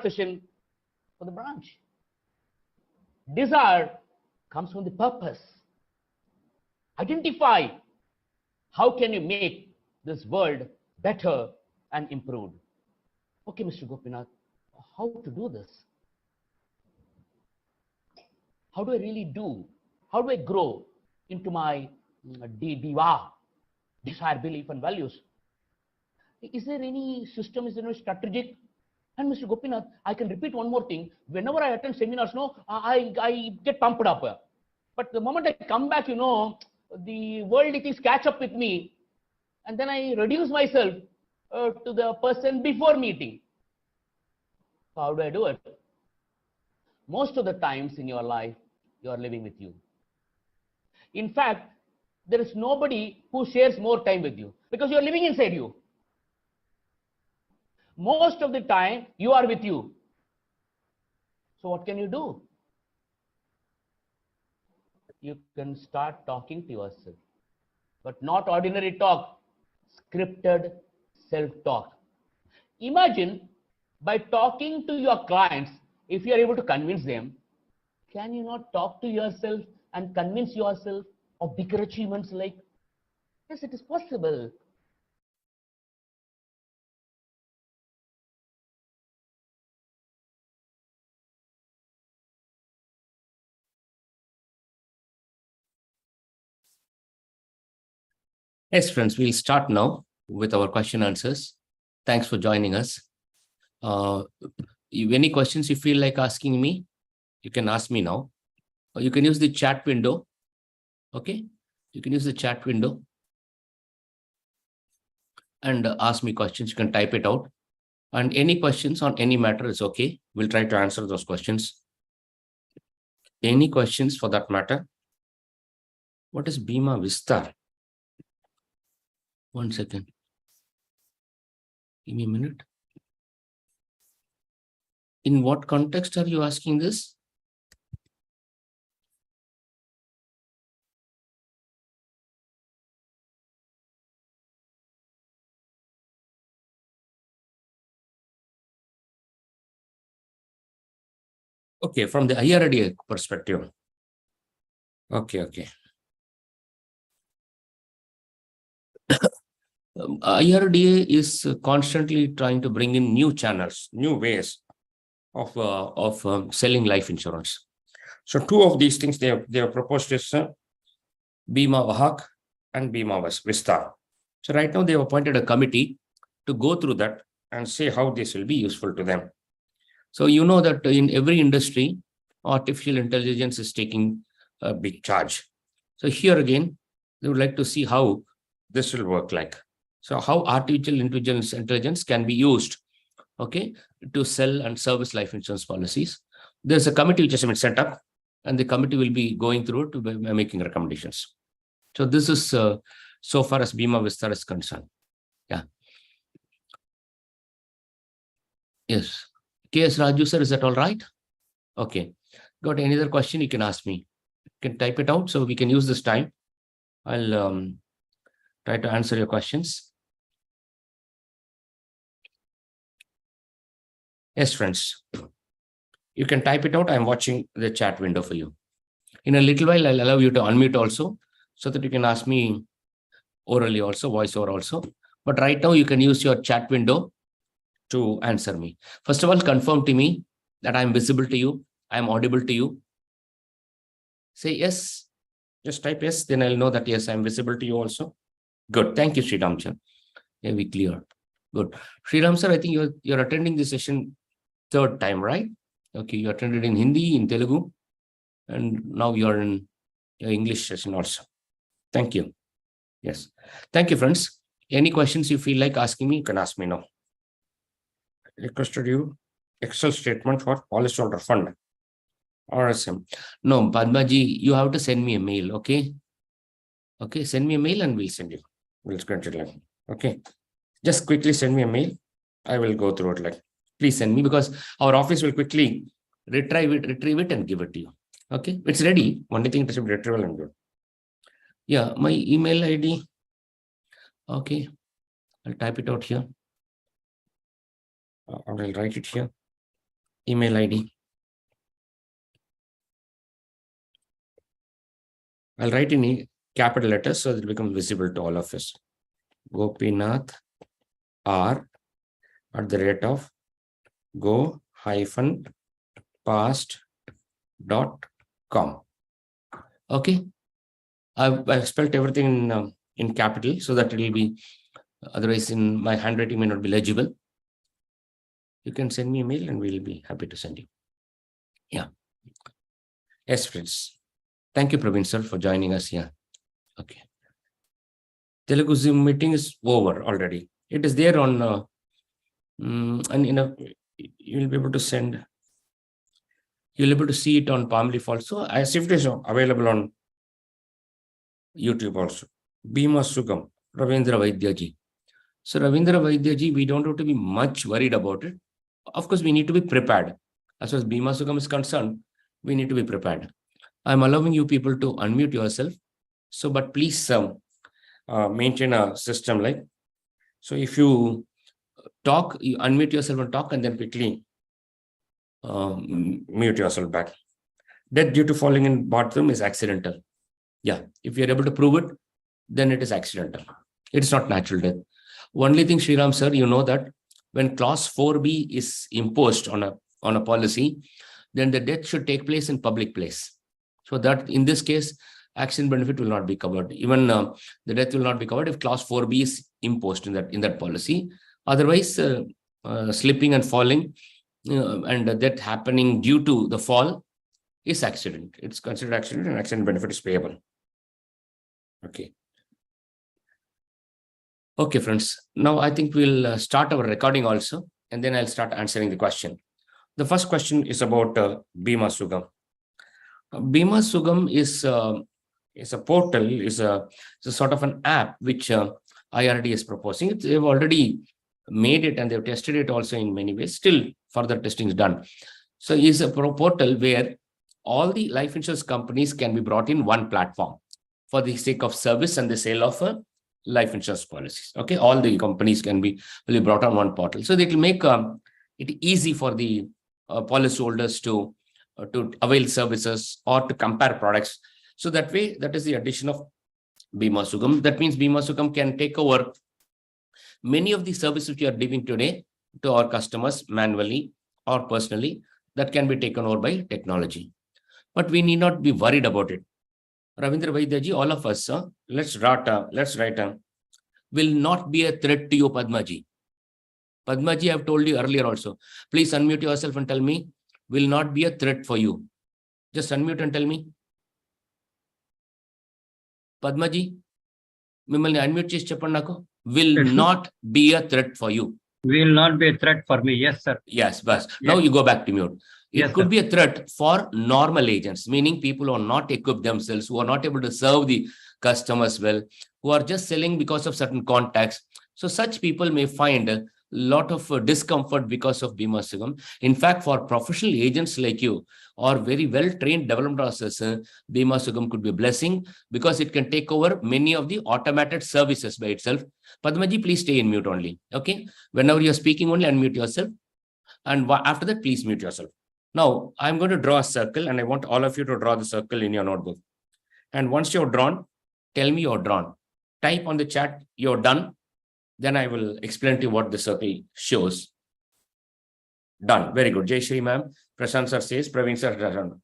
session for the branch. Desire comes from the purpose. Identify how can you make this world better and improved. Okay, Mr. Gopinath, how to do this? How do I really do? How do I grow into my diva, desire, belief, and values? Is there any system? Is there any strategic? And Mr. Gopinath, I can repeat one more thing. Whenever I attend seminars, I get pumped up. But the moment I come back, the world things catch up with me, and then I reduce myself to the person before meeting. So how do I do it? Most of the times in your life, you are living with you. In fact, there is nobody who shares more time with you because you are living inside you. Most of the time, you are with you. So what can you do? You can start talking to yourself, but not ordinary talk, scripted self-talk. Imagine by talking to your clients, if you are able to convince them, can you not talk to yourself and convince yourself of bigger achievements like, yes, it is possible. Yes, friends, we'll start now with our question answers. Thanks for joining us. Any questions you feel like asking me, you can ask me now. Or you can use the chat window. Okay, you can use the chat window and ask me questions. You can type it out. And any questions on any matter is okay. We'll try to answer those questions. Any questions for that matter? What is Bima Vistar? 1 second. Give me a minute. In what context are you asking this? Okay, from the IRDA perspective. Okay. IRDA is constantly trying to bring in new channels, new ways of selling life insurance. So two of these things they have proposed is Bima Vahak and Bima Vistar. So right now they have appointed a committee to go through that and say how this will be useful to them. So you know that in every industry, artificial intelligence is taking a big charge. So here again, they would like to see how this will work like. So how artificial intelligence can be used, okay, to sell and service life insurance policies. There's a committee which has been set up, and the committee will be going through it to be making recommendations. So this is so far as Bima Vistar is concerned. Yeah. Yes. KS Raju sir, is that all right? Okay. Got any other question? You can ask me. You can type it out so we can use this time. I'll try to answer your questions. Yes, friends. You can type it out. I'm watching the chat window for you. In a little while, I'll allow you to unmute also so that you can ask me orally also, voice over also. But right now, you can use your chat window to answer me. First of all, confirm to me that I'm visible to you. I'm audible to you. Say yes. Just type yes. Then I'll know that yes, I'm visible to you also. Good. Thank you, Sriram sir. Yeah, we clear. Good. Sriram sir, I think you're attending this session third time, right? Okay, you attended in Hindi, in Telugu, and now you're in English session also. Thank you. Yes. Thank you, friends. Any questions you feel like asking me, you can ask me now. Requested you Excel statement for policyholder fund. RSM. No, Padmaji, you have to send me a mail, okay? Okay, send me a mail and we'll send you. We'll schedule it. Okay. Just quickly send me a mail. I will go through it like. Please send me because our office will quickly retrieve it and give it to you. Okay, it's ready. Only thing to retrieval and good. Yeah, my email ID. Okay, I'll type it out here. I will write it here. email ID. I'll write in capital letters so that it becomes visible to all of us. Gopinath R @ go-past.com. Okay. I've spelled everything in capital so that it will be, otherwise in my handwriting may not be legible. You can send me a mail and we'll be happy to send you. Yeah. Yes, friends. Thank you, Praveen sir, for joining us here. Okay. Telugu Zoom meeting is over already. It is there on, and you'll be able to send, you'll be able to see it on Palm Leaf also, as if it is available on YouTube also. Bima Sugam, Ravindra Vaidyaji. So Ravindra Vaidyaji, we don't have to be much worried about it. Of course, we need to be prepared. As far as Bima Sugam is concerned, we need to be prepared. I'm allowing you people to unmute yourself. So, but please maintain a system like, so if you talk, you unmute yourself and talk and then quickly mute yourself back. Death due to falling in bathroom is accidental. Yeah, if you're able to prove it, then it is accidental. It's not natural death. Only thing, Sriram sir, you know that when clause 4B is imposed on a policy, then the death should take place in public place. So that in this case, accident benefit will not be covered. Even the death will not be covered if clause 4B is imposed in that policy. Otherwise, slipping and falling and death happening due to the fall is accident. It's considered accident and accident benefit is payable. Okay. Okay, friends. Now I think we'll start our recording also, and then I'll start answering the question. The first question is about Bima Sugam. Bima Sugam is a portal, is a sort of an app which IRD is proposing. They've already made it and they've tested it also in many ways. Still, further testing is done. So it's a portal where all the life insurance companies can be brought in one platform for the sake of service and the sale of life insurance policies. Okay, all the companies will be brought on one portal. So it will make it easy for the policyholders to avail services or to compare products. So that way, that is the addition of Bima Sugam. That means Bima Sugam can take over many of the services we are giving today to our customers manually or personally. That can be taken over by technology. But we need not be worried about it. Ravindra Vaidyaji, all of us, let's write will not be a threat to you, Padmaji. Padmaji, I've told you earlier also. Please unmute yourself and tell me, will not be a threat for you. Just unmute and tell me. Padmaji, mimmalni unmute chesi cheppandi naku. Will not be a threat for you. Will not be a threat for me. Yes, sir. Yes, but now you go back to mute. It Yes, could sir. be a threat for normal agents, meaning people who are not equipped themselves, who are not able to serve the customers well, who are just selling because of certain contacts. So such people may find a lot of discomfort because of Bima Sugam. In fact, for professional agents like you or very well-trained development process, Bima Sugam could be a blessing because it can take over many of the automated services by itself. Padmaji, please stay in mute only. Okay. Whenever you're speaking, only unmute yourself. And after that, please mute yourself. Now, I'm going to draw a circle and I want all of you to draw the circle in your notebook. And once you're drawn, tell me you're drawn. Type on the chat, you're done. Then I will explain to you what the circle shows. Done. Very good. Jai Shri ma'am. Prashant sir says, Praveen sir done.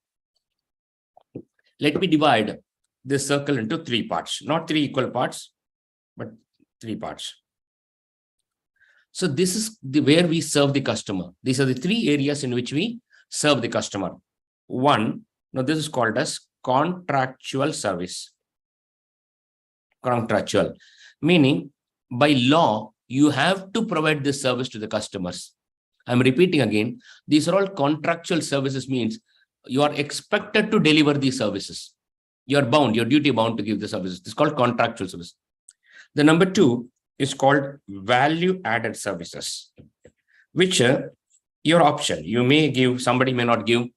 Let me divide this circle into 3 parts. Not 3 equal parts, but 3 parts. So this is where we serve the customer. These are the 3 areas in which we serve the customer. 1, now this is called as contractual service. Contractual, meaning by law, you have to provide this service to the customers. I'm repeating again, these are all contractual services, means you are expected to deliver these services. You're bound, you're duty bound to give the services. It's called contractual service. The number 2 is called value added services, which your option. You may give, somebody may not give.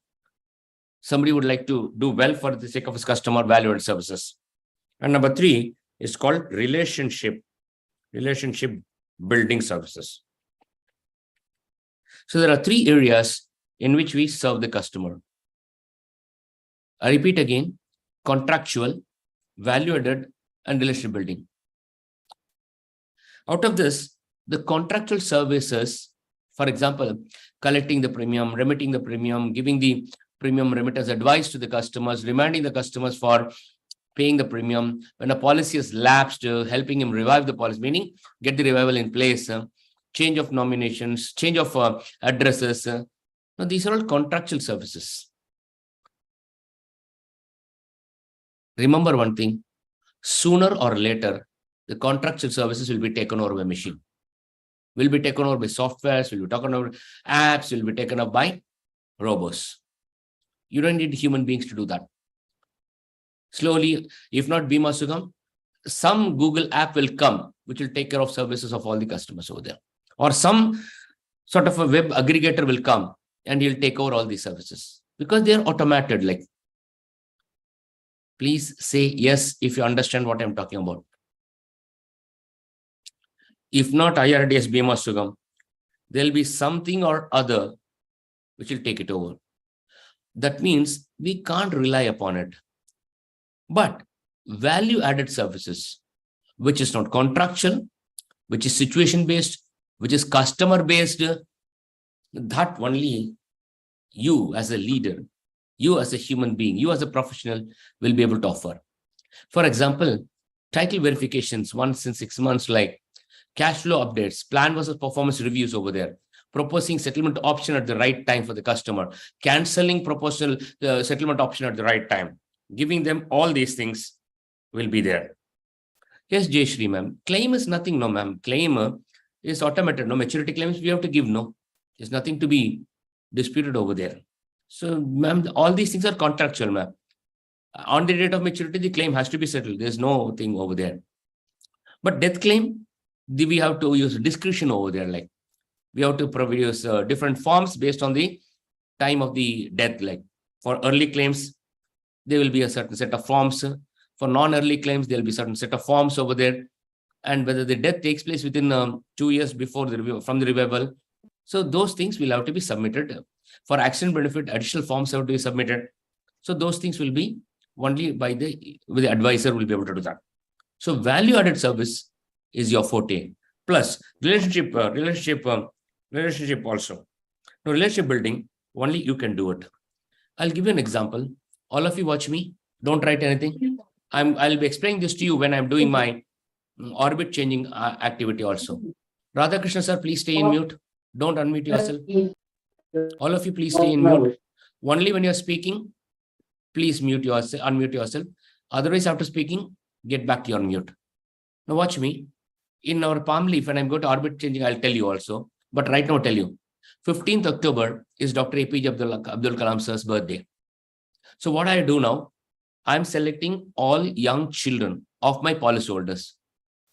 Somebody would like to do well for the sake of his customer, value added services. And number 3 is called relationship building services. So there are 3 areas in which we serve the customer. I repeat again, contractual, value-added, and relationship building. Out of this, the contractual services, for example, collecting the premium, remitting the premium, giving the premium remittance advice to the customers, reminding the customers for paying the premium, when a policy is lapsed, helping him revive the policy, meaning get the revival in place, change of nominations, change of addresses. Now, these are all contractual services. Remember one thing, sooner or later, the contractual services will be taken over by machine, will be taken over by softwares, will be taken over apps, will be taken up by robots. You don't need human beings to do that. Slowly, if not Bima Sugam, some Google app will come, which will take care of services of all the customers over there. Or some sort of a web aggregator will come and he'll take over all these services because they are automated. Like, please say yes if you understand what I'm talking about. If not IRDS Bima Sugam, there'll be something or other which will take it over. That means we can't rely upon it. But value-added services, which is not contractual, which is situation-based, which is customer-based, that only you as a leader, you as a human being, you as a professional will be able to offer. For example, title verifications once in 6 months, like cash flow updates, plan versus performance reviews over there, proposing settlement option at the right time for the customer, canceling proposal settlement option at the right time, giving them all these things will be there. Yes, Jay Shri ma'am, claim is nothing, no ma'am. Claim is automated. No maturity claims we have to give, no. There's nothing to be disputed over there. So ma'am, all these things are contractual, ma'am. On the date of maturity, the claim has to be settled. There's no thing over there. But death claim, we have to use discretion over there. Like, we have to produce different forms based on the time of the death. Like, for early claims, there will be a certain set of forms. For non-early claims, there will be a certain set of forms over there. And whether the death takes place within 2 years before the review, from the revival. So those things will have to be submitted. For accident benefit, additional forms have to be submitted. So those things will be only by the advisor will be able to do that. So value-added service is your forte. Plus relationship also. Now, relationship building, only you can do it. I'll give you an example. All of you watch me. Don't write anything. I'll be explaining this to you when I'm doing my orbit changing activity also. Radhakrishna sir, please stay in mute. Don't unmute yourself. All of you, please stay in mute. Only when you're speaking, please unmute yourself. Otherwise, after speaking, get back to your mute. Now watch me. In our palm leaf, when I'm going to orbit changing, I'll tell you also. But right now, I'll tell you. 15th October is Dr. APJ Abdul Kalam sir's birthday. So what I do now, I'm selecting all young children of my policyholders.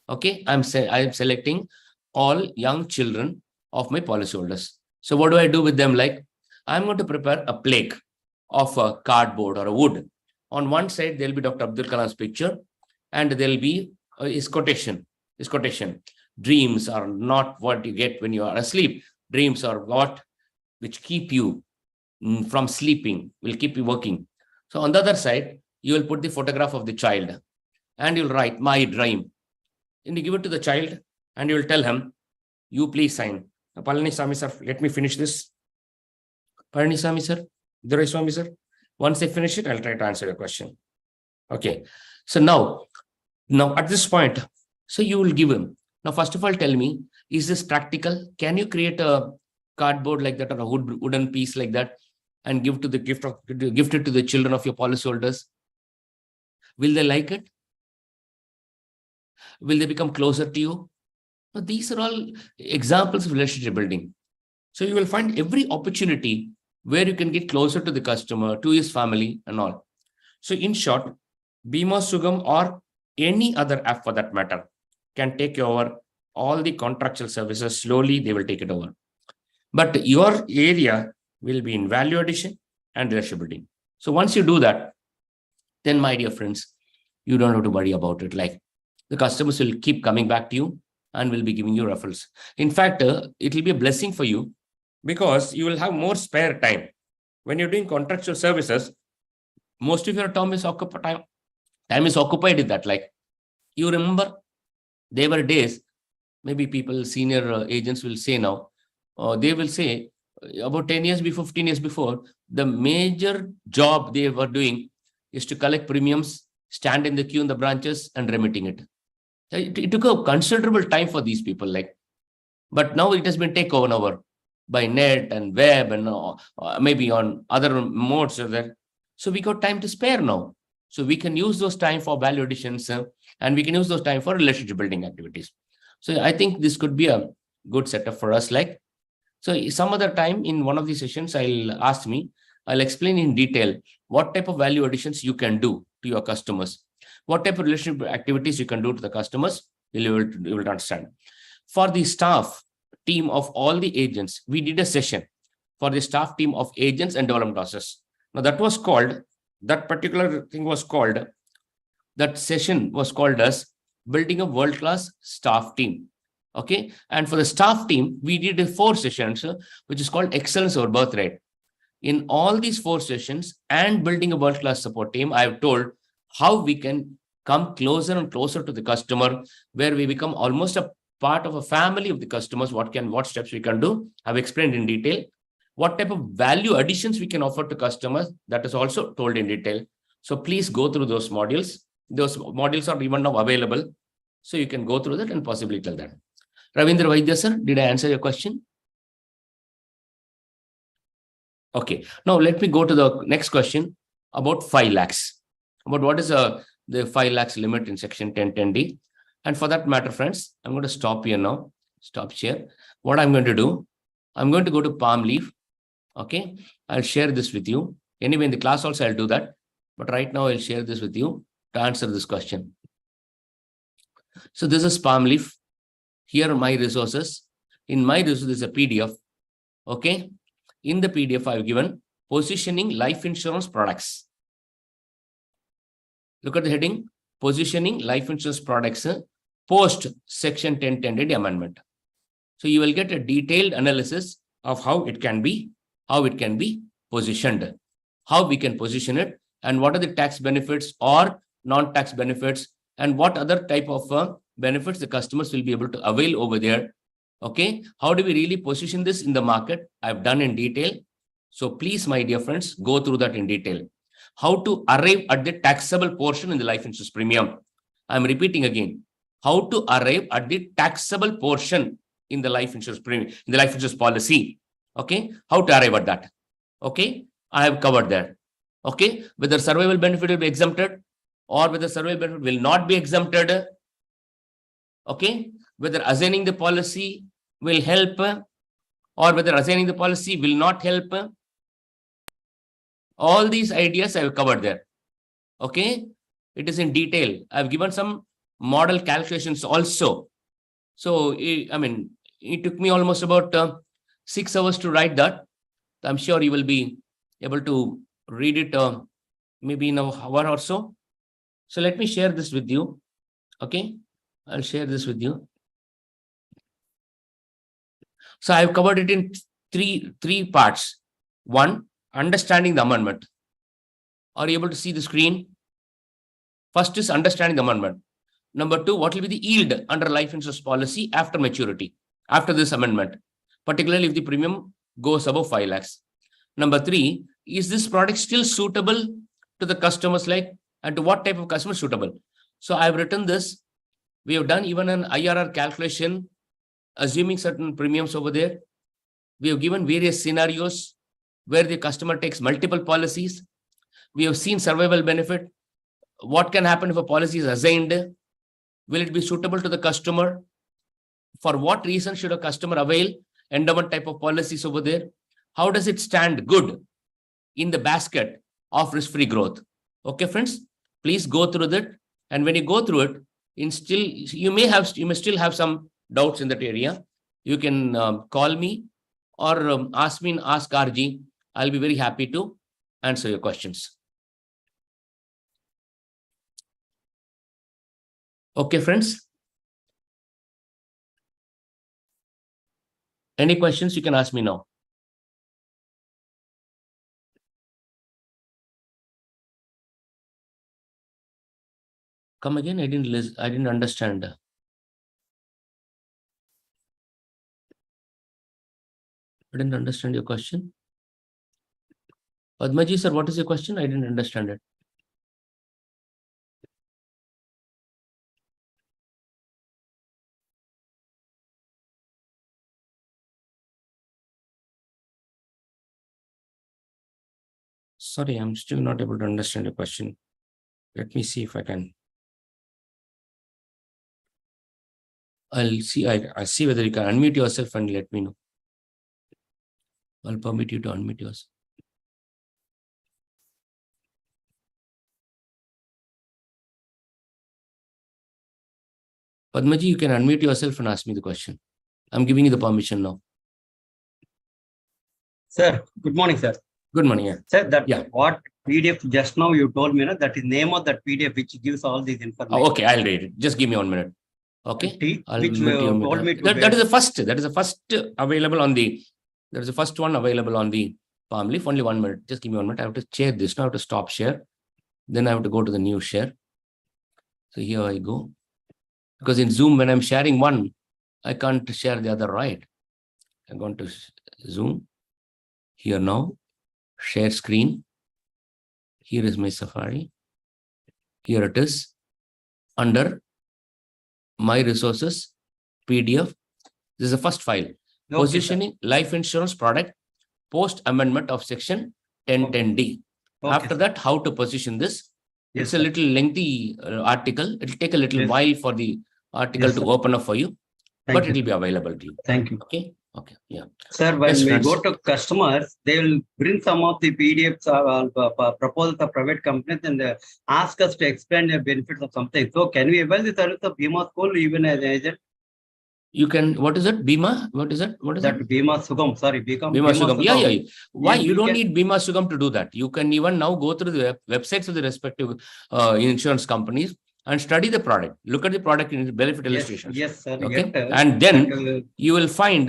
Okay, I'm selecting all young children of my policyholders. So what do I do with them? Like, I'm going to prepare a plaque of a cardboard or a wood. On one side, there'll be Dr. Abdul Kalam's picture, and there'll be his quotation. Dreams are not what you get when you are asleep. Dreams are what which keep you from sleeping, will keep you working. So on the other side, you will put the photograph of the child and you'll write my dream. And you give it to the child and you will tell him, you please sign. Palaniswamy sir, let me finish this. Palaniswamy sir, Duraiswamy sir. Once I finish it, I'll try to answer your question. Okay. So now at this point, so you will give him. Now, first of all, tell me, is this practical? Can you create a cardboard like that or a wooden piece like that and gift it to the children of your policyholders? Will they like it? Will they become closer to you? Now, these are all examples of relationship building. So you will find every opportunity where you can get closer to the customer, to his family and all. So in short, Bima Sugam or any other app for that matter can take over all the contractual services. Slowly, they will take it over. But your area will be in value addition and relationship building. So once you do that, then my dear friends, you don't have to worry about it. Like, the customers will keep coming back to you and will be giving you referrals. In fact, it will be a blessing for you because you will have more spare time. When you're doing contractual services, most of your time is occupied. Time is occupied with that. Like, you remember, there were days, maybe people, senior agents will say now, they will say about 10 years before, 15 years before, the major job they were doing is to collect premiums, stand in the queue in the branches and remitting it. It took a considerable time for these people, like, but now it has been taken over by net and web and maybe on other modes there. So we got time to spare now. So we can use those time for value additions and we can use those time for relationship building activities. So I think this could be a good setup for us. Like, so some other time in one of these sessions, I'll explain in detail what type of value additions you can do to your customers, what type of relationship activities you can do to the customers. You will understand. For the staff team of all the agents, we did a session for the staff team of agents and development process. Now that particular thing was called, that session was called as building a world-class staff team. Okay. And for the staff team, we did 4 sessions, which is called excellence over birthright. In all these 4 sessions and building a world-class support team, I have told how we can come closer and closer to the customer, where we become almost a part of a family of the customers. What steps we can do, I've explained in detail. What type of value additions we can offer to customers, that is also told in detail. So please go through those modules. Those modules are even now available. So you can go through that and possibly tell that. Ravindra Vaidya sir, did I answer your question? Okay. Now let me go to the next question about 5 lakhs. About what is the 5 lakhs limit in section 1010D. And for that matter, friends, I'm going to stop here now. Stop share. What I'm going to do, I'm going to go to Palm Leaf. Okay. I'll share this with you. Anyway, in the class also, I'll do that. But right now, I'll share this with you to answer this question. So this is Palm Leaf. Here are my resources. In my resources, is a PDF. Okay. In the PDF, I've given positioning life insurance products. Look at the heading, positioning life insurance products post section 1010D amendment. So you will get a detailed analysis of how it can be positioned, how we can position it, and what are the tax benefits or non-tax benefits, and what other type of benefits the customers will be able to avail over there. Okay, how do we really position this in the market? I've done in detail. So please, my dear friends, go through that in detail. How to arrive at the taxable portion in the life insurance premium. I'm repeating again. How to arrive at the taxable portion in the life insurance premium, in the life insurance policy. Okay, how to arrive at that. Okay, I have covered that. Okay, whether survival benefit will be exempted or whether survival benefit will not be exempted. Okay, whether assigning the policy will help or whether assigning the policy will not help. All these ideas I have covered there. Okay, it is in detail. I've given some model calculations also. So, it took me almost about 6 hours to write that. I'm sure you will be able to read it maybe in an hour or so. So let me share this with you. Okay, I'll share this with you. So I've covered it in three parts. 1, understanding the amendment. Are you able to see the screen? First is understanding the amendment. Number 2, what will be the yield under life insurance policy after maturity, after this amendment, particularly if the premium goes above 5 lakhs. Number 3, is this product still suitable to the customers, like, and to what type of customer suitable? So I've written this. We have done even an IRR calculation, assuming certain premiums over there. We have given various scenarios where the customer takes multiple policies. We have seen survival benefit. What can happen if a policy is assigned? Will it be suitable to the customer? For what reason should a customer avail endowment type of policies over there? How does it stand good in the basket of risk-free growth? Okay, friends, please go through that. And when you go through it, you may still have some doubts in that area. You can call me or ask me and ask RG. I'll be very happy to answer your questions. Okay, friends. Any questions you can ask me now. Come again. I didn't listen. I didn't understand. I didn't understand your question. Padmaji sir, what is your question? I didn't understand it. Sorry, I'm still not able to understand your question. Let me see if I can. I'll see whether you can unmute yourself and let me know. I'll permit you to unmute yourself. Padmaji, you can unmute yourself and ask me the question. I'm giving you the permission now. Sir, good morning, sir. Good morning. Yeah. Sir, that Yeah. what PDF just now you told me, that is name of that PDF which gives all these information. Okay, I'll read it. Just give me 1 minute. Okay. I'll Which mute you. told me to That is the first. That is the first available on the. There is the first one available on the Palm Leaf. Only 1 minute. Just give me 1 minute. I have to share this. Now I have to stop share. Then I have to go to the new share. So here I go. Because in Zoom, when I'm sharing one, I can't share the other, right? I'm going to Zoom. Here now. Share screen. Here is my Safari. Here it is. Under My Resources, PDF. This is the first file. Okay, Positioning life insurance product, post amendment of section 1010D. Okay, After sir. that, how to position this. Yes, It's a sir. little lengthy article. It will take a little Yes. while for the article Yes, to sir. open up for you, Thank but you. it will be available to you. Thank you. Okay. Okay. Yeah. Sir, when Yes, we friends. go to customers, they will bring some of the PDFs or proposals of private companies and ask us to explain the benefits of something. So can we avail the service of Bima School even as an agent? You can, what is it? Bima? What is it? What is That it? Bima Sugam, sorry, Bima Sugam. Yeah, yeah. Why? Yeah, You we don't can- need Bima Sugam to do that. You can even now go through the websites of the respective insurance companies and study the product. Look at the product in benefit illustrations. Yes, sir. Okay. Yet, And then that, you will find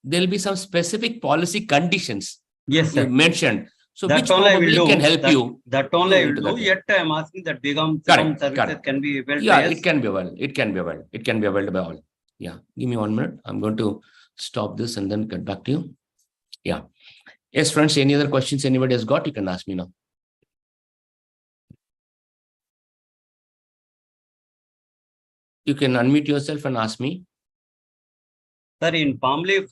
there will be some specific policy conditions yes, sir. mentioned. So That which only I will probably do. can help you. That only I will into do. that. Yet I am asking that Bima Sugam Correct, services correct. can be availed Yeah, by us. it can be availed. It can be availed. It can be availed by all. Yeah. Give me 1 minute. I'm going to stop this and then get back to you. Yeah. Yes, friends, any other questions anybody has got, you can ask me now. You can unmute yourself and ask me. Sir, in Palm Leaf,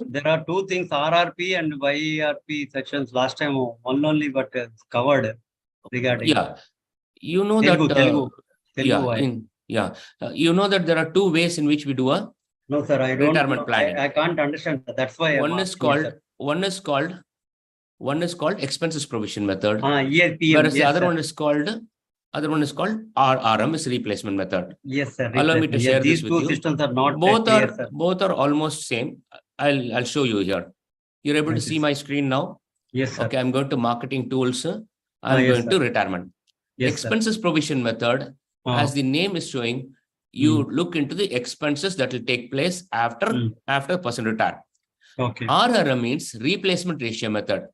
there are two things, RRP and YRP sections. Last time, one only, but it's covered regarding. Yeah. You know Telugu, that. Telugu Yeah. You know that there are two ways in which we do a No, sir, I don't. retirement planning. I can't understand. That's why One is called expenses provision method. ERPM. Whereas Yes, the other sir. one is called RRM, is replacement method. Yes, sir. Allow me to share These this with two you. systems are not Both clear, are sir. both are almost same. I'll show you here. You're able to Yes, see yes. my screen now. Yes, sir. Okay, I'm going to marketing tools. I'm yes, going sir. to retirement. Yes, sir. Expenses provision method, as the name is showing, you look into the expenses that will take place after person retire. Okay. RRM means replacement ratio method.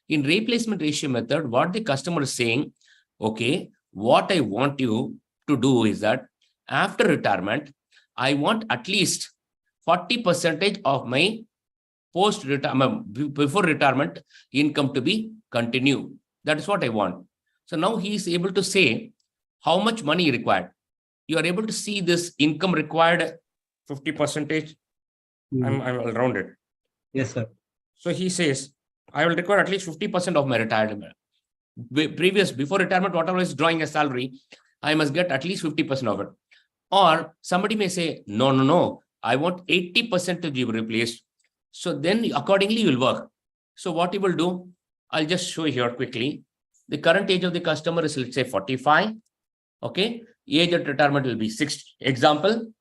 In replacement ratio method, what the customer is saying, okay, what I want you to do is that after retirement, I want at least 40% of my post-retirement, before retirement income to be continue. That is what I want. So now he is able to say how much money required. You are able to see this income required 50%. I'll round it. Yes, sir. So he says, I will require at least 50% of my retirement. Before retirement, whatever is drawing a salary, I must get at least 50% of it. Or somebody may say, no, I want 80% to be replaced. So then accordingly you will work. So what you will do, I'll just show here quickly. The current age of the customer is, let's say, 45. Okay. Age at retirement will be 60. Example,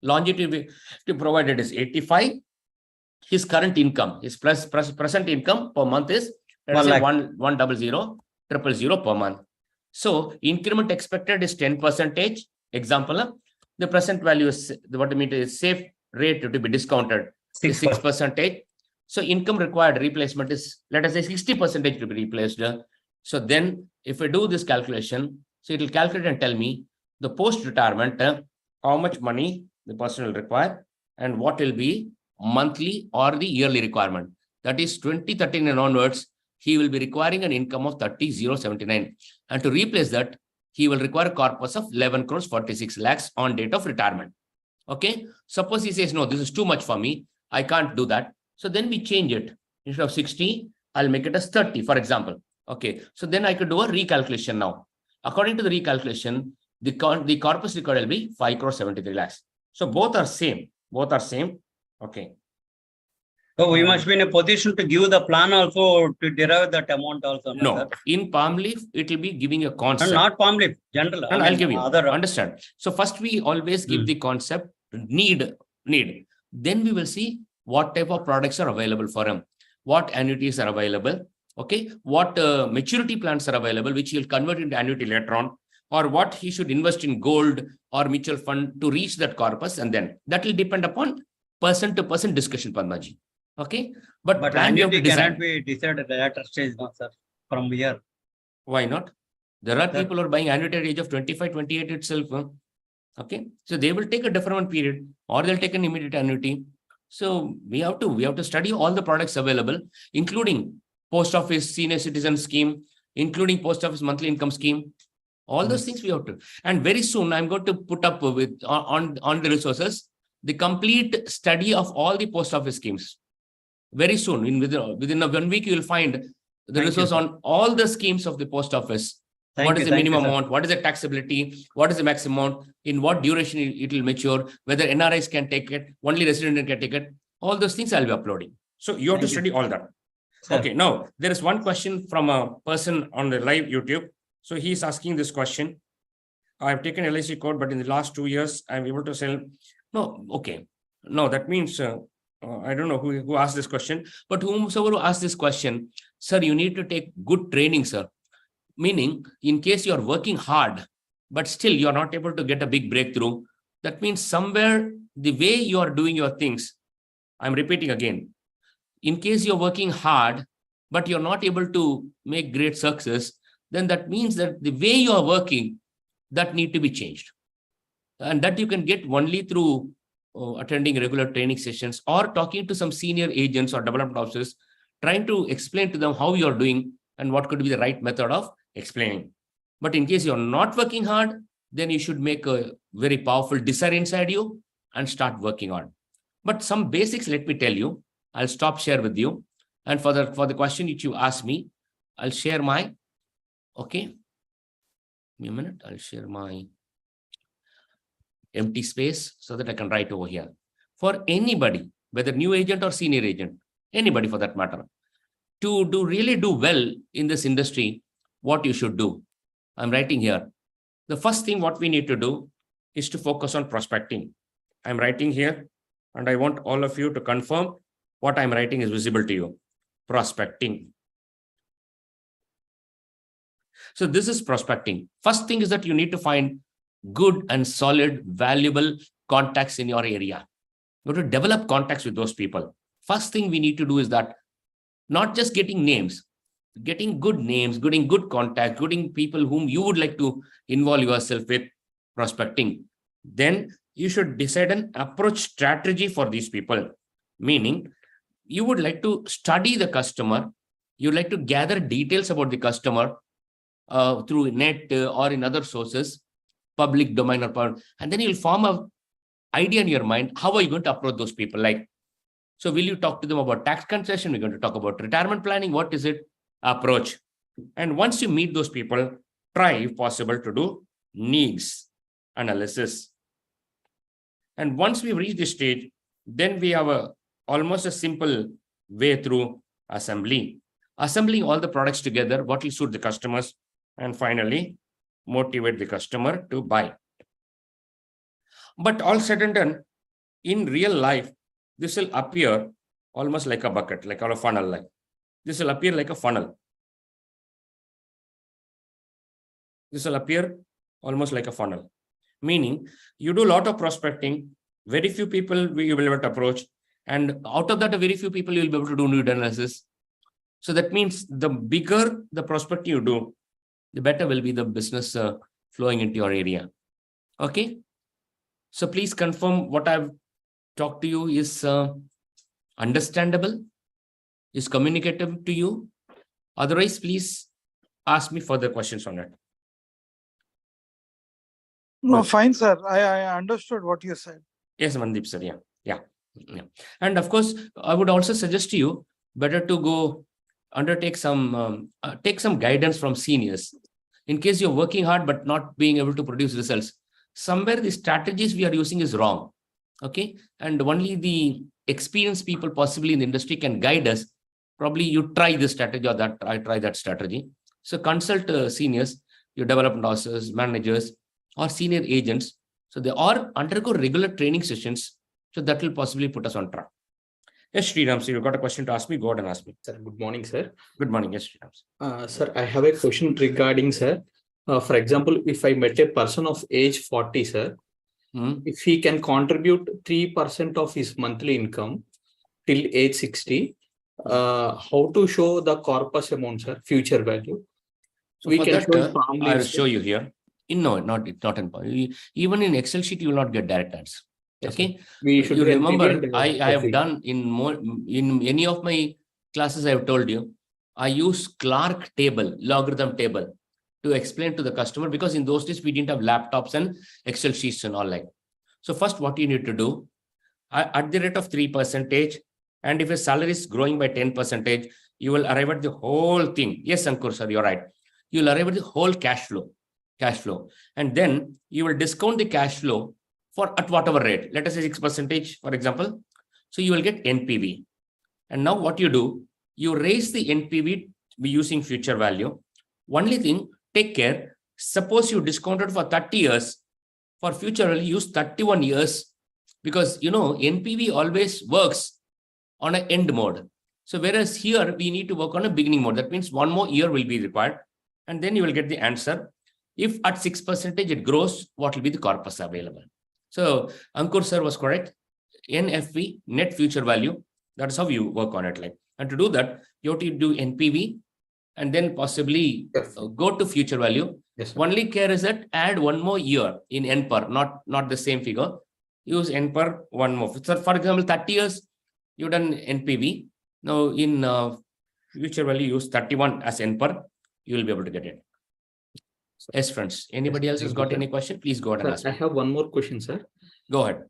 longevity provided is 85. His current income, his present income per month is, let's say, 100,000 per month. So increment expected is 10%. Example, the present value is what I mean is safe rate to be discounted is 6%. So income required replacement is, let us say, 60% to be replaced. So then if I do this calculation, so it will calculate and tell me the post-retirement, how much money the person will require and what will be monthly or the yearly requirement. That is 2013 and onwards, he will be requiring an income of 30,079. And to replace that, he will require a corpus of 11 crores 46 lakhs on date of retirement. Okay. Suppose he says, no, this is too much for me. I can't do that. So then we change it. Instead of 60, I'll make it as 30, for example. Okay. So then I could do a recalculation now. According to the recalculation, the corpus required will be 5 crores 73 lakhs. So both are same. Both are same. Okay. So we must be in a position to give the plan also to derive that amount also. No, sir? in palm leaf, it will be giving a concept. And not palm leaf, general. And I'll give you. Other. Understand. So first we always give the concept need. Then we will see what type of products are available for him, what annuities are available. Okay, what maturity plans are available, which he'll convert into annuity later on, or what he should invest in gold or mutual fund to reach that corpus, and then that will depend upon person to person discussion, Padmaji. Okay, but annuity cannot be decided at a later stage, no, sir, from here. Why not? There are people who are buying annuity at the age of 25, 28 itself. Okay, so they will take a deferment period or they'll take an immediate annuity. So we have to study all the products available, including post office senior citizen scheme, including post office monthly income scheme. All those things we have to. And very soon I'm going to put up with on the resources the complete study of all the post office schemes. Very soon, within 1 week, you will find the resource on all the schemes of the post office. What is the minimum amount? What is the taxability? What is the maximum amount? In what duration it will mature? Whether NRIs can take it, only resident can take it. All those things I'll be uploading. So you have to study all that. Okay, now there is one question from a person on the live YouTube. So he's asking this question. I've taken LIC code, but in the last 2 years, I'm able to sell. No, okay. No, that means I don't know who asked this question, but whomsoever asked this question, sir, you need to take good training, sir. Meaning, in case you're working hard, but still you're not able to get a big breakthrough, that means somewhere the way you are doing your things, I'm repeating again, in case you're working hard, but you're not able to make great success, then that means that the way you are working, that need to be changed. And that you can get only through attending regular training sessions or talking to some senior agents or development officers, trying to explain to them how you're doing and what could be the right method of explaining. But in case you're not working hard, then you should make a very powerful desire inside you and start working on. But some basics, let me tell you, I'll stop share with you. And for the question which you asked me, I'll share my, okay, give me a minute, I'll share my empty space so that I can write over here. For anybody, whether new agent or senior agent, anybody for that matter, to really do well in this industry, what you should do. I'm writing here. The first thing what we need to do is to focus on prospecting. I'm writing here, and I want all of you to confirm what I'm writing is visible to you. Prospecting. So this is prospecting. First thing is that you need to find good and solid, valuable contacts in your area. You have to develop contacts with those people. First thing we need to do is that not just getting names, getting good names, getting good contacts, getting people whom you would like to involve yourself with, prospecting. Then you should decide an approach strategy for these people. Meaning, you would like to study the customer. You'd like to gather details about the customer through net or in other sources, public domain or private, and then you'll form an idea in your mind. How are you going to approach those people? Like, so will you talk to them about tax concession? We're going to talk about retirement planning. What is it? Approach. And once you meet those people, try, if possible, to do needs analysis. And once we reach this stage, then we have almost a simple way through assembling all the products together, what will suit the customers, and finally motivate the customer to buy. But all said and done, in real life, this will appear almost like a bucket, like a funnel. Like this will appear like a funnel. This will appear almost like a funnel. Meaning, you do a lot of prospecting, very few people you will be able to approach, and out of that, very few people you will be able to do need analysis. So that means the bigger the prospecting you do, the better will be the business flowing into your area. Okay. So please confirm what I've talked to you is understandable, is communicative to you. Otherwise, please ask me further questions on it. No, Good. fine, sir. I understood what you said. Yes, Mandeep sir. Yeah. And of course, I would also suggest to you better to go undertake some take some guidance from seniors. In case you're working hard but not being able to produce results, somewhere the strategies we are using is wrong. Okay, and only the experienced people possibly in the industry can guide us. Probably you try this strategy or that I try that strategy. So consult seniors, your development officers, managers, or senior agents. So they are undergo regular training sessions. So that will possibly put us on track. Yes, Sriram, so you've got a question to ask me. Go ahead and ask me. Sir, good morning, sir. Good morning. Yes, Sriram. Sir, I have a question regarding, sir. For example, if I met a person of age 40, sir, if he can contribute 3% of his monthly income till age 60, how to show the corpus amount, sir, future value? So We for can that, show in palm I'll leaves, show sir. you here. Not in even in Excel sheet, you will not get direct answer. Yes, Okay. sir. We should You do remember, NPV and, I have FE. done in any of my classes, I have told you, I use Clark table, logarithm table to explain to the customer, because in those days we didn't have laptops and Excel sheets and all like. So first, what you need to do, at the rate of 3%, and if your salary is growing by 10%, you will arrive at the whole thing. Yes, Ankur sir, you're right. You'll arrive at the whole cash flow, and then you will discount the cash flow for at whatever rate. Let us say 6%, for example. So you will get NPV. And now what you do, you raise the NPV using future value. Only thing, take care. Suppose you discounted for 30 years. For future value, use 31 years, because NPV always works on an end mode. So whereas here we need to work on a beginning mode. That means one more year will be required, and then you will get the answer. If at 6% it grows, what will be the corpus available? So Ankur sir was correct. NFV, net future value. That's how you work on it. Like, and to do that, you have to do NPV and then possibly go to future value. Yes, sir. Only care is that add one more year in N per, not the same figure. Use N per one more. So for example, 30 years, you've done NPV. Now in future value, use 31 as N per. You will be able to get it. Yes, friends. Anybody else has got any question? Please go ahead and ask Sir, I me. have one more question, sir. Go ahead.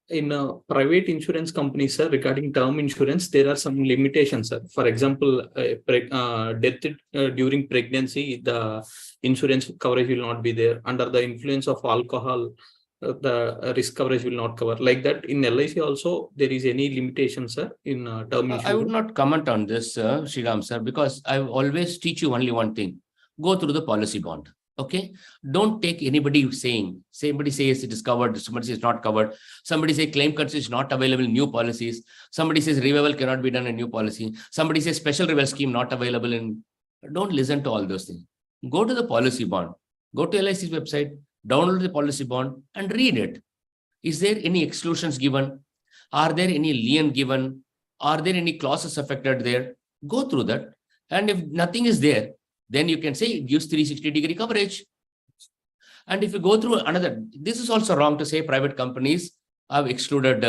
In private insurance companies, sir, regarding term insurance, there are some limitations, sir. For example, death during pregnancy, the insurance coverage will not be there. Under the influence of alcohol, the risk coverage will not cover. Like that, in LIC also, there is any limitation, sir, in term insurance? I would not comment on this, Sriram sir, because I always teach you only one thing. Go through the policy bond. Okay, don't take anybody saying, somebody says it is covered, somebody says not covered, somebody says claim cuts is not available in new policies, somebody says revival cannot be done in new policy, somebody says special revival scheme not available in. Don't listen to all those things. Go to the policy bond, go to LIC's website, download the policy bond and read it. Is there any exclusions given? Are there any lien given? Are there any clauses affected there? Go through that, and if nothing is there, then you can say it gives 360-degree coverage. And if you go through another, this is also wrong to say private companies have excluded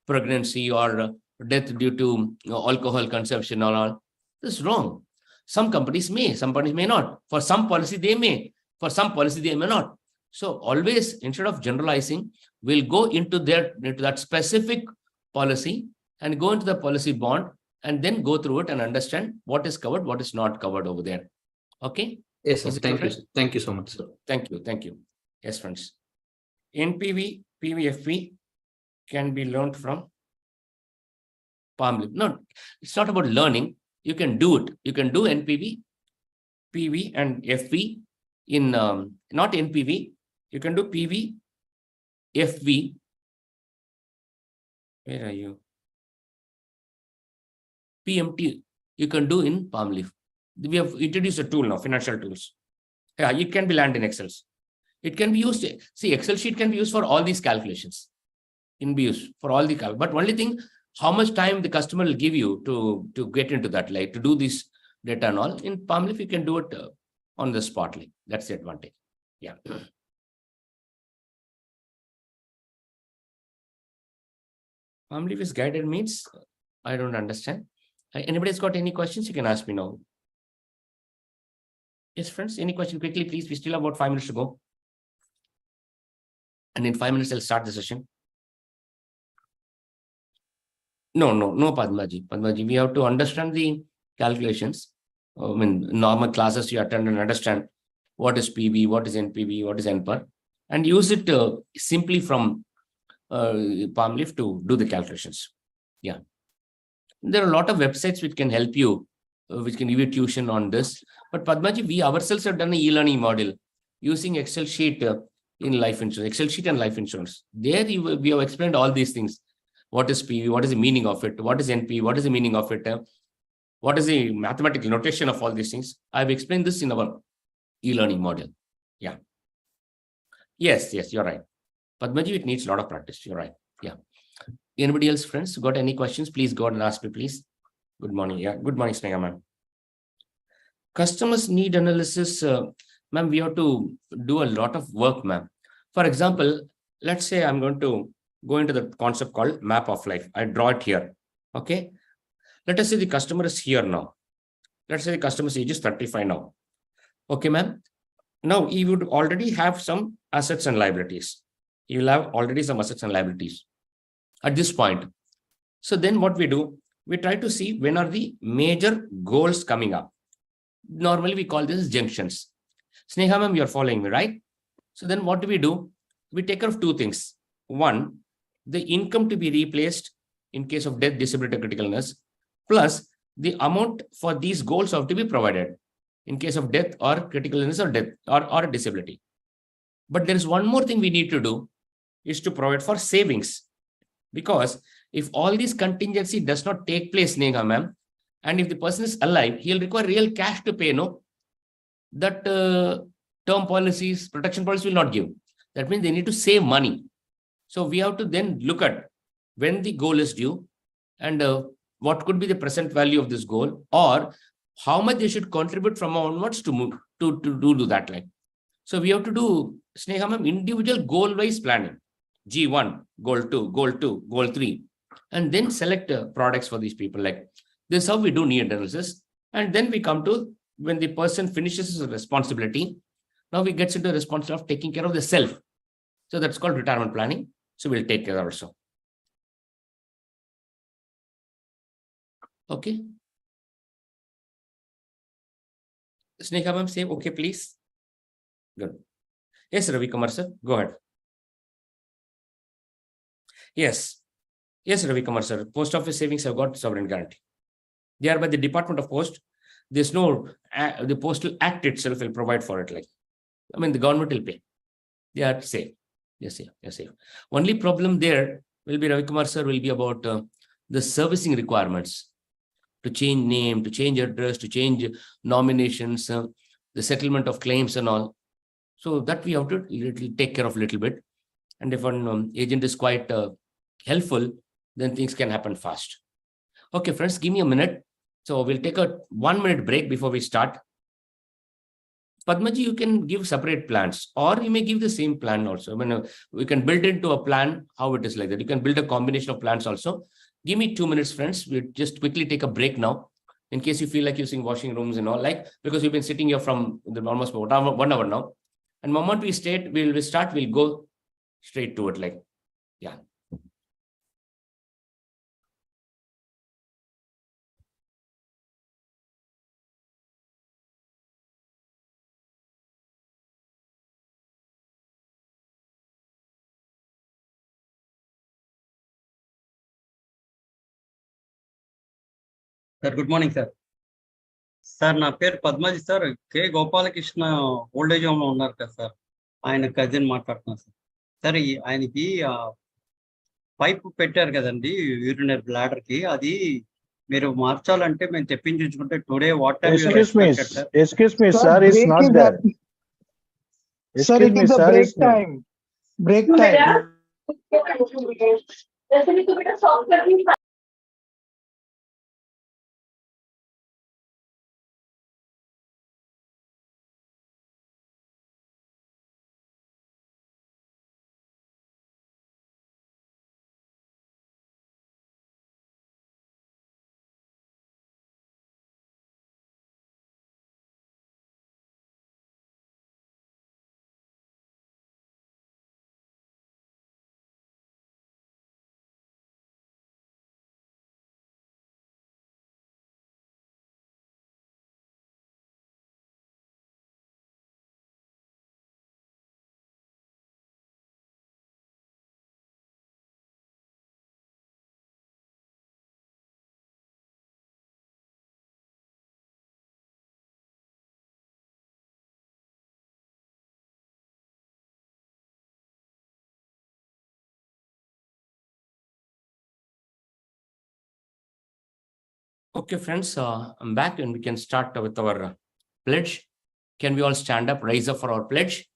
pregnancy or death due to alcohol consumption or all. This is wrong. Some companies may, some companies may not. For some policy, they may. For some policy, they may not. So always, instead of generalizing, we'll go into that specific policy and go into the policy bond and then go through it and understand what is covered, what is not covered over there. Okay. Yes, sir. Is it Thank you. correct? Thank you so much, sir. Thank you. Yes, friends. NPV, PVFP can be learned from palm leaf. No, it's not about learning. You can do it. You can do NPV, PV, and FV in not NPV. You can do PV, FV. Where are you? PMT. You can do in palm leaf. We have introduced a tool now, financial tools. Yeah, it can be learned in Excel. It can be used. See, Excel sheet can be used for all these calculations. In use for all the calculations. But only thing, how much time the customer will give you to get into that, like to do this data and all. In Palmleaf, you can do it on the spot. Like that's the advantage. Yeah. Palm leaf is guided means I don't understand. Anybody's got any questions? You can ask me now. Yes, friends, any question quickly, please? We still have about 5 minutes to go. And in 5 minutes, I'll start the session. No, Padmaji. Padmaji, we have to understand the calculations. I mean, normal classes you attend and understand what is PV, what is NPV, what is NPER, and use it simply from Palm leaf to do the calculations. Yeah. There are a lot of websites which can help you, which can give you tuition on this. But Padmaji, we ourselves have done an e-learning model using Excel sheet in life insurance, Excel sheet and life insurance. There we have explained all these things. What is PV? What is the meaning of it? What is NP? What is the meaning of it? What is the mathematical notation of all these things? I've explained this in our e-learning model. Yeah. Yes, you're right. Padmaji, it needs a lot of practice. You're right. Yeah. Anybody else, friends, got any questions? Please go ahead and ask me, please. Good morning. Yeah. Good morning, Sneha, ma'am. Customers need analysis. Ma'am, we have to do a lot of work, ma'am. For example, let's say I'm going to go into the concept called map of life. I draw it here. Okay. Let us say the customer is here now. Let's say the customer's age is 35 now. Okay, ma'am. Now, he would already have some assets and liabilities. He will have already some assets and liabilities at this point. So then what we do, we try to see when are the major goals coming up. Normally, we call this junctions. Sneha, ma'am, you're following me, right? So then what do? We take care of two things. One, the income to be replaced in case of death, disability, or critical illness, plus the amount for these goals have to be provided in case of death or critical illness or death or a disability. But there is one more thing we need to do is to provide for savings. Because if all these contingency does not take place, Neha ma'am, and if the person is alive, he'll require real cash to pay, no? That term policies, protection policies will not give. That means they need to save money. So we have to then look at when the goal is due and what could be the present value of this goal, or how much they should contribute from onwards to move to do that. Like, so we have to do, Sneha ma'am, individual goal-wise planning. G1, goal 2, goal 2, goal 3, and then select products for these people. Like this is how we do need analysis. And then we come to when the person finishes his responsibility. Now we get into the responsibility of taking care of the self. So that's called retirement planning. So we'll take care also. Okay. Sneha ma'am, say okay, please. Good. Yes, Ravi Kumar sir, go ahead. Yes, Ravi Kumar sir. Post office savings have got sovereign guarantee. They are by the Department of Post. There's no, the Postal Act itself will provide for it. Like, I mean, the government will pay. They are safe. Yes, they're safe. Only problem there will be, Ravi Kumar sir, will be about the servicing requirements to change name, to change address, to change nominations, the settlement of claims and all. So that we have to take care of a little bit. And if an agent is quite helpful, then things can happen fast. Okay, friends, give me a minute. So we'll take a 1 minute break before we start. Padmaji, you can give separate plans, or you may give the same plan also. I mean, we can build into a plan how it is like that. You can build a combination of plans also. Give me 2 minutes, friends. We'll just quickly take a break now, in case you feel like using washing rooms and all, like, because you've been sitting here from almost 1 hour now. And the moment we start, we'll go straight to it. Like, yeah. Sir good morning sir. Sir నా పేరు Padmaji sir. కే Gopalakrishna old age home లో ఉన్నారు కదా sir, ఆయన cousin మాట్లాడుతున్నాను sir. Sir ఆయనకి pipe పెట్టారు కదండి యూరినరీ బ్లాడర్ కి, అది మీరు మార్చాలంటే మేము తెప్పించుకుంటే today what time Excuse me, sir, it's not there. Sir, it is a break time. Break time. Okay, friends, I'm back and we can start with our pledge. Can we all stand up, rise up for our pledge?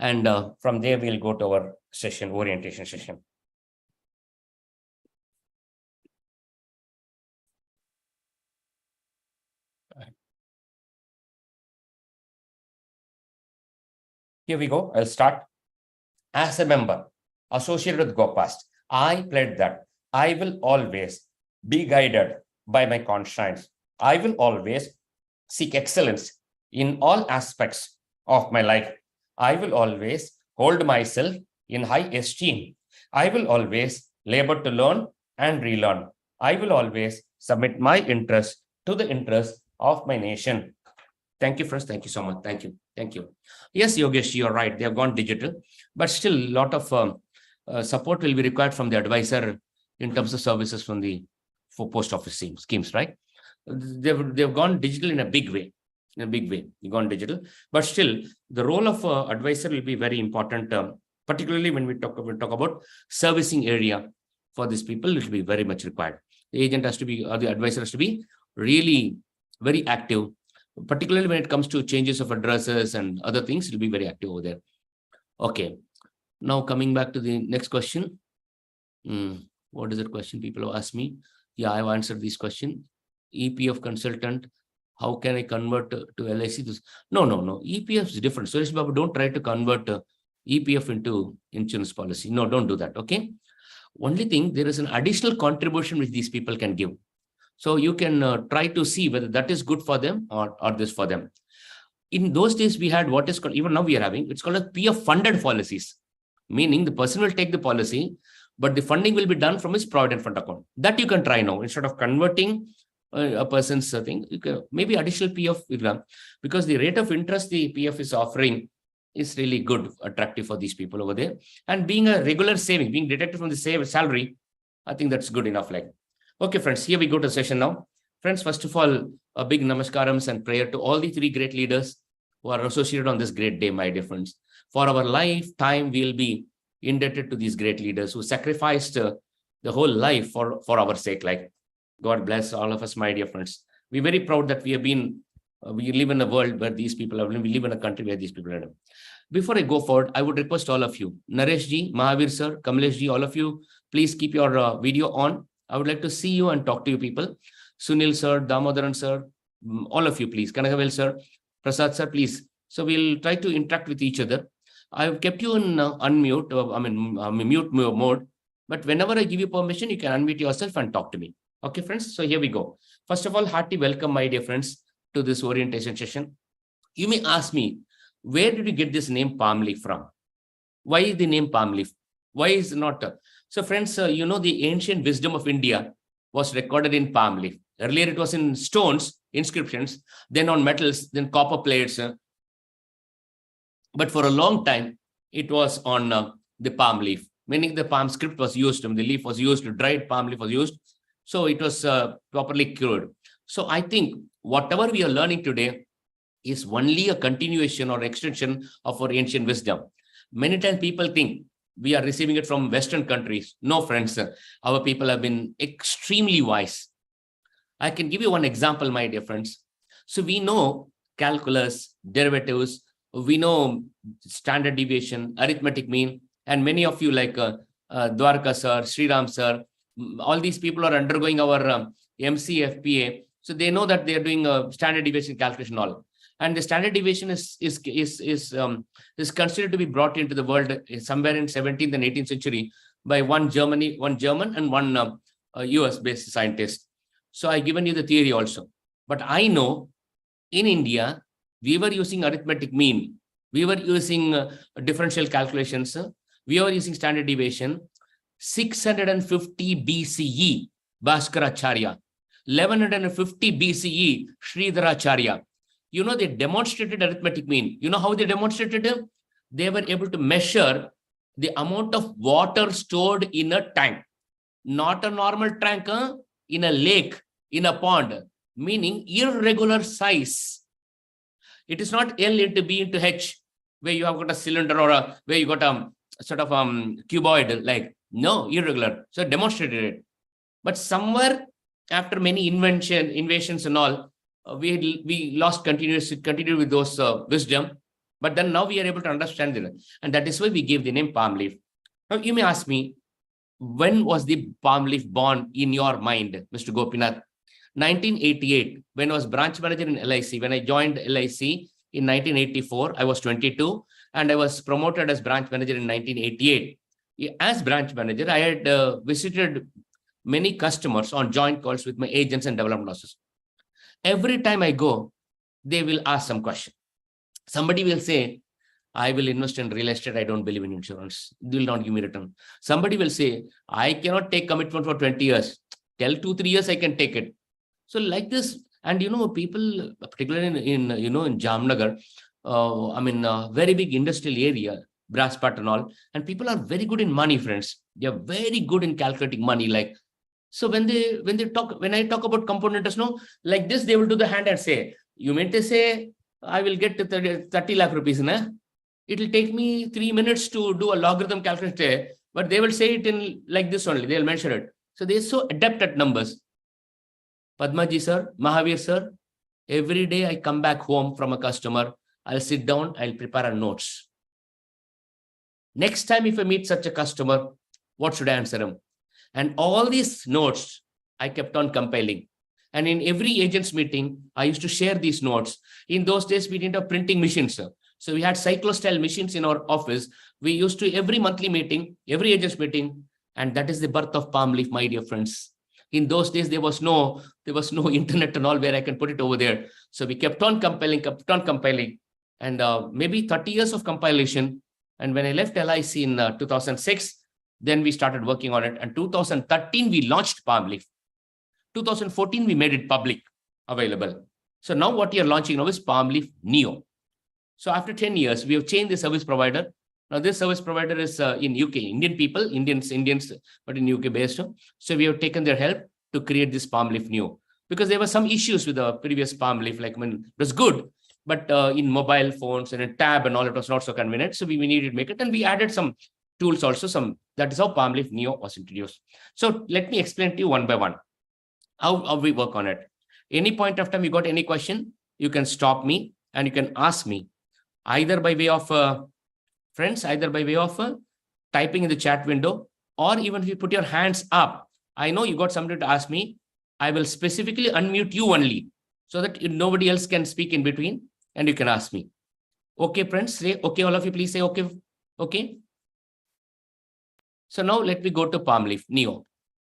And from there, we'll go to our session, orientation session. Here we go. I'll start. As a member associated with GoPast, I pledge that I will always be guided by my conscience. I will always seek excellence in all aspects of my life. I will always hold myself in high esteem. I will always labor to learn and relearn. I will always submit my interest to the interest of my nation. Thank you, friends. Thank you so much. Thank you. Thank you. Yes, Yogesh, you're right. They have gone digital, but still a lot of support will be required from the advisor in terms of services from the post office schemes, right? They've gone digital in a big way. In a big way, you've gone digital, but still the role of advisor will be very important, particularly when we talk about servicing area for these people. It will be very much required. The agent has to be, or the advisor has to be really very active, particularly when it comes to changes of addresses and other things. It will be very active over there. Okay, now coming back to the next question. What is the question people have asked me? Yeah, I've answered this question. EPF consultant, how can I convert to LIC? No. EPF is different. So, Babu, don't try to convert EPF into insurance policy. No, don't do that. Okay. Only thing, there is an additional contribution which these people can give. So you can try to see whether that is good for them or this for them. In those days, we had what is called, even now we are having, it's called a PF funded policies, meaning the person will take the policy, but the funding will be done from his provident fund account. That you can try now. Instead of converting a person's thing, you can, maybe additional PF, because the rate of interest the PF is offering is really good, attractive for these people over there. And being a regular saving, being deducted from the salary, I think that's good enough. Like, okay, friends, here we go to the session now. Friends, first of all, a big namaskarams and prayer to all the three great leaders who are associated on this great day, my dear friends. For our lifetime, we'll be indebted to these great leaders who sacrificed the whole life for our sake. Like, God bless all of us, my dear friends. We're very proud that we have been, we live in a world where these people are, we live in a country where these people are. Before I go forward, I would request all of you, Naresh ji, Mahavir sir, Kamlesh ji, all of you, please keep your video on. I would like to see you and talk to you people. Sunil sir, Damodaran sir, all of you, please. Kanagavel sir, Prasad sir, please. So we'll try to interact with each other. I've kept you in unmute, mute mode. But whenever I give you permission, you can unmute yourself and talk to me. Okay, friends. So here we go. First of all, hearty welcome, my dear friends, to this orientation session. You may ask me, where did you get this name palm leaf from? Why is the name palm leaf? Why is not? So friends, you know, the ancient wisdom of India was recorded in palm leaf. Earlier, it was in stones, inscriptions, then on metals, then copper plates. But for a long time, it was on the palm leaf, meaning the palm script was used, the leaf was used, dried palm leaf was used. So it was properly cured. So I think whatever we are learning today is only a continuation or extension of our ancient wisdom. Many times people think we are receiving it from Western countries. No, friends, our people have been extremely wise. I can give you one example, my dear friends. So we know calculus, derivatives, we know standard deviation, arithmetic mean, and many of you like Dwarka sir, Sriram sir, all these people are undergoing our MCFPA. So they know that they are doing standard deviation calculation all. And the standard deviation is considered to be brought into the world somewhere in 17th and 18th century by one German and one US-based scientist. So I've given you the theory also. But I know in India, we were using arithmetic mean. We were using differential calculations. We were using standard deviation. 650 BCE, Bhaskaracharya. 1150 BCE, Sridharacharya. You know, they demonstrated arithmetic mean. You know how they demonstrated it? They were able to measure the amount of water stored in a tank. Not a normal tank, in a lake, in a pond, meaning irregular size. It is not L into B into H, where you have got a cylinder or where you got a sort of cuboid, like, no, irregular. So demonstrated it. But somewhere after many invasions and all, we lost continued with those wisdom. But then now we are able to understand it. And that is why we gave the name palm leaf. Now you may ask me, when was the palm leaf born in your mind, Mr. Gopinath? 1988, when I was branch manager in LIC. When I joined LIC in 1984, I was 22, and I was promoted as branch manager in 1988. As branch manager, I had visited many customers on joint calls with my agents and development officers. Every time I go, they will ask some question. Somebody will say, I will invest in real estate. I don't believe in insurance. They will not give me return. Somebody will say, I cannot take commitment for 20 years. Tell 2-3 years, I can take it. So like this, and people, particularly in Jamnagar, very big industrial area, Braspat and all, and people are very good in money, friends. They are very good in calculating money. Like, so when I talk about compound interest, like this, they will do the hand and say, you meant to say, I will get to 30 lakh rupees, na? It will take me 3 minutes to do a logarithm calculation, but they will say it in like this only. They'll mention it. So they're so adept at numbers. Padmaji sir, Mahavir sir, every day I come back home from a customer, I'll sit down, I'll prepare a notes. Next time if I meet such a customer, what should I answer him? And all these notes, I kept on compiling. And in every agent's meeting, I used to share these notes. In those days, we didn't have printing machines, sir. So we had cyclo-style machines in our office. We used to, every monthly meeting, every agent's meeting, and that is the birth of palm leaf, my dear friends. In those days, there was no internet and all where I can put it over there. So we kept on compiling, and maybe 30 years of compilation. And when I left LIC in 2006, then we started working on it. And 2013, we launched palm leaf. 2014, we made it public available. So now what you're launching now is Palm Leaf Neo. So after 10 years, we have changed the service provider. Now this service provider is in UK, Indian people, Indians, but in UK based. So we have taken their help to create this Palm Leaf Neo, because there were some issues with the previous Palm Leaf, like when it was good, but in mobile phones and a tab and all, it was not so convenient. So we needed to make it, and we added some tools also. That is how Palm Leaf Neo was introduced. So let me explain to you one by one how we work on it. Any point of time you got any question, you can stop me and you can ask me, either by way of typing in the chat window, or even if you put your hands up. I know you got something to ask me. I will specifically unmute you only, so that nobody else can speak in between, and you can ask me. Okay, friends, say okay. All of you, please say okay. Okay. So now let me go to Palm Leaf Neo.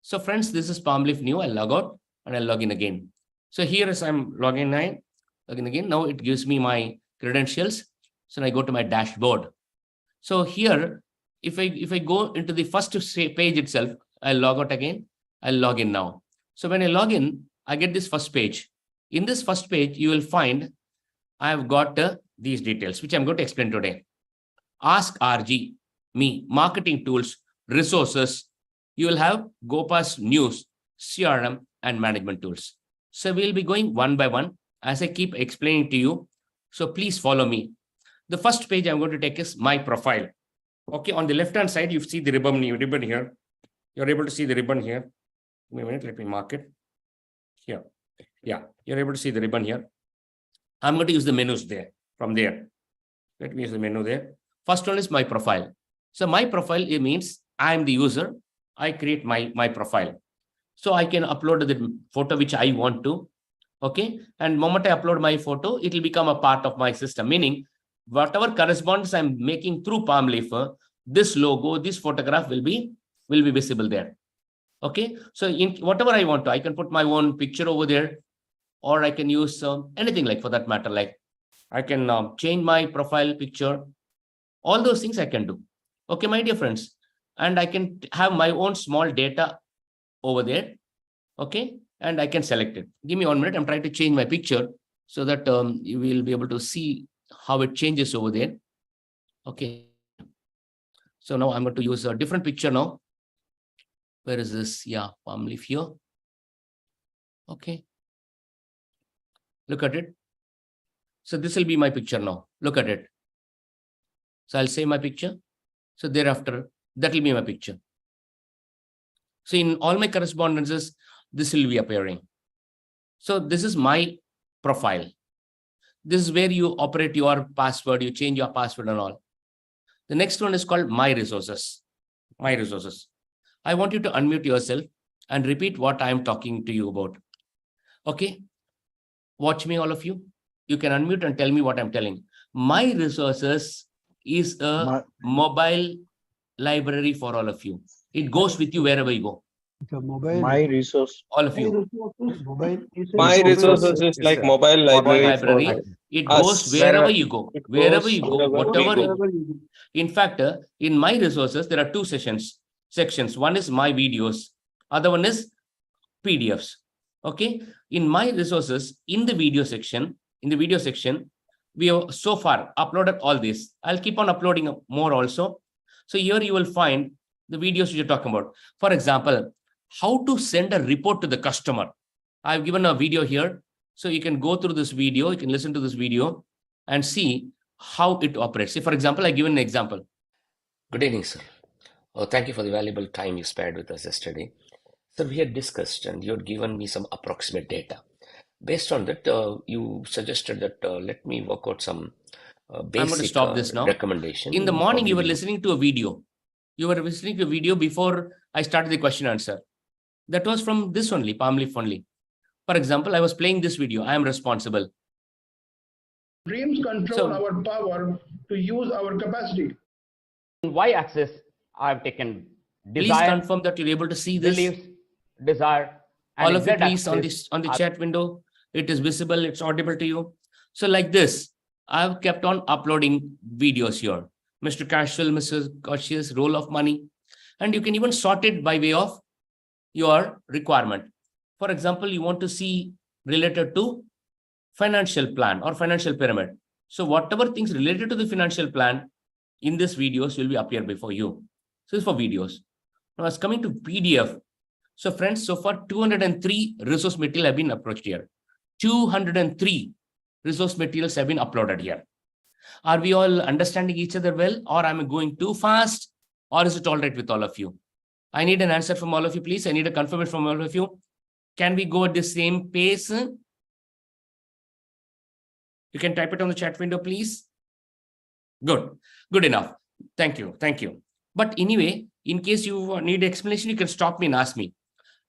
So friends, this is Palm Leaf Neo. I'll log out and I'll log in again. So here is I'm logging again. Now it gives me my credentials. So I go to my dashboard. So here, if I go into the first page itself, I'll log out again. I'll log in now. So when I log in, I get this first page. In this first page, you will find I have got these details, which I'm going to explain today. Ask RG, me, marketing tools, resources. You will have Gopa's news, CRM, and management tools. So we'll be going one by one as I keep explaining to you. So please follow me. The first page I'm going to take is my profile. Okay, on the left-hand side, you see the ribbon here. You're able to see the ribbon here. Give me a minute, let me mark it. Here. Yeah, you're able to see the ribbon here. I'm going to use the menus there, from there. Let me use the menu there. First one is my profile. So my profile, it means I'm the user. I create my profile. So I can upload the photo which I want to. Okay. And the moment I upload my photo, it will become a part of my system. Meaning, whatever corresponds I'm making through Palm Leaf, this logo, this photograph will be visible there. Okay. So in whatever I want to, I can put my own picture over there, or I can use anything like for that matter. Like I can change my profile picture. All those things I can do. Okay, my dear friends. And I can have my own small data over there. Okay. And I can select it. Give me 1 minute. I'm trying to change my picture so that you will be able to see how it changes over there. Okay. So now I'm going to use a different picture now. Where is this? Yeah, Palm Leaf here. Okay. Look at it. So this will be my picture now. Look at it. So I'll save my picture. So thereafter, that will be my picture. So in all my correspondences, this will be appearing. So this is my profile. This is where you operate your password, you change your password and all. The next one is called My Resources. My Resources. I want you to unmute yourself and repeat what I am talking to you about. Okay? Watch me, all of you. You can unmute and tell me what I'm telling. My Resources is a mobile library for all of you. It goes with you wherever you go. My resource. All of you. My resources is like mobile library for It us. goes wherever you go. It Wherever goes you go, wherever we whatever. In fact, in My Resources, there are two sections. One is My Videos. Other one is PDFs. Okay. In My Resources, in the video section, we have so far uploaded all this. I'll keep on uploading more also. So here you will find the videos you're talking about. For example, how to send a report to the customer. I've given a video here. So you can go through this video, you can listen to this video and see how it operates. See, for example, I've given an example. Good evening, sir. Thank you for the valuable time you spared with us yesterday. Sir, we had discussed and you had given me some approximate data. Based on that, you suggested that let me work out some basic I'm going to stop this now. recommendation. In the morning, you were listening to a video. You were listening to a video before I started the question answer. That was from this only, Palm Leaf only. For example, I was playing this video. I am responsible. Dreams control our power to use our capacity. In y-axis, I've taken desire. Please confirm that you're able to see this. Beliefs, desire. And all of you, please, on the chat window. It is visible. It's audible to you. So like this, I've kept on uploading videos here. Mr. Casual, Mrs. Cautious, roll of money. And you can even sort it by way of your requirement. For example, you want to see related to financial plan or financial pyramid. So whatever things related to the financial plan in this videos will be appear before you. So it's for videos. Now it's coming to PDF. So friends, so far 203 resource material have been approached here. 203 resource materials have been uploaded here. Are we all understanding each other well, or am I going too fast, or is it all right with all of you? I need an answer from all of you, please. I need a confirmation from all of you. Can we go at the same pace? You can type it on the chat window, please. Good. Good enough. Thank you. Thank you. But anyway, in case you need explanation, you can stop me and ask me.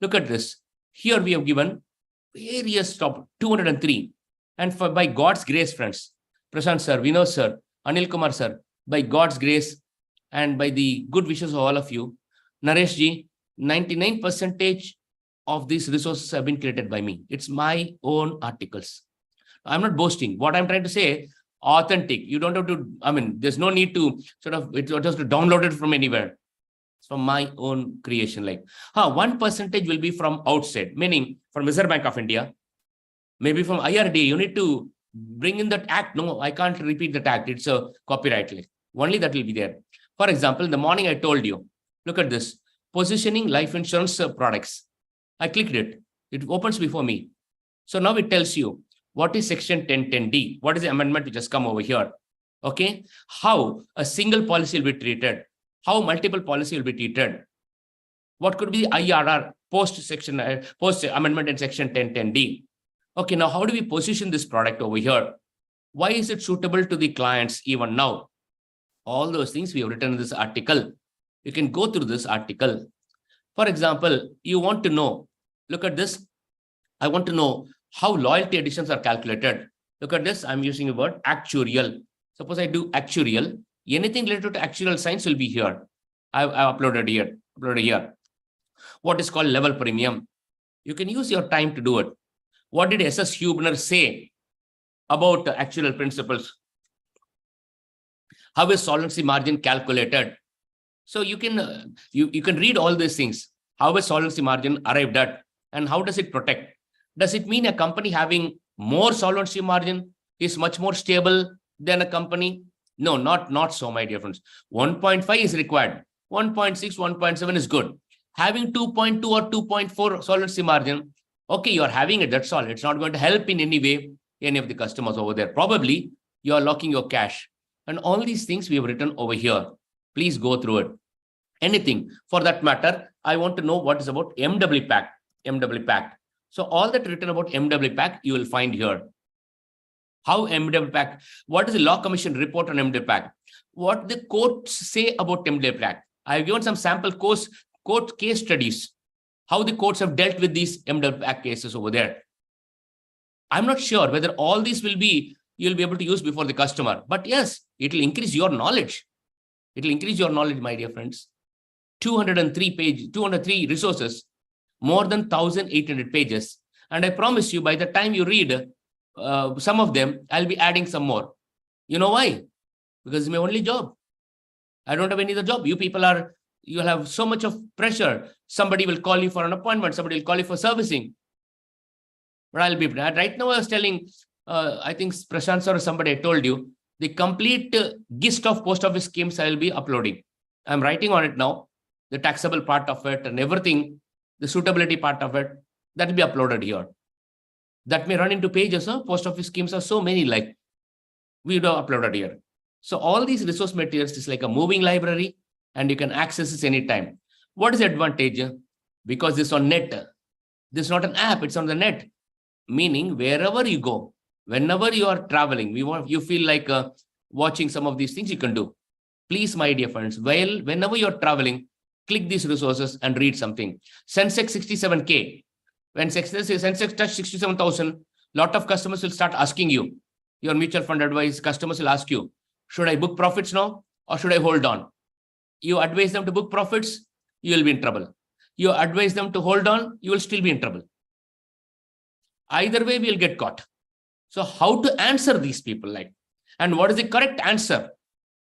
Look at this. Here we have given various top 203. And by God's grace, friends, Prashant sir, Vinod sir, Anil Kumar sir, by God's grace and by the good wishes of all of you, Naresh ji, 99% of these resources have been created by me. It's my own articles. I'm not boasting. What I'm trying to say, authentic. You don't have to, there's no need to sort of, it's just to download it from anywhere. It's from my own creation. Like, 1% will be from outside, meaning from Reserve Bank of India, maybe from IRD. You need to bring in that act. No, I can't repeat that act. It's a copyright. Only that will be there. For example, in the morning I told you, look at this, positioning life insurance products. I clicked it. It opens before me. So now it tells you what is section 1010D. What is the amendment which has come over here? Okay. How a single policy will be treated. How multiple policy will be treated. What could be the IRR post amendment in section 1010D. Okay. Now, how do we position this product over here? Why is it suitable to the clients even now? All those things we have written in this article. You can go through this article. For example, you want to know, look at this. I want to know how loyalty additions are calculated. Look at this. I'm using the word actuarial. Suppose I do actuarial. Anything related to actuarial science will be here. I've uploaded here. What is called level premium. You can use your time to do it. What did S.S. Hubner say about actuarial principles? How is solvency margin calculated? So you can you can read all these things. How is solvency margin arrived at, and how does it protect? Does it mean a company having more solvency margin is much more stable than a company? No, not so, my dear friends. 1.5 is required. 1.6, 1.7 is good. Having 2.2 or 2.4 solvency margin, okay, you are having it. That's all. It's not going to help in any way any of the customers over there. Probably you are locking your cash. And all these things we have written over here. Please go through it. Anything for that matter, I want to know what is about MW Pact. MW Pact. So all that written about MW Pact, you will find here. How MW Pact, what is the Law Commission report on MW Pact? What the courts say about MW Pact? I have given some sample court case studies, how the courts have dealt with these MW Pact cases over there. I'm not sure whether all these you'll be able to use before the customer, but yes, it will increase your knowledge. It will increase your knowledge, my dear friends. 203 resources, more than 1,800 pages. And I promise you, by the time you read some of them, I'll be adding some more. You know why? Because it's my only job. I don't have any other job. You people you'll have so much of pressure. Somebody will call you for an appointment. Somebody will call you for servicing. But I'll be right now. I was telling, I think Prashant or somebody, I told you, the complete gist of post office schemes I will be uploading. I'm writing on it now, the taxable part of it and everything, the suitability part of it, that will be uploaded here. That may run into pages. Post office schemes are so many, like we do uploaded here. So all these resource materials is like a moving library and you can access this anytime. What is the advantage? Because this is on net. This is not an app, it's on the net. Meaning wherever you go, whenever you are traveling, you feel like watching some of these things you can do. Please, my dear friends, whenever you're traveling, click these resources and read something. Sensex 67K. When Sensex touch 67,000, lot of customers will start asking you, your mutual fund advice, customers will ask you, should I book profits now or should I hold on? You advise them to book profits, you will be in trouble. You advise them to hold on, you will still be in trouble. Either way, we'll get caught. So how to answer these people like? And what is the correct answer?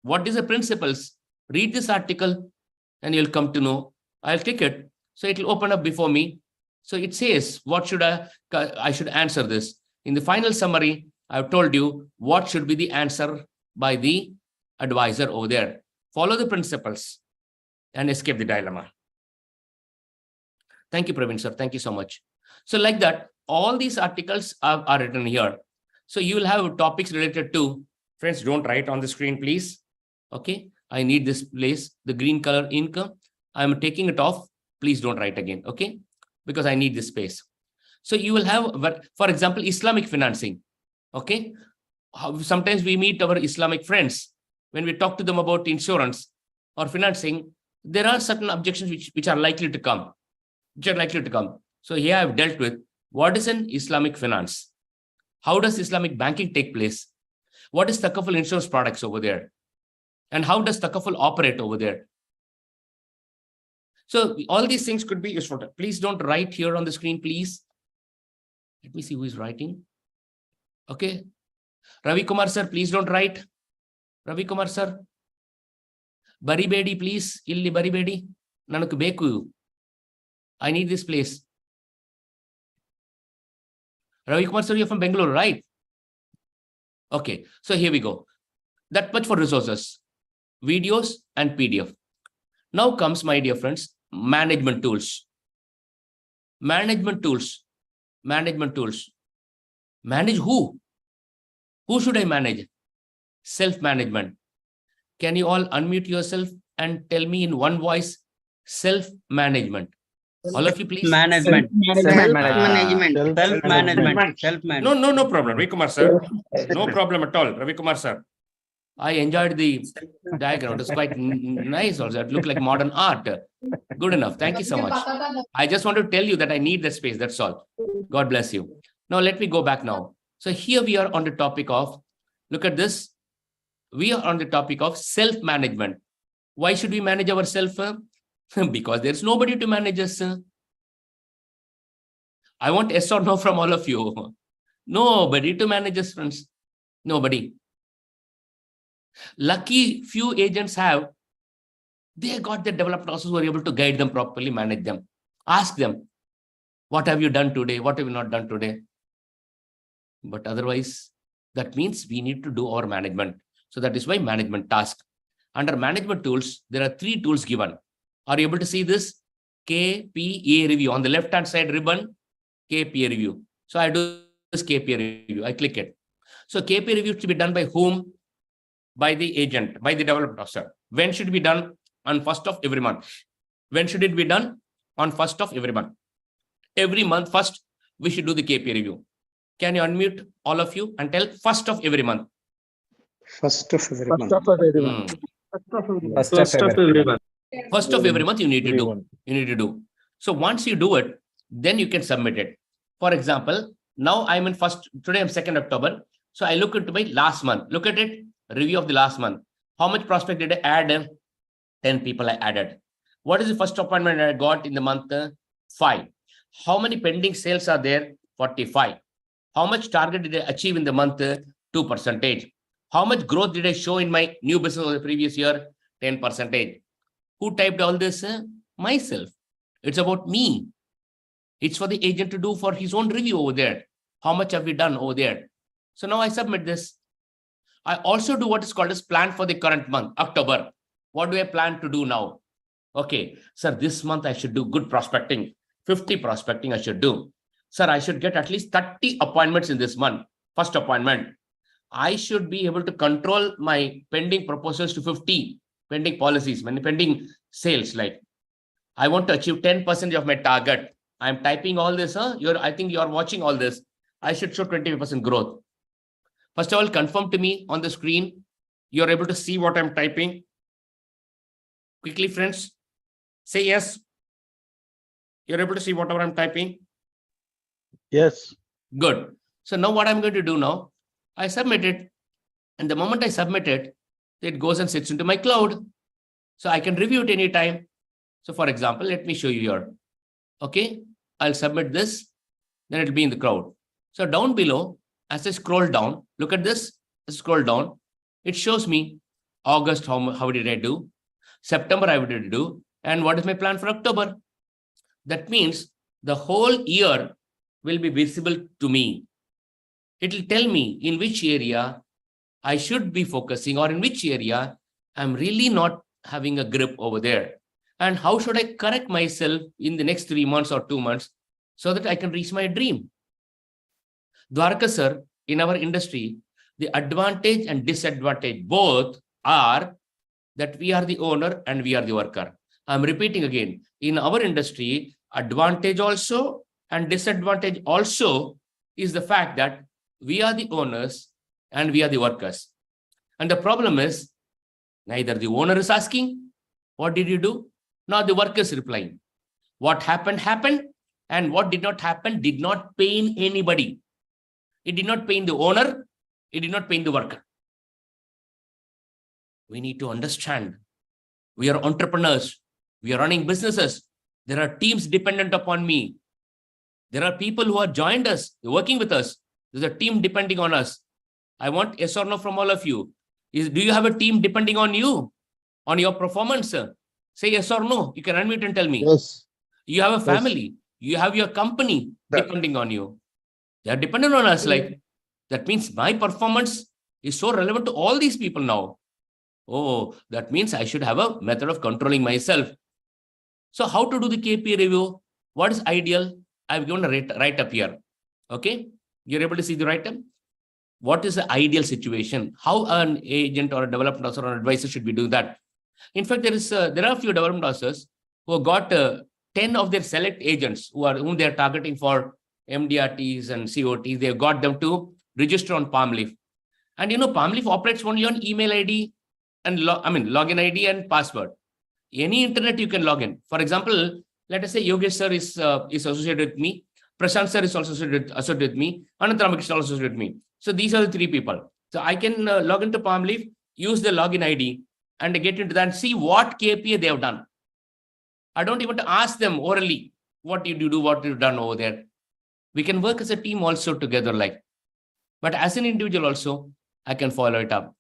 What is the principles? Read this article and you'll come to know. I'll click it. So it will open up before me. So it says, what should I should answer this. In the final summary, I've told you what should be the answer by the advisor over there. Follow the principles and escape the dilemma. Thank you, Praveen sir. Thank you so much. So like that, all these articles are written here. So you will have topics related to, friends, don't write on the screen, please. Okay. I need this place, the green color ink. I'm taking it off. Please don't write again. Okay. Because I need this space. So you will have, for example, Islamic financing. Okay. Sometimes we meet our Islamic friends. When we talk to them about insurance or financing, there are certain objections which are likely to come. So here I've dealt with what is an Islamic finance? How does Islamic banking take place? What is Takaful insurance products over there? And how does Takaful operate over there? So all these things could be useful. Please don't write here on the screen, please. Let me see who is writing. Okay. Ravi Kumar sir, please don't write. Ravi Kumar sir. Baribedi, please. Illi Baribedi. Nanaku beku. I need this place. Ravi Kumar sir, you're from Bangalore, right? Okay. So here we go. That much for resources, videos and PDF. Now comes, my dear friends, management tools. Manage who? Who should I manage? Self-management. Can you all unmute yourself and tell me in one voice, self-management? All of you, please. Management. Self-management. No problem, Ravi Kumar sir. No problem at all, Ravi Kumar sir. I enjoyed the diagram. It was quite nice also. It looked like modern art. Good enough. Thank you so much. I just want to tell you that I need the space. That's all. God bless you. Now, let me go back now. So here we are on the topic of, look at this. We are on the topic of self-management. Why should we manage ourselves? Because there's nobody to manage us. I want yes or no from all of you. Nobody to manage us, friends. Nobody. Lucky few agents they got their developed process who are able to guide them properly, manage them. Ask them, what have you done today? What have you not done today? But otherwise, that means we need to do our management. So that is why management task. Under management tools, there are 3 tools given. Are you able to see this? KPA review. On the left-hand side ribbon, KPA review. So I do this KPA review. I click it. So KPA review to be done by whom? By the agent, by the development officer. When should it be done? On 1st of every month. When should it be done? On 1st of every month. every month, first, we should do the KPI review. Can you unmute all of you and tell first of every month? First of every month. First of every month. First of every month you need to do. You need to do. So once you do it, then you can submit it. For example, now I'm in today I'm 2nd October. So I look into my last month. Look at it, review of the last month. How much prospect did I add? 10 people I added. What is the first appointment I got in the month? 5. How many pending sales are there? 45. How much target did I achieve in the month? 2%. How much growth did I show in my new business of the previous year? 10%. Who typed all this? Myself. It's about me. It's for the agent to do for his own review over there. How much have we done over there? So now I submit this. I also do what is called as plan for the current month, October. What do I plan to do now? Okay, sir, this month I should do good prospecting. 50 prospecting I should do. Sir, I should get at least 30 appointments in this month. First appointment. I should be able to control my pending proposals to 50, pending policies, pending sales. Like I want to achieve 10% of my target. I'm typing all this. I think you're watching all this. I should show 20% growth. First of all, confirm to me on the screen. You're able to see what I'm typing. Quickly, friends. Say yes. You're able to see whatever I'm typing. Yes. Good. So now what I'm going to do now, I submit it. And the moment I submit it, it goes and sits into my cloud. So I can review it anytime. So for example, let me show you here. Okay, I'll submit this. Then it'll be in the cloud. So down below, as I scroll down, look at this. I scroll down. It shows me August, how did I do? September, how did I do? And what is my plan for October? That means the whole year will be visible to me. It will tell me in which area I should be focusing or in which area I'm really not having a grip over there. And how should I correct myself in the next 3 months or 2 months so that I can reach my dream? Dwarka sir, in our industry, the advantage and disadvantage both are that we are the owner and we are the worker. I'm repeating again, in our industry, advantage also and disadvantage also is the fact that we are the owners and we are the workers. And the problem is neither the owner is asking, what did you do? Nor the worker is replying. What happened, happened. And what did not happen did not pain anybody. It did not pain the owner. It did not pain the worker. We need to understand. We are entrepreneurs. We are running businesses. There are teams dependent upon me. There are people who have joined us, working with us. There's a team depending on us. I want yes or no from all of you. Do you have a team depending on you, on your performance? Say yes or no. You can unmute and tell me. Yes. You have a family. You have your company depending on you. They are dependent on us. Like that means my performance is so relevant to all these people now. Oh, that means I should have a method of controlling myself. So how to do the KPI review? What is ideal? I've given a write up here. Okay. You're able to see the write up. What is the ideal situation? How an agent or a development officer or an advisor should be doing that? In fact, there are a few development officers who got 10 of their select agents whom they are targeting for MDRTs and COTs. They've got them to register on Palmleaf. And Palmleaf operates only on email ID and login ID and password. Any internet you can log in. For example, let us say Yogesh sir is associated with me. Prashant sir is also associated with me. Anantramik is also associated with me. So these are the 3 people. So I can log into Palmleaf, use the login ID and get into that and see what KPI they have done. I don't even ask them orally, what did you do, what you've done over there. We can work as a team also together like. But as an individual also, I can follow it up.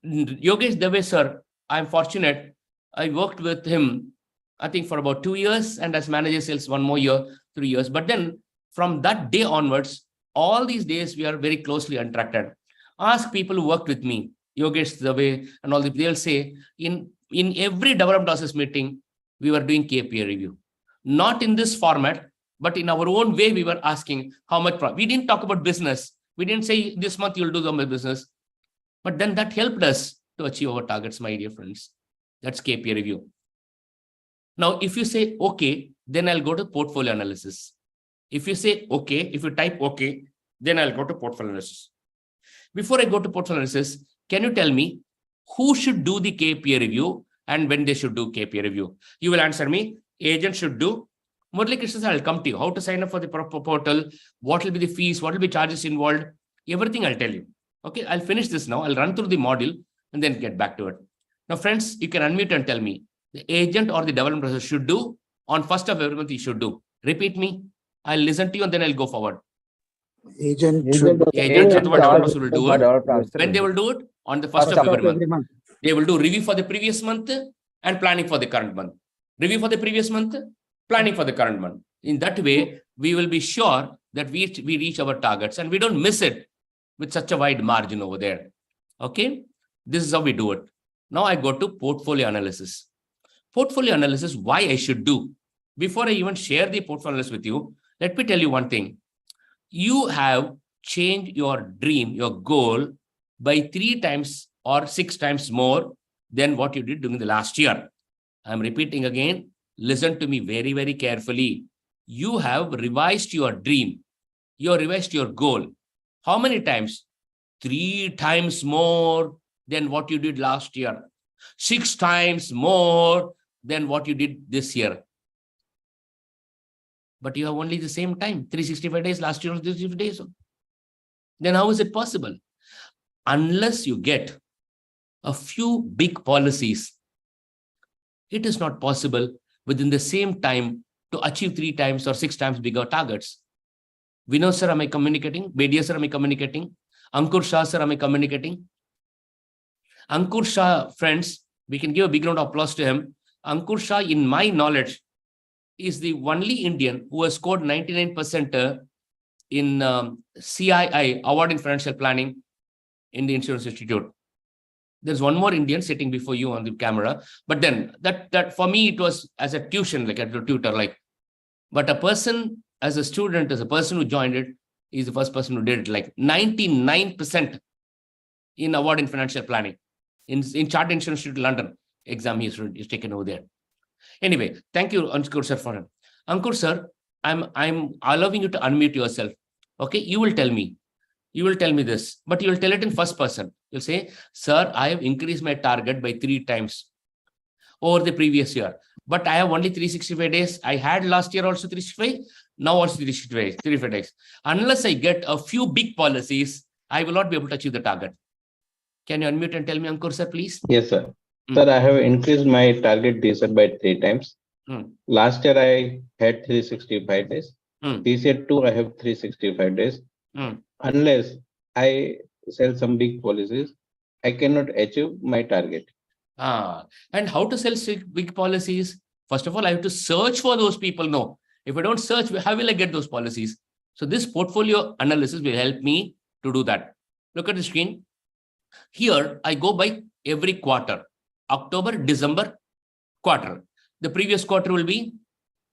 Yogesh Dave sir, I'm fortunate. I worked with him, I think for about 2 years and as manager sales 1 more year, 3 years. But then from that day onwards, all these days we are very closely interacted. Ask people who worked with me, Yogesh Dave and all, they'll say in every development process meeting, we were doing KPI review. Not in this format, but in our own way, we were asking how much. We didn't talk about business. We didn't say this month you'll do the business. But then that helped us to achieve our targets, my dear friends. That's KPI review. Now, if you say okay, then I'll go to portfolio analysis. If you say okay, if you type okay, then I'll go to portfolio analysis. Before I go to portfolio analysis, can you tell me who should do the KPI review and when they should do KPI review? You will answer me, agent should do. Murali Krishna, I'll come to you. How to sign up for the portal, what will be the fees, what will be charges involved, everything I'll tell you. Okay, I'll finish this now. I'll run through the module and then get back to it. Now, friends, you can unmute and tell me the agent or the development process should do on 1st of every month, you should do. Repeat me. I'll listen to you and then I'll go forward. Agent Agent or the development process will do it. When they will do it? On the 1st of every month. They will do review for the previous month and planning for the current month. Review for the previous month, planning for the current month. In that way, we will be sure that we reach our targets and we don't miss it with such a wide margin over there. Okay, this is how we do it. Now I go to portfolio analysis. Portfolio analysis, why I should do. Before I even share the portfolio analysis with you, let me tell you one thing. You have changed your dream, your goal by 3 times or 6 times more than what you did during the last year. I'm repeating again. Listen to me very, very carefully. You have revised your dream. You have revised your goal. How many times? 3 times more than what you did last year. 6 times more than what you did this year. But you have only the same time, 365 days, last year was 365 days. Then how is it possible? Unless you get a few big policies, it is not possible within the same time to achieve 3 times or 6 times bigger targets. Vinod sir, am I communicating? Bedia sir, am I communicating? Ankur Shah sir, am I communicating? Ankur Shah, friends, we can give a big round of applause to him. Ankur Shah, in my knowledge, is the only Indian who has scored 99% in CII, Award in Financial Planning, in the Insurance Institute. There's one more Indian sitting before you on the camera. But then that for me, it was as a tuition, like a tutor, like, but a person as a student, as a person who joined it, is the first person who did it, like 99% in Award in Financial Planning. In Chartered Insurance Institute, London, exam he's taken over there. Anyway, thank you, Ankur sir, for him. Ankur sir, I'm allowing you to unmute yourself. Okay, you will tell me this, but you will tell it in first person. You'll say, sir, I have increased my target by 3 times over the previous year, but I have only 365 days. I had last year also 365, now also 365 days. Unless I get a few big policies, I will not be able to achieve the target. Can you unmute and tell me, Ankur sir, please? Yes, sir. Sir, I have increased my target this year by 3 times. Last year I had 365 days. This year too, I have 365 days. Unless I sell some big policies, I cannot achieve my target. And how to sell big policies? First of all, I have to search for those people. No, if I don't search, how will I get those policies? So this portfolio analysis will help me to do that. Look at the screen. Here, I go by every quarter. October, December, quarter. The previous quarter will be,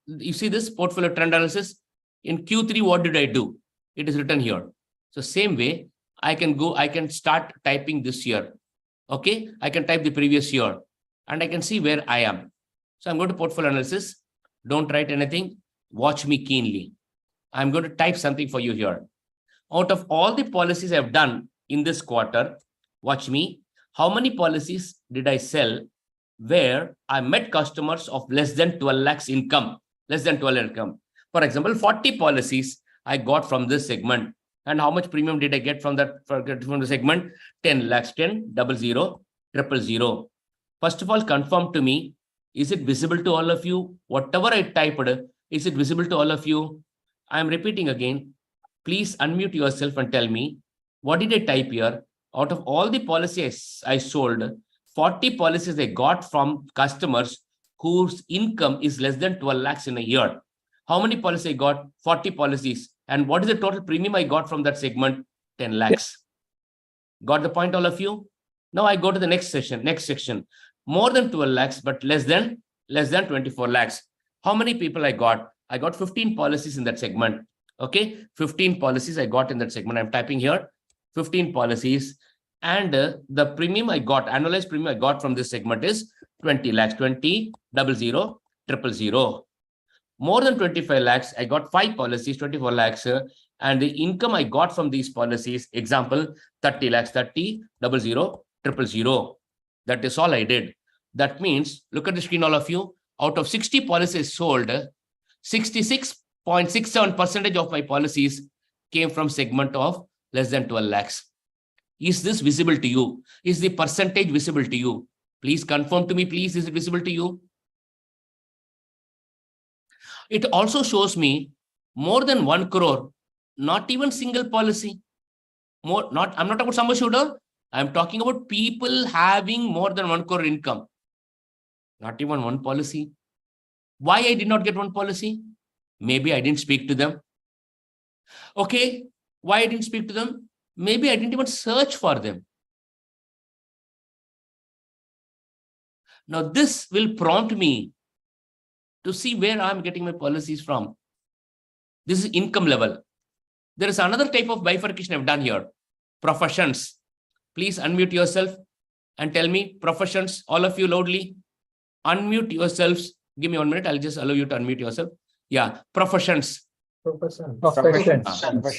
you see this portfolio trend analysis. In Q3, what did I do? It is written here. So same way, I can start typing this year. Okay, I can type the previous year and I can see where I am. So I'm going to portfolio analysis. Don't write anything. Watch me keenly. I'm going to type something for you here. Out of all the policies I've done in this quarter, watch me. How many policies did I sell where I met customers of less than 12 lakhs income? Less than 12 lakhs income. For example, 40 policies I got from this segment. And how much premium did I get from the segment? 10 lakhs, 10, 00, 000. First of all, confirm to me, is it visible to all of you? Whatever I typed, is it visible to all of you? I'm repeating again. Please unmute yourself and tell me, what did I type here? Out of all the policies I sold, 40 policies I got from customers whose income is less than 12 lakhs in a year. How many policies I got? 40 policies. And what is the total premium I got from that segment? 10 lakhs. Got the point, all of you? Now I go to the next section. More than 12 lakhs, but less than 24 lakhs. How many people I got? I got 15 policies in that segment. Okay, 15 policies I got in that segment. I'm typing here, 15 policies. And the premium I got, annualized premium I got from this segment is 20 lakhs, 20, 00, 000. More than 25 lakhs, I got 5 policies, 24 lakhs, and the income I got from these policies, example, 30 lakhs, 30, 00, 000. That is all I did. That means, look at the screen, all of you. Out of 60 policies sold, 66.67% of my policies came from segment of less than 12 lakhs. Is this visible to you? Is the percentage visible to you? Please confirm to me, please. Is it visible to you? It also shows me more than 1 crore, not even single policy. I'm not talking about sum assured. I'm talking about people having more than 1 crore income. Not even one policy. Why I did not get one policy? Maybe I didn't speak to them. Okay, why I didn't speak to them? Maybe I didn't even search for them. Now this will prompt me to see where I'm getting my policies from. This is income level. There is another type of bifurcation I've done here. Professions. Please unmute yourself and tell me professions, all of you loudly. Unmute yourselves. Give me 1 minute. I'll just allow you to unmute yourself. Yeah, professions. Professions.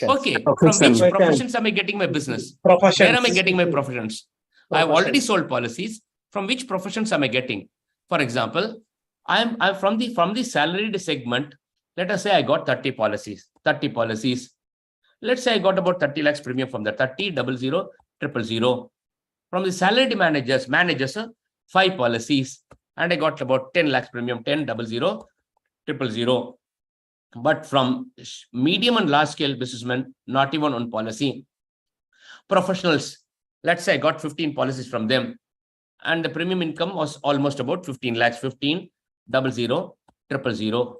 Okay, from which professions am I getting my business? Where am I getting my professions? I've already sold policies. From which professions am I getting? For example, I'm from the salaried segment. Let us say I got 30 policies. Let's say I got about 30 lakhs premium from the 30, 00, 000. From the salaried managers, 5 policies. And I got about 10 lakhs premium, 10, 00, 000. But from medium and large scale businessmen, not even one policy. Professionals, let's say I got 15 policies from them. And the premium income was almost about 15 lakhs, 15, 00, 000.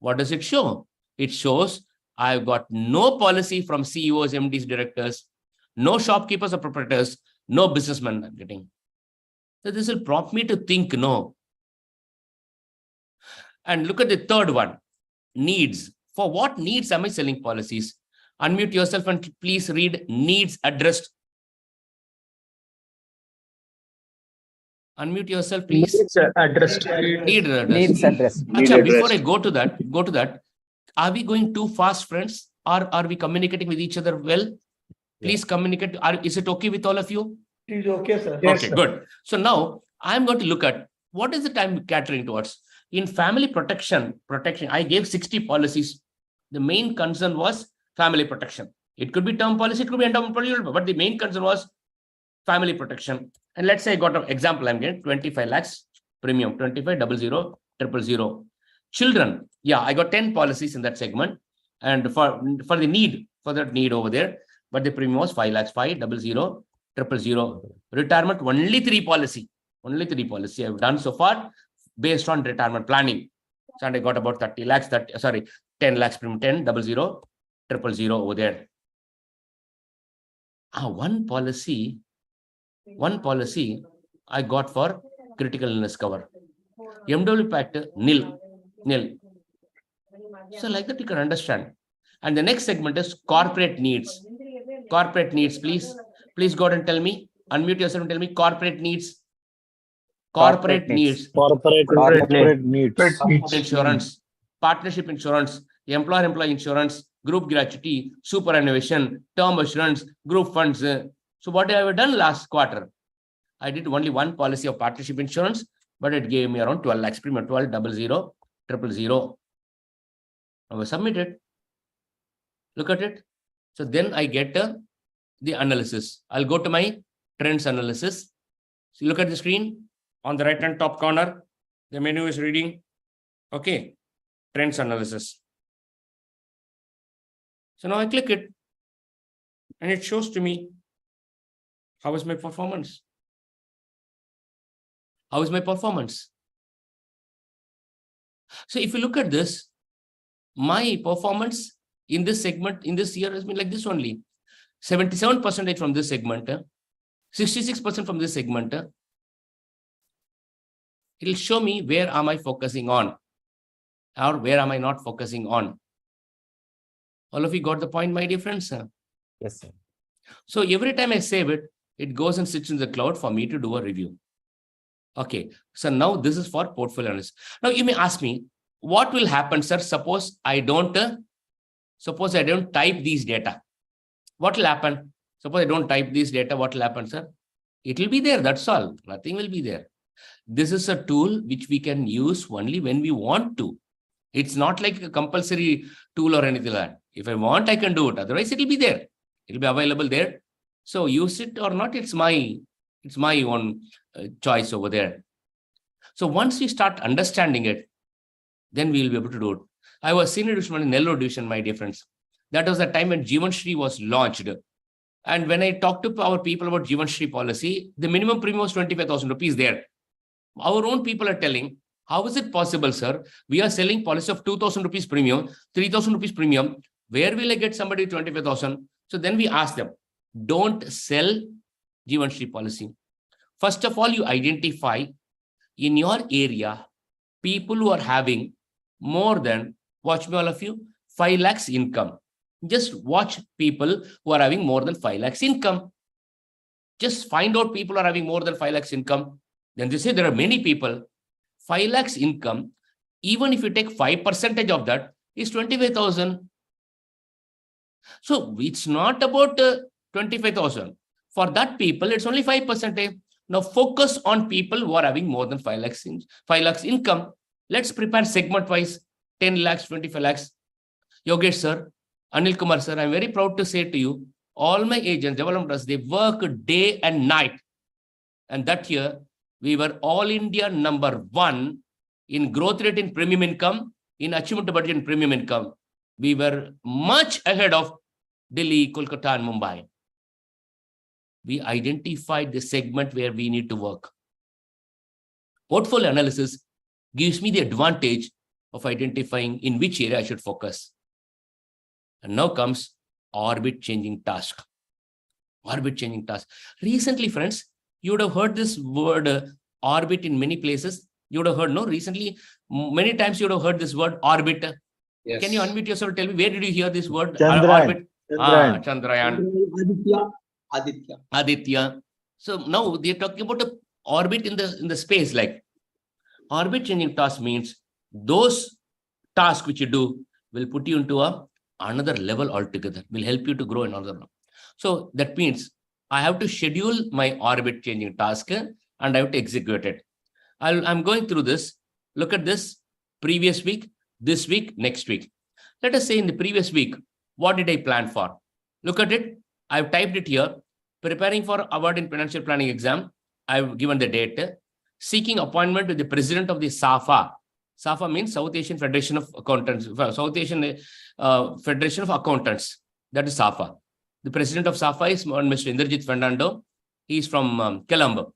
What does it show? It shows I've got no policy from CEOs, MDs, directors, no shopkeepers or proprietors, no businessmen I'm getting. So this will prompt me to think, no. And look at the third one, needs. For what needs am I selling policies? Unmute yourself and please read needs addressed. Unmute yourself, please. Needs addressed. Needs addressed. Before I go to that, are we going too fast, friends? Or are we communicating with each other well? Please communicate. Is it okay with all of you? It is okay, sir. Okay, good. So now I'm going to look at what is the time catering towards. In family protection, I gave 60 policies. The main concern was family protection. It could be term policy, it could be endowment policy, but the main concern was family protection. And let's say I got an example, I'm getting 25 lakhs premium, 25, 00, 000. Children, yeah, I got 10 policies in that segment. And for that need over there, but the premium was 5 lakhs, 5, 00, 000. Retirement, only 3 policy I've done so far based on retirement planning. So and I got about 10 lakhs premium, 10, 00, 000 over there. One policy I got for critical illness cover. MW Pact, nil. So like that you can understand. And the next segment is corporate needs. Corporate needs, please go ahead and tell me. Unmute yourself and tell me corporate needs. Corporate needs. Insurance, partnership insurance, employer-employee insurance, group gratuity, superannuation, term assurance, group funds. So what have I done last quarter? I did only one policy of partnership insurance, but it gave me around 12 lakhs premium, 12, 00, 000. I will submit it. Look at it. So then I get the analysis. I'll go to my trends analysis. So look at the screen on the right hand top corner. The menu is reading. Okay. Trends analysis. So now I click it and it shows to me how is my performance. How is my performance? So if you look at this, my performance in this segment, in this year has been like this only. 77% from this segment, 66% from this segment. It will show me where am I focusing on or where am I not focusing on. All of you got the point, my dear friends? Yes, sir. So every time I save it, it goes and sits in the cloud for me to do a review. Okay. So now this is for portfolio analysis. Now you may ask me, what will happen, sir? Suppose I don't type these data. What will happen? Suppose I don't type these data. What will happen, sir? It will be there. That's all. Nothing will be there. This is a tool which we can use only when we want to. It's not like a compulsory tool or anything like that. If I want, I can do it. Otherwise, it will be there. It will be available there. So use it or not, it's my own choice over there. So once we start understanding it, then we will be able to do it. I was senior division in Nellore division, my dear friends. That was the time when Jeevan Shri was launched. And when I talked to our people about Jeevan Shri policy, the minimum premium was 25,000 rupees there. Our own people are telling, how is it possible, sir? We are selling policy of 2,000 rupees premium, 3,000 rupees premium. Where will I get somebody 25,000? So then we ask them, don't sell Jeevan Shri policy. First of all, you identify in your area people who are having more than, watch me all of you, 5 lakhs income. Just watch people who are having more than 5 lakhs income. Just find out people are having more than 5 lakhs income. Then they say there are many people, 5 lakhs income, even if you take 5% of that, is 25,000. So it's not about 25,000. For that people, it's only 5%. Now focus on people who are having more than 5 lakhs income. Let's prepare segment wise, 10 lakhs, 25 lakhs. Yogesh sir, Anil Kumar sir, I'm very proud to say to you, all my agents, developers, they work day and night. And that year, we were all India #1 in growth rate in premium income, in achievement budget in premium income. We were much ahead of Delhi, Kolkata, and Mumbai. We identified the segment where we need to work. Portfolio analysis gives me the advantage of identifying in which area I should focus. And now comes orbit changing task. Orbit changing task. Recently, friends, you would have heard this word orbit in many places. You would have heard, no? Recently, many times you would have heard this word orbit. Yes. Can you unmute yourself? Tell me, where did you hear this word? Orbit. Chandrayaan. Aditya. So now they're talking about an orbit in the space. Like orbit changing task means those tasks which you do will put you into another level altogether, will help you to grow another level. So that means I have to schedule my orbit changing task and I have to execute it. I'm going through this. Look at this previous week, this week, next week. Let us say in the previous week, what did I plan for? Look at it. I've typed it here. Preparing for award in financial planning exam. I've given the date. Seeking appointment with the president of the SAFA. SAFA means South Asian Federation of Accountants. South Asian Federation of Accountants. That is SAFA. The president of SAFA is Mr. Indrajit Fernando. He is from Colombo.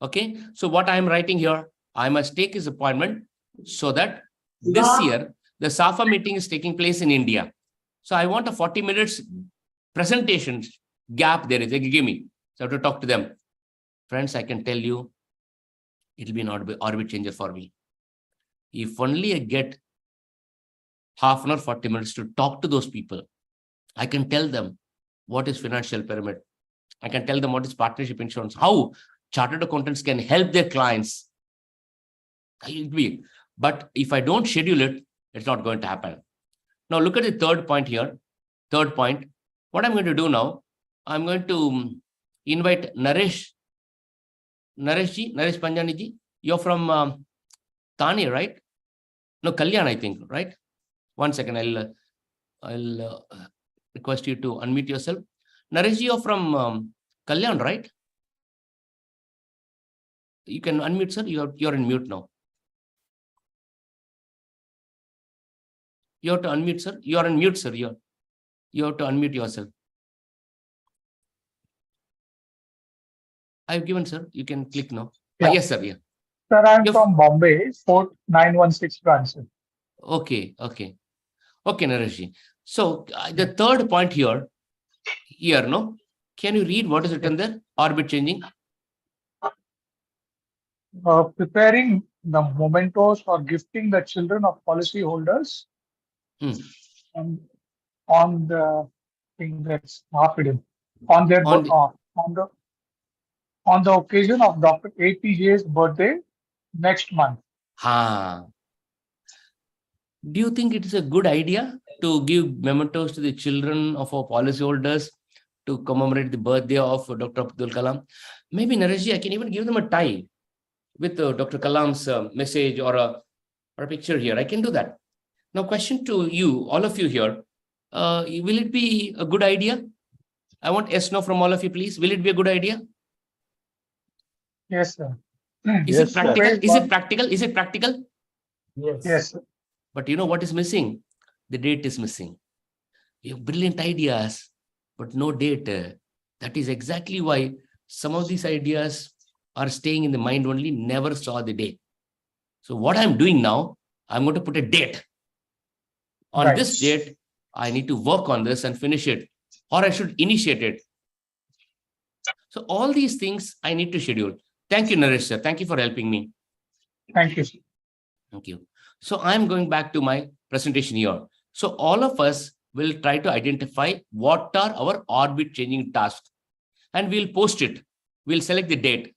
Okay. So what I am writing here, I must take his appointment so that this year, the SAFA meeting is taking place in India. So I want a 40 minutes presentation gap there is. They give me. So I have to talk to them. Friends, I can tell you, it'll be an orbit changer for me. If only I get half an hour, 40 minutes to talk to those people, I can tell them what is financial pyramid. I can tell them what is partnership insurance, how chartered accountants can help their clients. But if I don't schedule it, it's not going to happen. Now look at the third point here. Third point. What I'm going to do now, I'm going to invite Naresh. Naresh Panjani ji, you're from Thane, right? No, Kalyan, I think, right? 1 second, I'll request you to unmute yourself. Naresh ji, you're from Kalyan, right? You can unmute, sir. You're in mute now. You have to unmute, sir. You're on mute, sir. You have to unmute yourself. I've given, sir. You can click now. Yeah. Yes, sir. Yeah. Sir, I'm from Bombay, 4916 branch. Okay, Nareshji. So the third point here, no? Can you read what is written there? Orbit changing. Preparing the mementos for gifting the children of policy holders. And on the thing that's happening on on the occasion of Dr. APJ's birthday next month. Do you think it is a good idea to give mementos to the children of our policyholders to commemorate the birthday of Dr. Abdul Kalam? Maybe, Nareshji, I can even give them a tie with Dr. Kalam's message or a picture here. I can do that. Now, question to you, all of you here, will it be a good idea? I want yes, no from all of you, please. Will it be a good idea? Yes, sir. Is it practical? Is it practical? Is it practical? Yes, sir. But you know what is missing? The date is missing. You have brilliant ideas, but no date. That is exactly why some of these ideas are staying in the mind only, never saw the day. So what I'm doing now, I'm going to put a date. On this date, I need to work on this and finish it, or I should initiate it. So all these things I need to schedule. Thank you, Naresh, sir. Thank you for helping me. Thank you, sir. Thank you. So I'm going back to my presentation here. So all of us will try to identify what are our orbit changing tasks, and we'll post it. We'll select the date.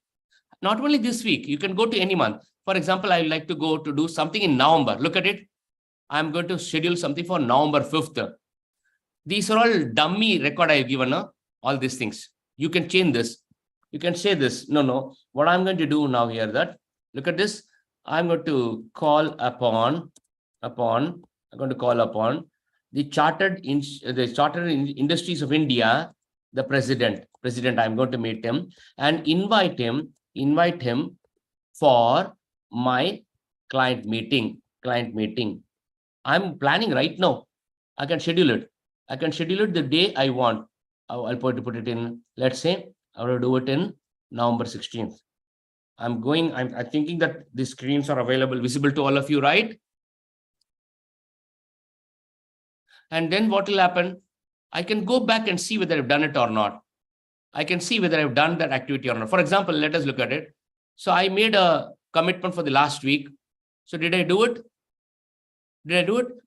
Not only this week, you can go to any month. For example, I would like to go to do something in November. Look at it. I'm going to schedule something for November 5th. These are all dummy record I've given, all these things. You can change this. You can say this. No. What I'm going to do now here, that, look at this. I'm going to call upon the Chartered Industries of India, the president. I'm going to meet him and invite him for my client meeting. I'm planning right now. I can schedule it. The day I want. I'll put it in, let's say, I will do it in November 16th. I'm thinking that the screens are visible to all of you, right? And then what will happen? I can go back and see whether I've done it or not. I can see whether I've done that activity or not. For example, let us look at it. So I made a commitment for the last week. So did I do it?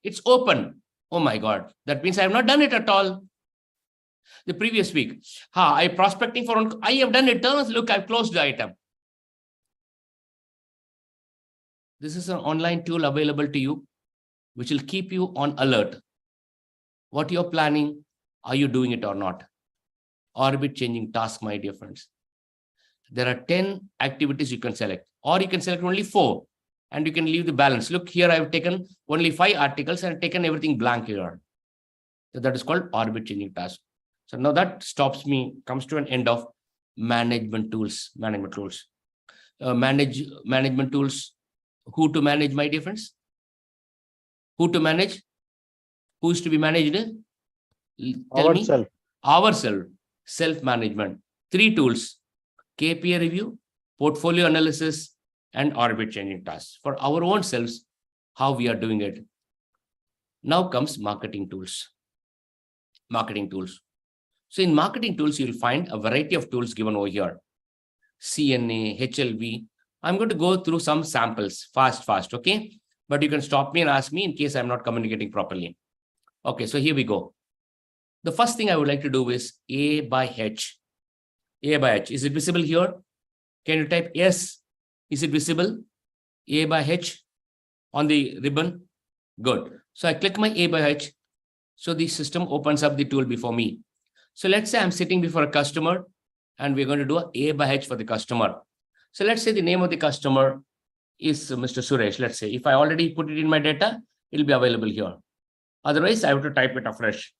It's open. Oh my God. That means I have not done it at all. The previous week. I prospecting for, I have done it. Look, I've closed the item. This is an online tool available to you, which will keep you on alert. What you're planning, are you doing it or not? Orbit changing task, my dear friends. There are 10 activities you can select, or you can select only 4 and you can leave the balance. Look here, I've taken only 5 articles and taken everything blank here. So that is called orbit changing task. So now that comes to an end of management tools. Management tools. Who to manage, my dear friends? Who to manage? Who is to be managed? Ourselves. Ourselves. Self-management. 3 tools: KPI review, portfolio analysis, and orbit changing tasks. For our own selves, how we are doing it. Now comes marketing tools. So in marketing tools, you'll find a variety of tools given over here. CNA, HLV. I'm going to go through some samples fast, okay? But you can stop me and ask me in case I'm not communicating properly. Okay, so here we go. The first thing I would like to do is A by H. A by H. Is it visible here? Can you type yes? Is it visible? A by H on the ribbon? Good. So I click my A by H. So the system opens up the tool before me. So let's say I'm sitting before a customer and we're going to do A by H for the customer. So let's say the name of the customer is Mr. Suresh. Let's say if I already put it in my data, it'll be available here. Otherwise, I have to type it afresh.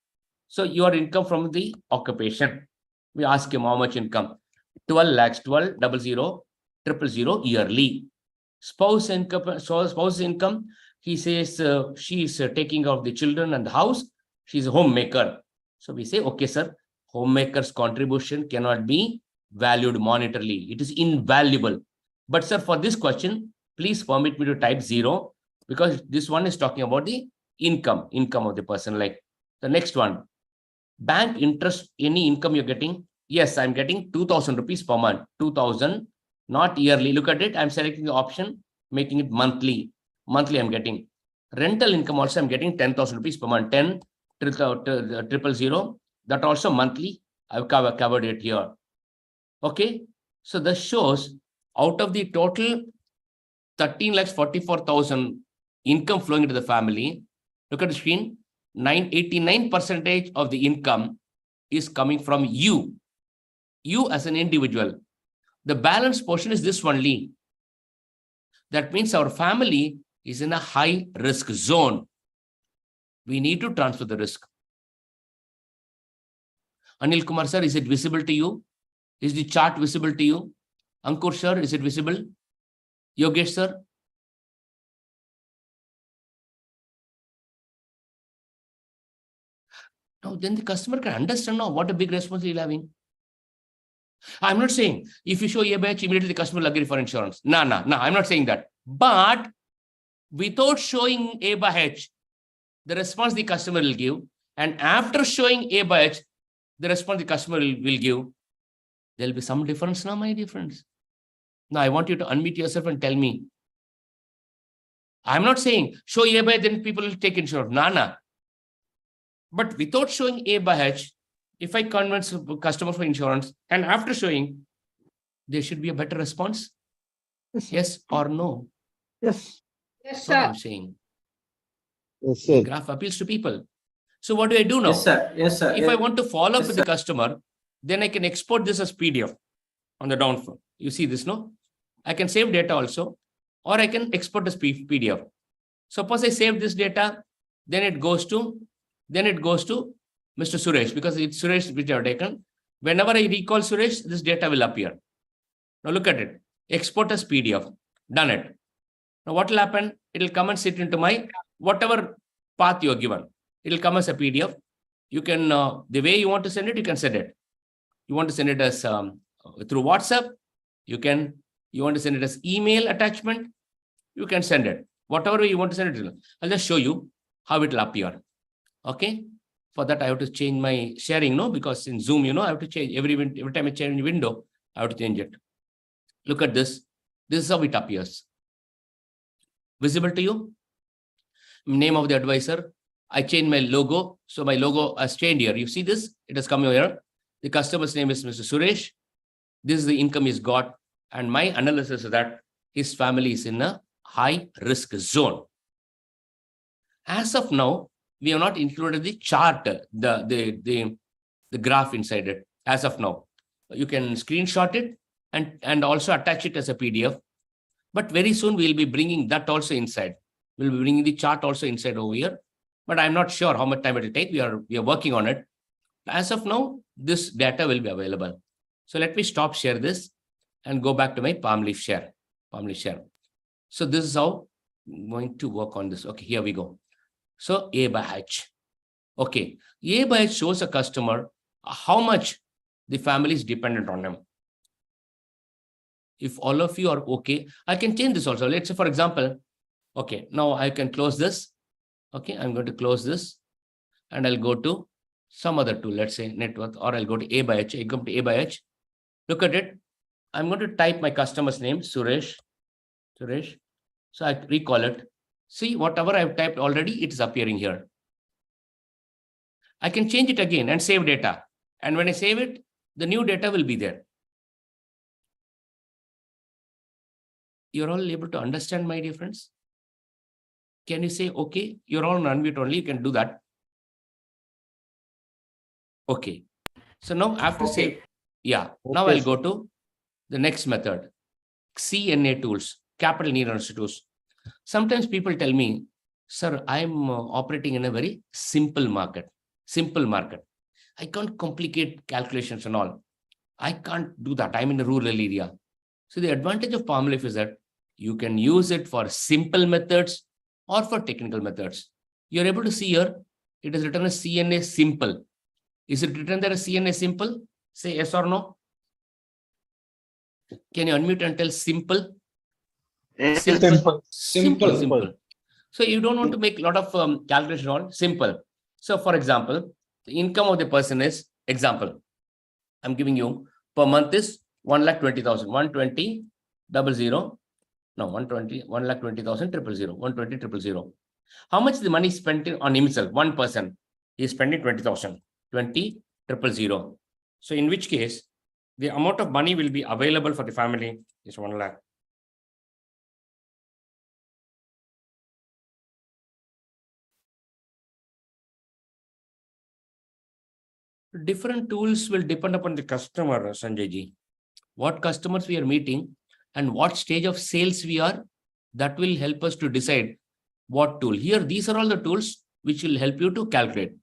So your income from the occupation. We ask him how much income. 12 lakhs, 12,000,000 yearly. Spouse income. He says she is taking care of the children and the house. She's a homemaker. So we say, okay, sir, homemaker's contribution cannot be valued monetarily. It is invaluable. But sir, for this question, please permit me to type 0 because this one is talking about the income of the person. Like the next one, bank interest, any income you're getting. Yes, I'm getting 2,000 rupees per month. 2,000, not yearly. Look at it. I'm selecting the option, making it monthly. Monthly, I'm getting. Rental income also, I'm getting 10,000 rupees per month. 10 000. That also monthly. I've covered it here. Okay. So this shows out of the total 13,44,000 income flowing into the family, look at the screen, 89% of the income is coming from you as an individual. The balance portion is this only. That means our family is in a high risk zone. We need to transfer the risk. Anil Kumar sir, is it visible to you? Is the chart visible to you? Ankur sir, is it visible? Yogesh sir? Now then the customer can understand now what a big responsibility he's having. I'm not saying if you show A by H, immediately the customer will agree for insurance. No, I'm not saying that. But without showing A by H, the response the customer will give, and after showing A by H, the response the customer will give, there will be some difference now, my dear friends. Now I want you to unmute yourself and tell me. I'm not saying show A by H, then people will take insurance. No. But without showing A by H, if I convince a customer for insurance, and after showing, there should be a better response. Yes or no? Yes. That's what I'm saying. Yes, The sir. graph appeals to people. So what do I do now? Yes, sir. Yes, sir. If I want to follow up Yes, with the customer, then I can export this as PDF on the down flow. You see this, no? I can save data also, or I can export as PDF. Suppose I save this data, then it goes to Mr. Suresh, because it's Suresh which I have taken. Whenever I recall Suresh, this data will appear. Now look at it. Export as PDF. Done it. Now what will happen? It will come and sit into my whatever path you are given. It will come as a PDF. You can, the way you want to send it, you can send it. You want to send it as through WhatsApp. You want to send it as email attachment. You can send it. Whatever way you want to send it. I'll just show you how it will appear. Okay. For that, I have to change my sharing, no? Because in Zoom, I have to change every time I change window, I have to change it. Look at this. This is how it appears. Visible to you? Name of the advisor. I change my logo. So my logo has changed here. You see this? It has come here. The customer's name is Mr. Suresh. This is the income he's got. And my analysis is that his family is in a high risk zone. As of now, we have not included the chart, the graph inside it as of now. You can screenshot it and also attach it as a PDF. But very soon we'll be bringing that also inside. We'll be bringing the chart also inside over here. But I'm not sure how much time it will take. We are working on it. As of now, this data will be available. So let me stop share this and go back to my Palm Leaf share. So this is how I'm going to work on this. Okay, here we go. So A by H. Okay, A by H shows a customer how much the family is dependent on him. If all of you are okay, I can change this also. Let's say, for example, okay, now I can close this. Okay, I'm going to close this and I'll go to some other tool, let's say net worth, or I'll go to A by H. I come to A by H. Look at it. I'm going to type my customer's name, Suresh. So I recall it. See, whatever I've typed already, it is appearing here. I can change it again and save data. And when I save it, the new data will be there. You're all able to understand, my dear friends? Can you say, okay, you're all on unmute only, you can do that. Okay. So now after save, now I'll go to the next method. CNA tools, capital need analysis tools. Sometimes people tell me, sir, I'm operating in a very simple market. I can't complicate calculations and all. I can't do that. I'm in a rural area. So the advantage of Palm Leaf is that you can use it for simple methods or for technical methods. You're able to see here, it is written as CNA simple. Is it written there as CNA simple? Say yes or no. Can you unmute and tell simple? Simple. So you don't want to make a lot of calculation on simple. So for example, the income of the person is, example, I'm giving you per month is 1,20,000, 120,000 000. How much the money spent on himself? One person is spending 20,000, 20,000. So in which case, The amount of money will be available for the family is 1 lakh. Different tools will depend upon the customer, Sanjay ji. What customers we are meeting and what stage of sales we are, that will help us to decide what tool. Here, these are all the tools which will help you to calculate.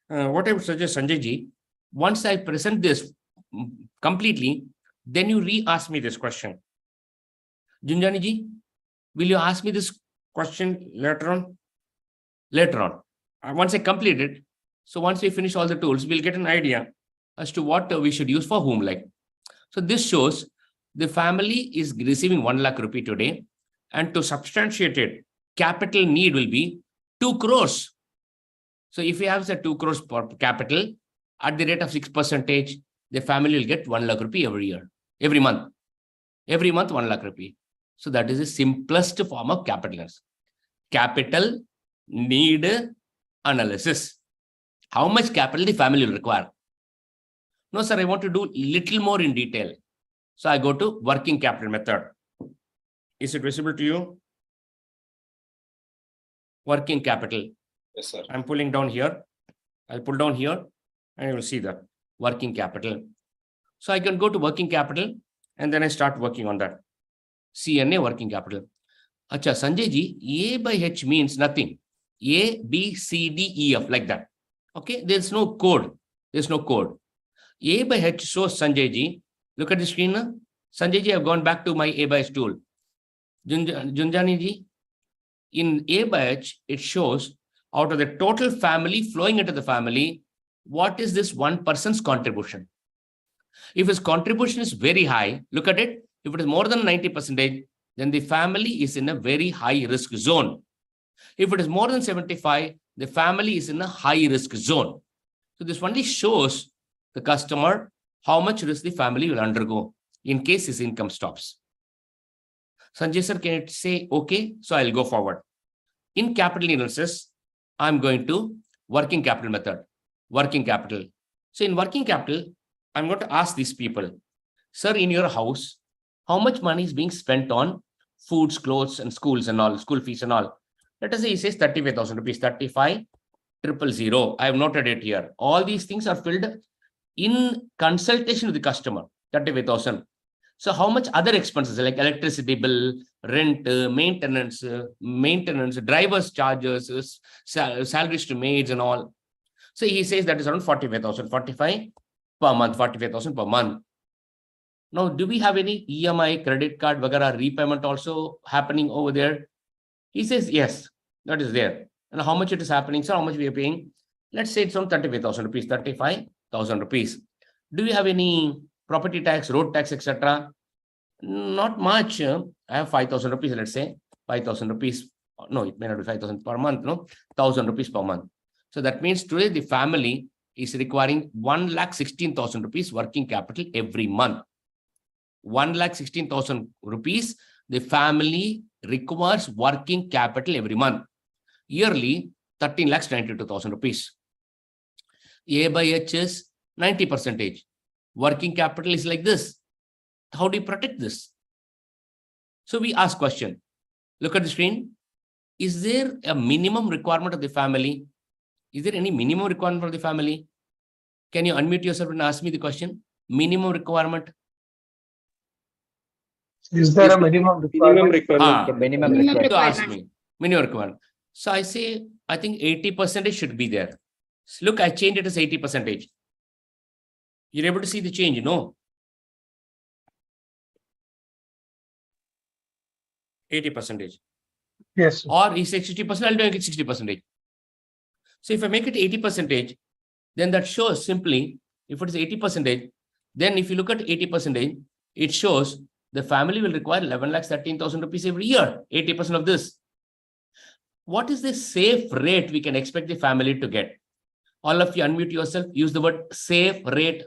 What I would suggest, Sanjay ji, once I present this completely, then you re-ask me this question. Junjani ji, will you ask me this question later on? Later on. Once I complete it, so once we finish all the tools, we'll get an idea as to what we should use for whom. Like, so this shows the family is receiving 1 lakh rupee today, and to substantiate it, capital need will be 2 crores. So if we have say 2 crores per capital at the rate of 6%, the family will get 1 lakh rupee every year, every month. Every month, 1 lakh rupee. So that is the simplest form of capital need analysis. How much capital the family will require? No, sir, I want to do little more in detail. So I go to working capital method. Is it visible to you? Working capital. Yes, sir. I'm pulling down here. I'll pull down here and you will see that working capital. So I can go to working capital and then I start working on that. CNA working capital. Acha, Sanjay ji, A by H means nothing. A, B, C, D, E, F, like that. Okay, there's no code. There's no code. A by H shows Sanjay ji. Look at the screen now. Sanjay ji, I've gone back to my A by H tool. Junjani ji, in A by H, it shows out of the total family flowing into the family, what is this one person's contribution? If his contribution is very high, look at it. If it is more than 90%, then the family is in a very high risk zone. If it is more than 75, the family is in a high risk zone. So this only shows the customer how much risk the family will undergo in case his income stops. Sanjay sir, can it say, okay, so I'll go forward. In capital analysis, I'm going to working capital method, working capital. So in working capital, I'm going to ask these people, sir, in your house, how much money is being spent on foods, clothes, and schools and all, school fees and all? Let us say he says 35,000 rupees, 35,000. I have noted it here. All these things are filled in consultation with the customer, 35,000. So how much other expenses like electricity bill, rent, maintenance, driver's charges, salaries to maids and all. So he says that is around 45,000, 45 per month, 45,000 per month. Now, do we have any EMI, credit card, vagara repayment also happening over there? He says, yes, that is there. And how much it is happening, sir, how much we are paying? Let's say it's on 35,000 rupees, 35,000 rupees. Do we have any property tax, road tax, etc.? Not much. I have 5,000 rupees, let's say, 5,000 rupees. No, it may not be 5,000 per month, no, 1,000 rupees per month. So that means today the family is requiring 1,16,000 rupees working capital every month. 1,16,000 rupees, the family requires working capital every month. Yearly, 13,92,000 rupees. A by H is 90%. Working capital is like this. How do you protect this? So we ask question. Look at the screen. Is there a minimum requirement of the family? Is there any minimum requirement for the family? Can you unmute yourself and ask me the question? Minimum requirement. Is there a minimum requirement? Minimum requirement. So ask me. Minimum requirement. So I say, I think 80% should be there. Look, I changed it as 80%. You're able to see the change, you know. 80%. Yes. Or he says 60%, I'll make it 60%. So if I make it 80%, then that shows simply, if it is 80%, then if you look at 80%, it shows the family will require 11,13,000 rupees every year, 80% of this. What is the safe rate we can expect the family to get? All of you unmute yourself, use the word safe rate.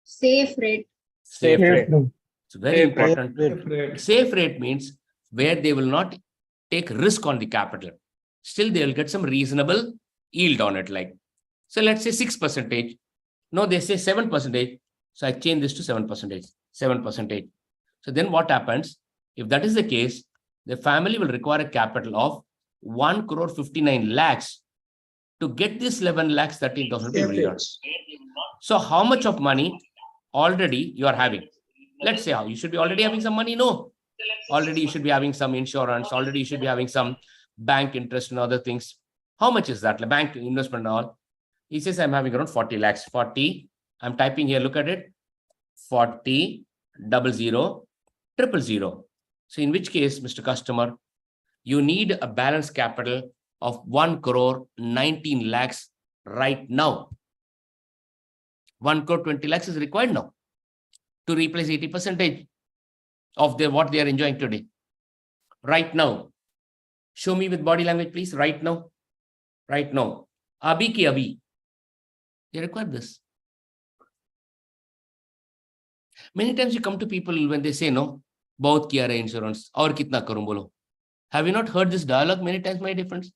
Safe rate. Safe rate. rate. It's very important. Safe rate means where they will not take risk on the capital. Still, they will get some reasonable yield on it. Like, so let's say 6%. No, they say 7%. So I change this to 7%. 7%. So then what happens? If that is the case, the family will require a capital of 1 crore 59 lakhs to get this 11 lakhs 13,000 every year. So how much of money already you are having? Let's say how you should be already having some money. No, already you should be having some insurance. Already you should be having some bank interest and other things. How much is that? The bank investment and all. He says, I'm having around 40 lakhs. 40. I'm typing here. Look at it. 40 00 000. So in which case, Mr. Customer, you need a balance capital of 1 crore 19 lakhs right now. 1 crore 20 lakhs is required now to replace 80% of what they are enjoying today. Right now. Show me with body language, please. Right now. Right now. Abhi ki abhi. They require this. Many times you come to people when they say, no, bahut kiya rahe insurance, aur kitna karum bolo. Have you not heard this dialogue many times, my dear friends?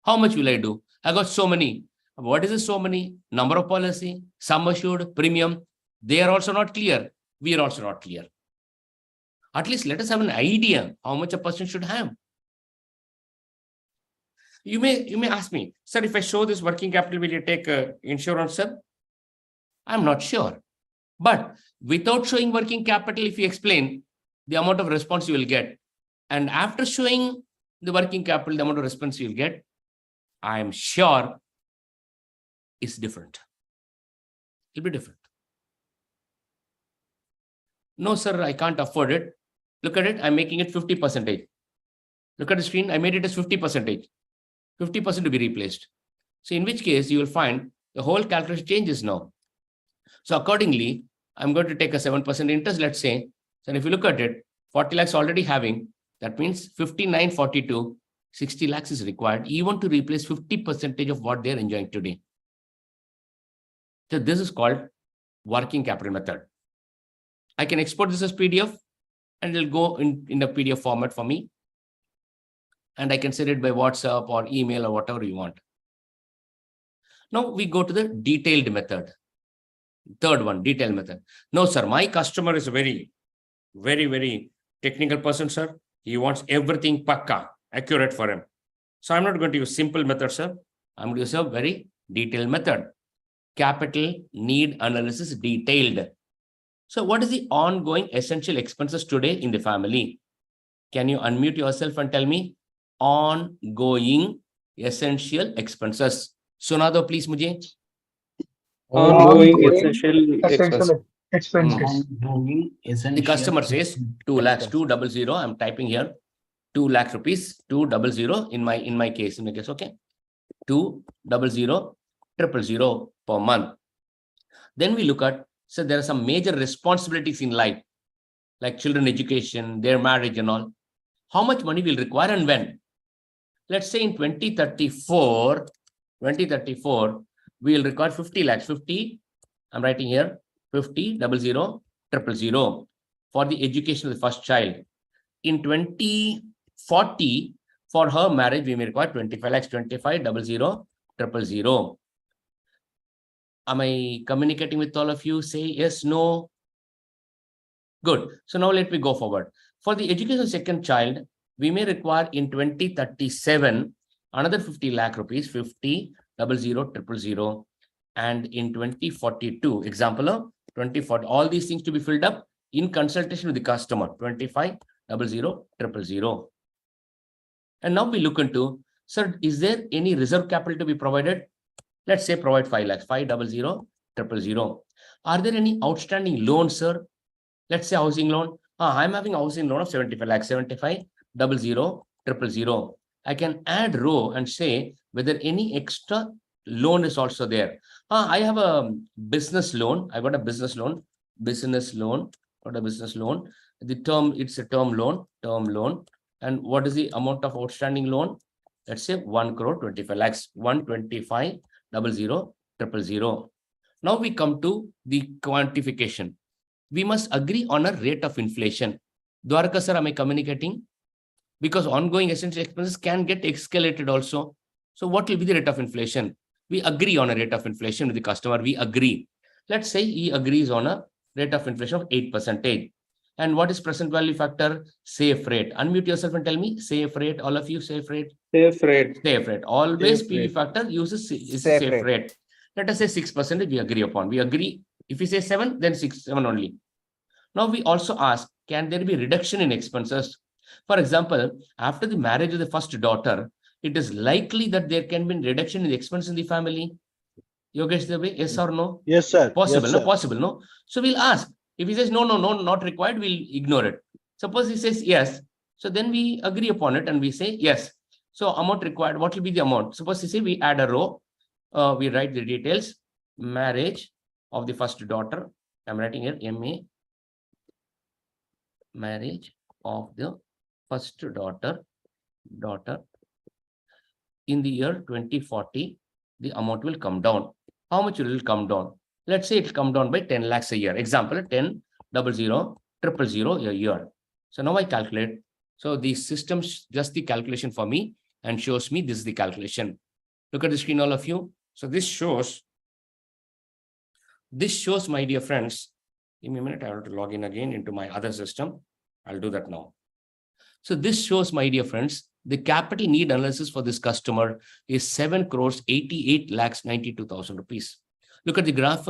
How much will I do? I got so many. What is this so many? Number of policy, sum assured, premium. They are also not clear. We are also not clear. At least let us have an idea how much a person should have. You may ask me, sir, if I show this working capital, will you take insurance, sir? I'm not sure. But without showing working capital, if you explain the amount of response you will get, and after showing the working capital, the amount of response you will get, I am sure it's different. It'll be different. No, sir, I can't afford it. Look at it. I'm making it 50%. Look at the screen. I made it as 50%. 50% to be replaced. So in which case you will find the whole calculation changes now. So accordingly, I'm going to take a 7% interest, let's say. And if you look at it, 40 lakhs already having, that means 5942, 60 lakhs is required even to replace 50% of what they're enjoying today. So this is called working capital method. I can export this as PDF and it'll go in a PDF format for me. And I can send it by WhatsApp or email or whatever you want. Now we go to the detailed method. Third one, detailed method. No, sir, my customer is a very, very, very technical person, sir. He wants everything pakka, accurate for him. So I'm not going to use simple method, sir. I'm going to use a very detailed method. Capital need analysis detailed. So what is the ongoing essential expenses today in the family? Can you unmute yourself and tell me? Ongoing essential expenses. Suna do please mujhe. Ongoing essential expenses. The customer says 2 lakhs, 200. I'm typing here 2 lakh rupees, 200 in my case, okay? 200 000 per month. Then we look at, so there are some major responsibilities in life, like children education, their marriage and all. How much money will require and when? Let's say in 2034, we will require 50 lakhs, 50, I'm writing here, 50 00 000 for the education of the first child. In 2040, for her marriage, we may require 25 lakhs, 25 00 000. Am I communicating with all of you? Say yes, no. Good. So now let me go forward. For the education of second child, we may require in 2037 another 50 lakh rupees, 50 00 000. And in 2042, example of 2040, all these things to be filled up in consultation with the customer, 25 00 000. And now we look into, sir, is there any reserve capital to be provided? Let's say provide 5 lakhs, 500 000. Are there any outstanding loans, sir? Let's say housing loan. I'm having a housing loan of 75 lakhs, 75 00 000. I can add row and say whether any extra loan is also there. I have a business loan. I got a business loan. Got a business loan. The term, it's a term loan. And what is the amount of outstanding loan? Let's say 1 crore 25 lakhs, 125 00 000. Now we come to the quantification. We must agree on a rate of inflation. Dwarka sir, am I communicating? Because ongoing essential expenses can get escalated also. So what will be the rate of inflation? We agree on a rate of inflation with the customer. We agree. Let's say he agrees on a rate of inflation of 8%. And what is present value factor? Safe rate. Unmute yourself and tell me safe rate. All of you, safe rate. Safe rate. Safe rate. Always Safe PV rate. factor uses is safe rate. Let us say 6% we agree upon. We agree. If we say 7, then 7 only. Now we also ask, can there be reduction in expenses? For example, after the marriage of the first daughter, it is likely that there can be a reduction in the expense in the family. Yogesh Dave, yes or no? Yes, sir. Possible, Yes, no? sir. Possible, no? So we'll ask. If he says no, not required, we'll ignore it. Suppose he says yes. So then we agree upon it and we say yes. So amount required, what will be the amount? Suppose we say we add a row. We write the details. Marriage of the first daughter. I'm writing here MA. Marriage of the first daughter in the year 2040, the amount will come down. How much will it come down? Let's say it will come down by 10 lakhs a year. Example, 10, 00, 000 a year. So now I calculate. So the system just the calculation for me and shows me this is the calculation. Look at the screen, all of you. So this shows, my dear friends. Give me a minute. I have to log in again into my other system. I'll do that now. So this shows, my dear friends, the capital need analysis for this customer is 7 crores 88 lakhs 92,000 rupees. Look at the graph.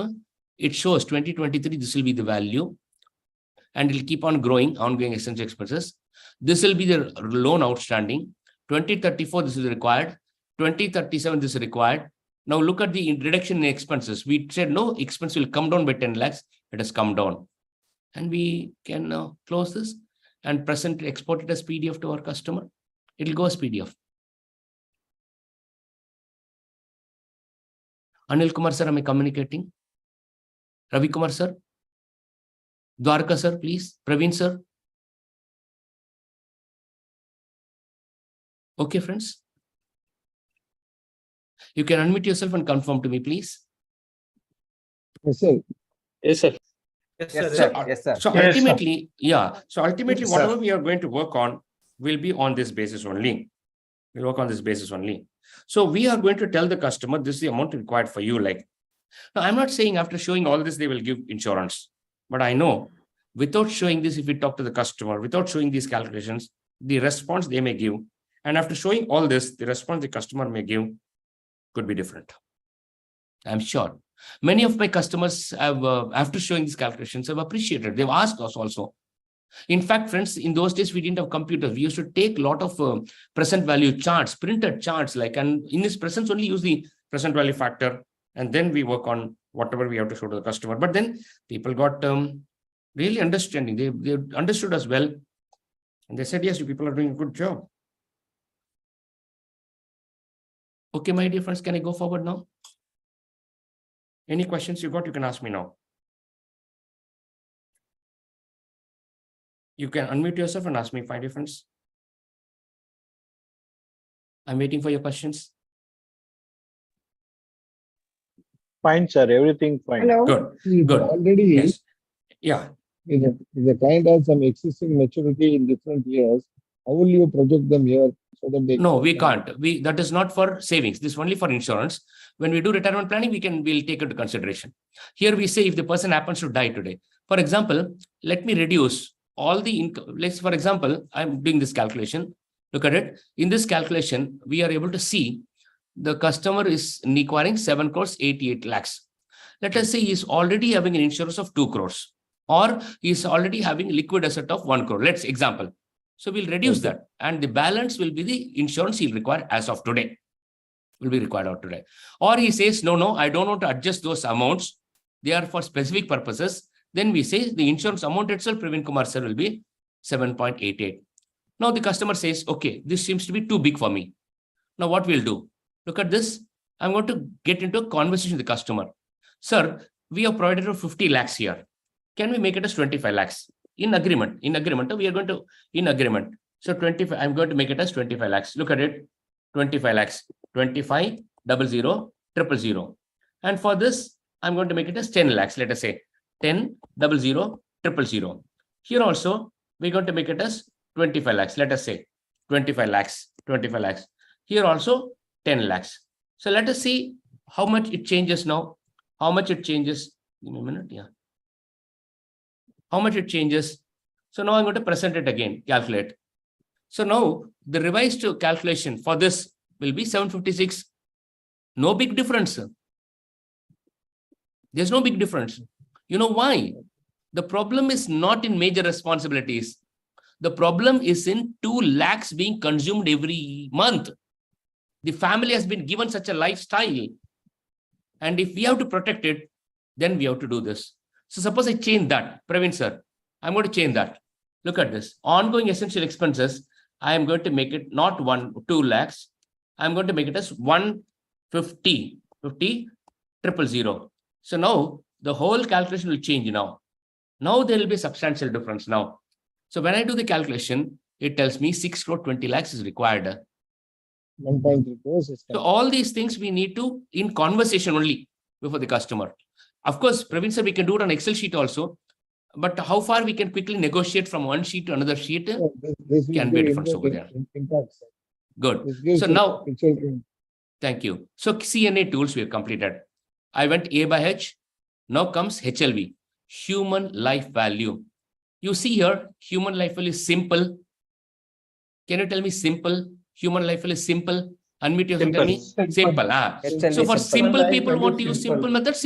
It shows 2023, this will be the value. And it will keep on growing, ongoing essential expenses. This will be the loan outstanding. 2034, this is required. 2037, this is required. Now look at the reduction in expenses. We said no, expense will come down by 10 lakhs. It has come down. And we can close this and export it as PDF to our customer. It will go as PDF. Anil Kumar sir, am I communicating? Ravi Kumar sir? Dwarka sir, please. Praveen sir? Okay, friends. You can unmute yourself and confirm to me, please. Yes, sir. Yes, sir. Yes, Yes, sir. sir. Yes. Yes, sir. So Yes, sir. ultimately, yeah. So ultimately, Yes, whatever sir. we are going to work on will be on this basis only. We'll work on this basis only. So we are going to tell the customer this is the amount required for you. Like, now I'm not saying after showing all this, they will give insurance. But I know without showing this, if we talk to the customer, without showing these calculations, the response they may give. And after showing all this, the response the customer may give could be different. I'm sure. Many of my customers have, after showing these calculations, have appreciated. They've asked us also. In fact, friends, in those days, we didn't have computers. We used to take a lot of present value charts, printed charts, and in this presence only use the present value factor. And then we work on whatever we have to show to the customer. But then people got really understanding. They understood us well. And they said, yes, you people are doing a good job. Okay, my dear friends, can I go forward now? Any questions you got, you can ask me now. You can unmute yourself and ask me, my dear friends. I'm waiting for your questions. Fine, sir. Everything fine. Hello. Good. Good. Already, Yes. Yeah. if the client has some existing maturity in different years, how will you project them here so that they? No, we can't. That is not for savings. This is only for insurance. When we do retirement planning, we'll take into consideration. Here we say if the person happens to die today. For example, let me reduce all the income. Let's, for example, I'm doing this calculation. Look at it. In this calculation, we are able to see the customer is requiring 7 crores 88 lakhs. Let us say he is already having an insurance of 2 crores, or he is already having liquid asset of 1 crore. Let's example. So we'll reduce that, and the balance will be the insurance he'll require as of today. Will be required out today. Or he says, no, I don't want to adjust those amounts. They are for specific purposes. Then we say the insurance amount itself, Praveen Kumar sir, will be 7.88. Now the customer says, okay, this seems to be too big for me. Now what we'll do? Look at this. I'm going to get into a conversation with the customer. Sir, we have provided 50 lakhs here. Can we make it as 25 lakhs? In agreement, we are going to, in agreement. So 25, I'm going to make it as 25 lakhs. Look at it, 25 lakhs, 25, 00, 000. And for this, I'm going to make it as 10 lakhs. Let us say 10, 00, 000. Here also, we're going to make it as 25 lakhs. Let us say 25 lakhs, 25 lakhs. Here also 10 lakhs. So let us see how much it changes now. How much it changes. Give me a minute. Yeah. How much it changes? So now I'm going to present it again, calculate. So now the revised calculation for this will be 756. No big difference. There's no big difference. You know why? The problem is not in major responsibilities. The problem is in 2 lakhs being consumed every month. The family has been given such a lifestyle. And if we have to protect it, then we have to do this. So suppose I change that, Praveen sir, I'm going to change that. Look at this. Ongoing essential expenses, I am going to make it not 2 lakhs. I'm going to make it as 150, 000. So now the whole calculation will change now. Now there will be a substantial difference now. So when I do the calculation, it tells me 6 crore 20 lakhs is required. 1.3 crores. So all these things we need to in conversation only before the customer. Of course, Praveen sir, we can do it on Excel sheet also. But how far we can quickly negotiate from one sheet to another sheet This can be a difference over there. Impact, sir. Good. So now, thank you. So CNA tools we have completed. I went A by H. Now comes HLV, human life value. You see here, human life value is simple. Can you tell me simple? Human life value is simple. Unmute yourself, tell me. Simple. So for simple people who want to use simple methods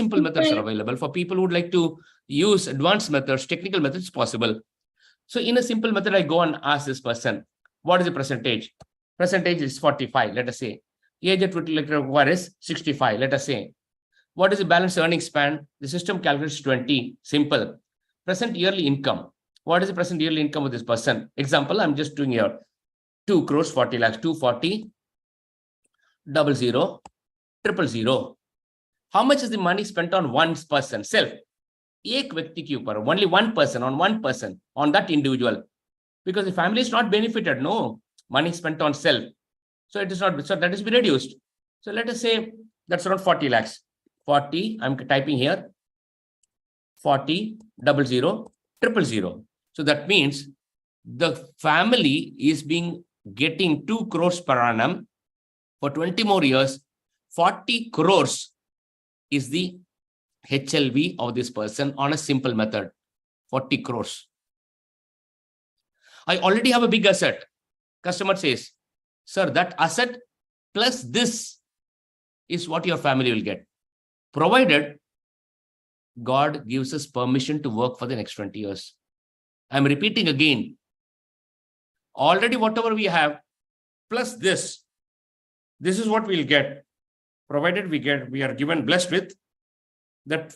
are available. For people who would like to use advanced methods, technical methods, possible. So in a simple method, I go and ask this person, what is the percentage? Percentage is 45, let us say. Age that would require is 65, let us say. What is the balance earning span? The system calculates 20, simple. Present yearly income. What is the present yearly income of this person? Example, I'm just doing here. 2 crores 40 lakhs, 240, 00, 000. How much is the money spent on one person? Self. Ek vyakti ke upar, only one person, on that individual. Because the family is not benefited, no. Money spent on self. So it is not, so that is be reduced. So let us say that's around 40 lakhs. 40, I'm typing here. 40, 00, 000. So that means the family is getting 2 crores per annum for 20 more years. 40 crores is the HLV of this person on a simple method. 40 crores. I already have a big asset. Customer says, sir, that asset plus this is what your family will get. Provided God gives us permission to work for the next 20 years. I'm repeating again. Already whatever we have, plus this is what we'll get. Provided we are given blessed with that.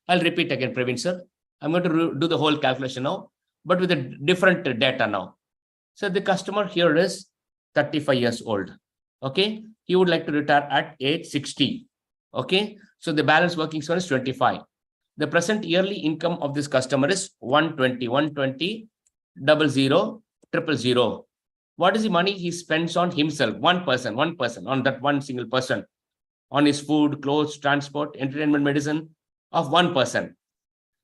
I'll repeat again, Praveen sir. I'm going to do the whole calculation now, but with a different data now. So the customer here is 35 years old. Okay. He would like to retire at age 60. Okay. So the balance working span is 25. The present yearly income of this customer is 120, 00, 000. What is the money he spends on himself? One person, on that one single person, on his food, clothes, transport, entertainment, medicine of one person.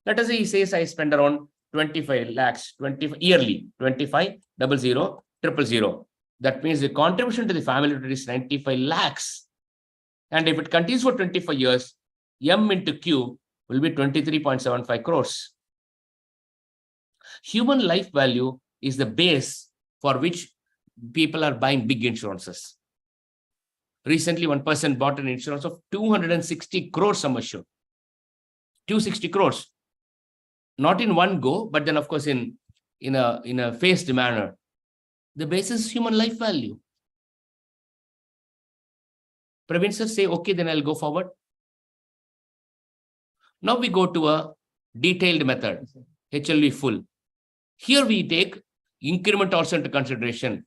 Let us say he says I spend around 25 lakhs, 20 yearly, 25, 00, 000. That means the contribution to the family is 95 lakhs. And if it continues for 25 years, M into Q will be 23.75 crores. Human life value is the base for which people are buying big insurances. Recently, one person bought an insurance of 260 crores sum assured. 260 crores. Not in one go, but then of course in a phased manner. The basis is human life value. Praveen sir, say, okay, then I'll go forward. Now we go to a detailed method, HLV full. Here we take increment also into consideration.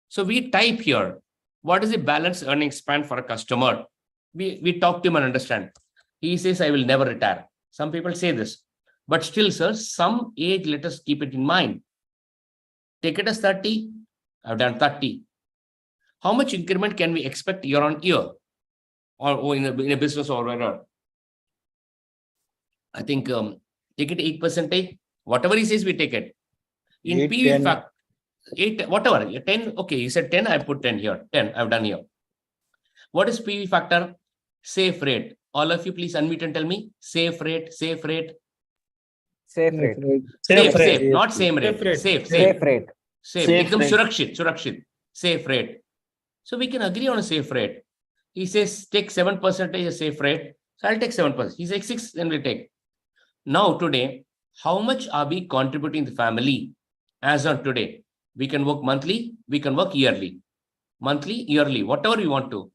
So we type here, what is the balance earning span for a customer? We talk to him and understand. He says, I will never retire. Some people say this, but still, sir, some age, let us keep it in mind. Take it as 30. I've done 30. How much increment can we expect year on year or in a business or whatever? I think take it 8%. Whatever he says, we take it. In PV fact, 8, whatever, 10, okay, he said 10, I put 10 here, 10, I've done here. What is PV factor? Safe rate. All of you, please unmute and tell me. Safe rate, safe rate. Safe rate. Safe, not same rate. Safe rate. Safe. Ekdam surakshit. Safe rate. So we can agree on a safe rate. He says take 7% as safe rate. So I'll take 7%. He says 6, then we'll take. Now today, how much are we contributing the family as on today? We can work monthly, we can work yearly. Monthly, yearly, whatever you want to.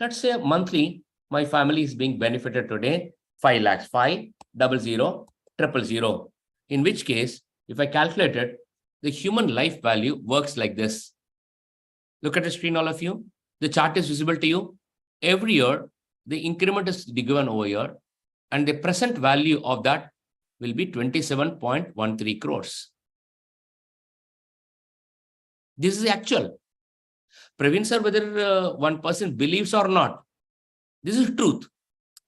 Let's say monthly, my family is being benefited today, 5 lakhs, 500, 000. In which case, if I calculate it, the human life value works like this. Look at the screen, all of you. The chart is visible to you. Every year, the increment is given over here, and the present value of that will be 27.13 crores. This is actual. Praveen sir, whether one person believes or not, this is truth.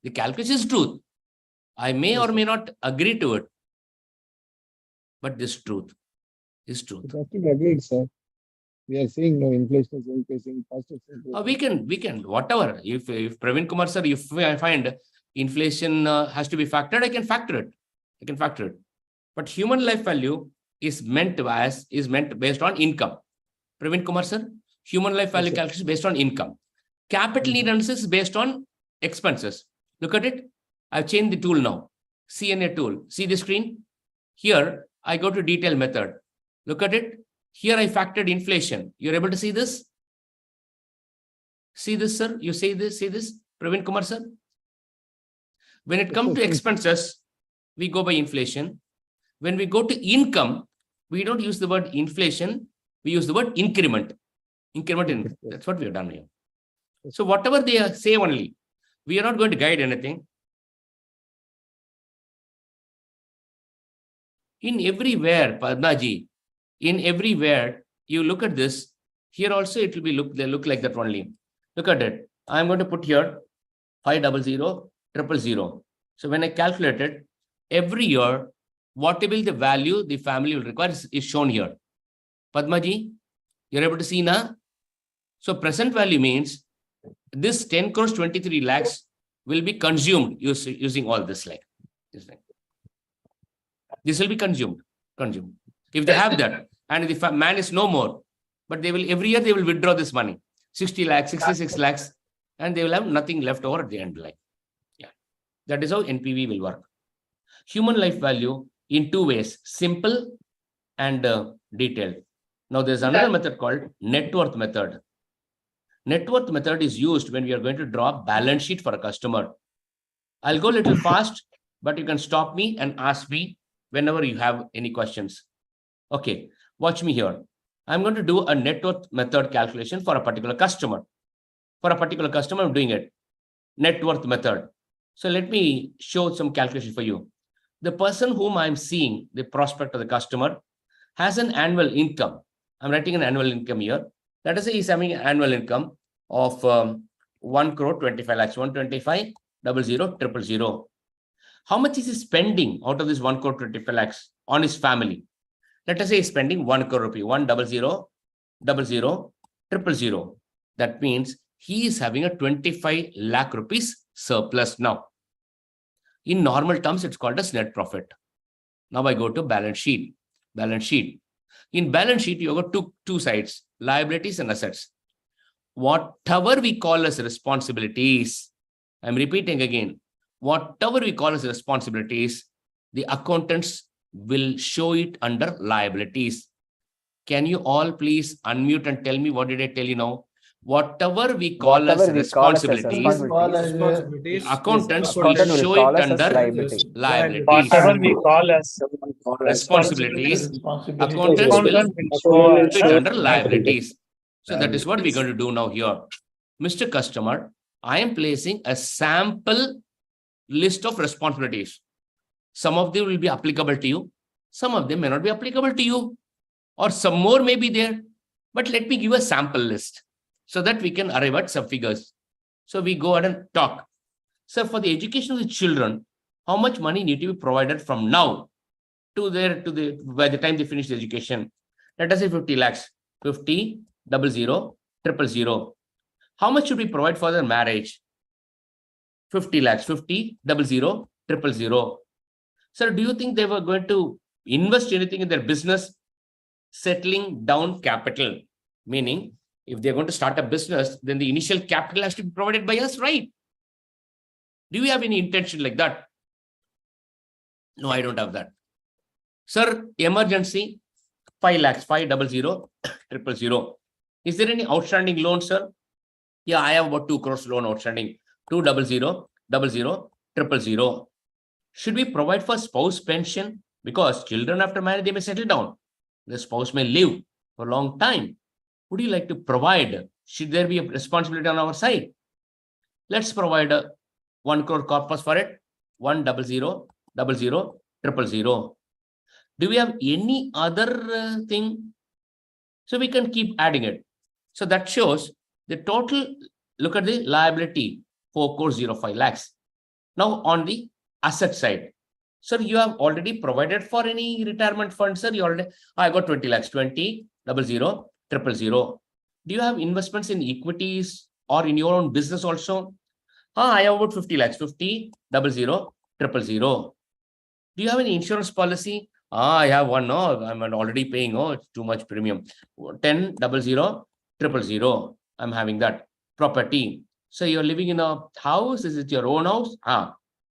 The calculation is truth. I may or may not agree to it, but this truth is truth. It's actually agreed, sir. We are seeing no inflation is increasing. We can, whatever. If Praveen Kumar sir, if I find inflation has to be factored, I can factor it. But human life value is meant based on income. Praveen Kumar sir, human life value calculation is based on income. Capital need analysis is based on expenses. Look at it. I've changed the tool now. CNA tool. See the screen? Here, I go to detail method. Look at it. Here I factored inflation. You're able to see this? See this, sir? You see this? Praveen Kumar, sir? When it comes to expenses, we go by inflation. When we go to income, we don't use the word inflation. We use the word increment. That's what we have done here. So whatever they say only, we are not going to guide anything. In everywhere, Padmaji, you look at this, here also it will be they look like that only. Look at it. I'm going to put here 500, 000. So when I calculate it, every year, what will be the value the family will require is shown here. Padmaji, you're able to see now? So present value means this 10 crores 23 lakhs will be consumed using all this like this. This will be consumed. If they have that, and the man is no more, but they will every year they will withdraw this money, 60 lakhs, 66 lakhs, and they will have nothing left over at the end. Like, yeah, that is how NPV will work. Human life value in two ways: simple and detailed. Now there's another method called net worth method. Net worth method is used when we are going to draw a balance sheet for a customer. I'll go a little fast, but you can stop me and ask me whenever you have any questions. Okay, watch me here. I'm going to do a net worth method calculation for a particular customer. I'm doing it. Net worth method. So let me show some calculation for you. The person whom I'm seeing, the prospect of the customer, has an annual income. I'm writing an annual income here. Let us say he's having an annual income of 1 crore 25 lakhs, 125, 000. How much is he spending out of this 1 crore 25 lakhs on his family? Let us say he's spending 1 crore rupee, 100, 000. That means he is having a 25 lakh rupees surplus now. In normal terms, it's called as net profit. Now I go to balance sheet. In balance sheet, you have got two sides, liabilities and assets. Whatever we call as responsibilities, I'm repeating again, whatever we call as responsibilities, the accountants will show it under liabilities. Can you all please unmute and tell me what did I tell you now? Whatever we call as responsibilities, accountants will show it under liabilities. Whatever we call as responsibilities, accountants will show it under liabilities. So that is what we're going to do now here. Mr. Customer, I am placing a sample list of responsibilities. Some of them will be applicable to you. Some of them may not be applicable to you. Or some more may be there. But let me give a sample list so that we can arrive at some figures. So we go ahead and talk. So for the education of the children, how much money need to be provided from now to by the time they finish the education? Let us say 50 lakhs, 50, 00, 000. How much should we provide for their marriage? 50 lakhs, 50, 00, 000. Sir, do you think they were going to invest anything in their business? Settling down capital, meaning if they're going to start a business, then the initial capital has to be provided by us, right? Do you have any intention like that? No, I don't have that. Sir, emergency, 5 lakhs, 500, 000. Is there any outstanding loan, sir? Yeah, I have about 2 crores loan outstanding. 200, 000. Should we provide for spouse pension? Because children after marriage, they may settle down. The spouse may live for a long time. Would you like to provide? Should there be a responsibility on our side? Let's provide a 1 crore corpus for it. 100, 000, 000. Do we have any other thing? So we can keep adding it. So that shows the total. Look at the liability, 4.05 lakhs. Now on the asset side, sir, you have already provided for any retirement fund, sir? You already, I got 20 lakhs, 20, 00, 000. Do you have investments in equities or in your own business also? I have about 50 lakhs, 50, 00, 000. Do you have any insurance policy? I have one. No, I'm already paying. Oh, it's too much premium. 10, 00, 000. I'm having that. Property. So you're living in a house. Is it your own house?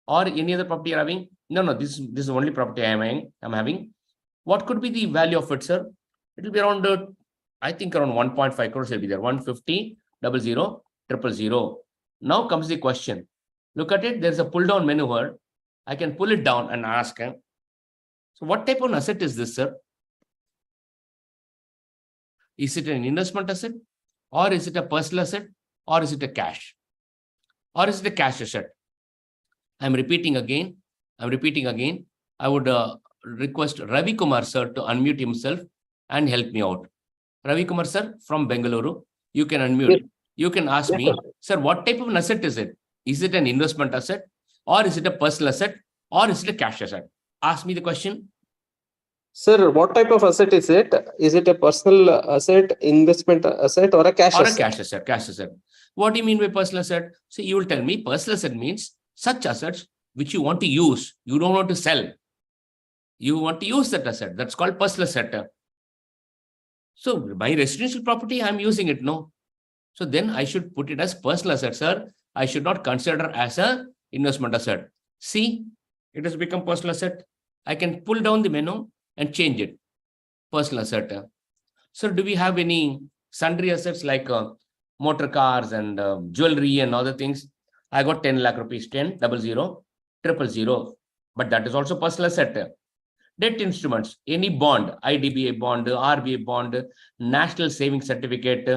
Or any other property you're having? No, this is the only property I'm having. What could be the value of it, sir? It will be around, I think around 1.5 crores will be there. 150, 00, 000. Now comes the question. Look at it. There's a pull down menu here. I can pull it down and ask him. So what type of asset is this, sir? Is it an investment asset? Or is it a personal asset? Or is it a cash? Or is it a cash asset? I'm repeating again. I would request Ravi Kumar, sir, to unmute himself and help me out. Ravi Kumar, sir, from Bengaluru, you can unmute. Yes. You can ask me, sir, what type of an asset is it? Is it an investment asset? Or is it a personal asset? Or is it a cash asset? Ask me the question. Sir, what type of asset is it? Is it a personal asset, investment asset, or a cash asset? Or a cash asset. What do you mean by personal asset? So you will tell me personal asset means such assets which you want to use. You don't want to sell. You want to use that asset. That's called personal asset. So my residential property, I'm using it, no? So then I should put it as personal asset, sir. I should not consider as a investment asset. See, it has become personal asset. I can pull down the menu and change it. Personal asset. So do we have any sundry assets like motor cars and jewelry and other things? I got 10 lakh rupees, 10, 00, 000. But that is also personal asset. Debt instruments, any bond, IDBI bond, RBI bond, National Savings Certificate.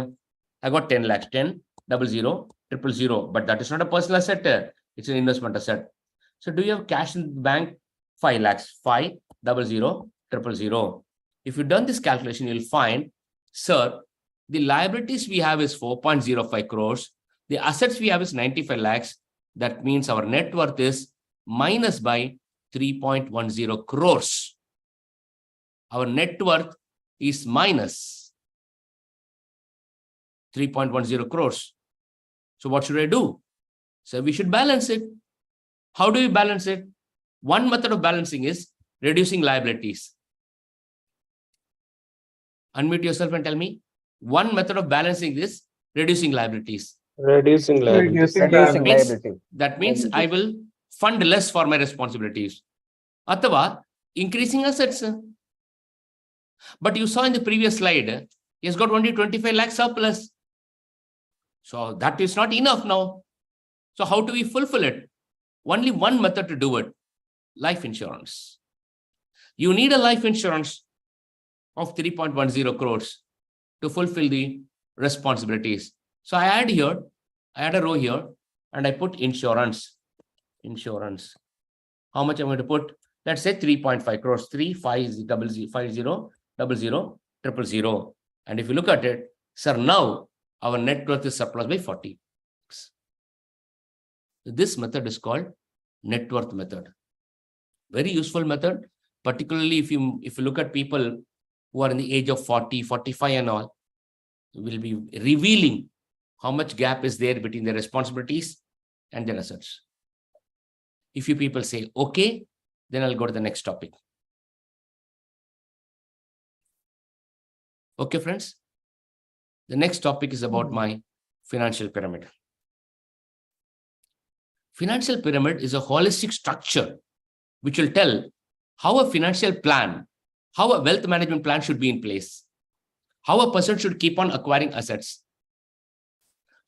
I got 10 lakhs, 10, 00, 000. But that is not a personal asset. It's an investment asset. So do you have cash in the bank? 5 lakhs, 5, 00, 000. If you've done this calculation, you'll find, sir, the liabilities we have is 4.05 crores. The assets we have is 95 lakhs. That means our net worth is minus by 3.10 crores. Our net worth is minus 3.10 crores. So what should I do? So we should balance it. How do we balance it? One method of balancing is reducing liabilities. Unmute yourself and tell me. One method of balancing this, reducing liabilities. Reducing liabilities. That means I will fund less for my responsibilities. Athava, increasing assets. But you saw in the previous slide, he has got only 25 lakhs surplus. So that is not enough now. So how do we fulfill it? Only one method to do it. Life insurance. You need a life insurance of 3.10 crores to fulfill the responsibilities. So I add a row here, and I put insurance. How much I'm going to put? Let's say 3.5 crores, 350000000. And if you look at it, sir, now our net worth is surplus by 40. This method is called net worth method. Very useful method, particularly if you look at people who are in the age of 40, 45 and all, will be revealing how much gap is there between their responsibilities and their assets. If you people say okay, then I'll go to the next topic. Okay, friends. The next topic is about my financial pyramid. Financial pyramid is a holistic structure which will tell how a financial plan, how a wealth management plan should be in place, how a person should keep on acquiring assets.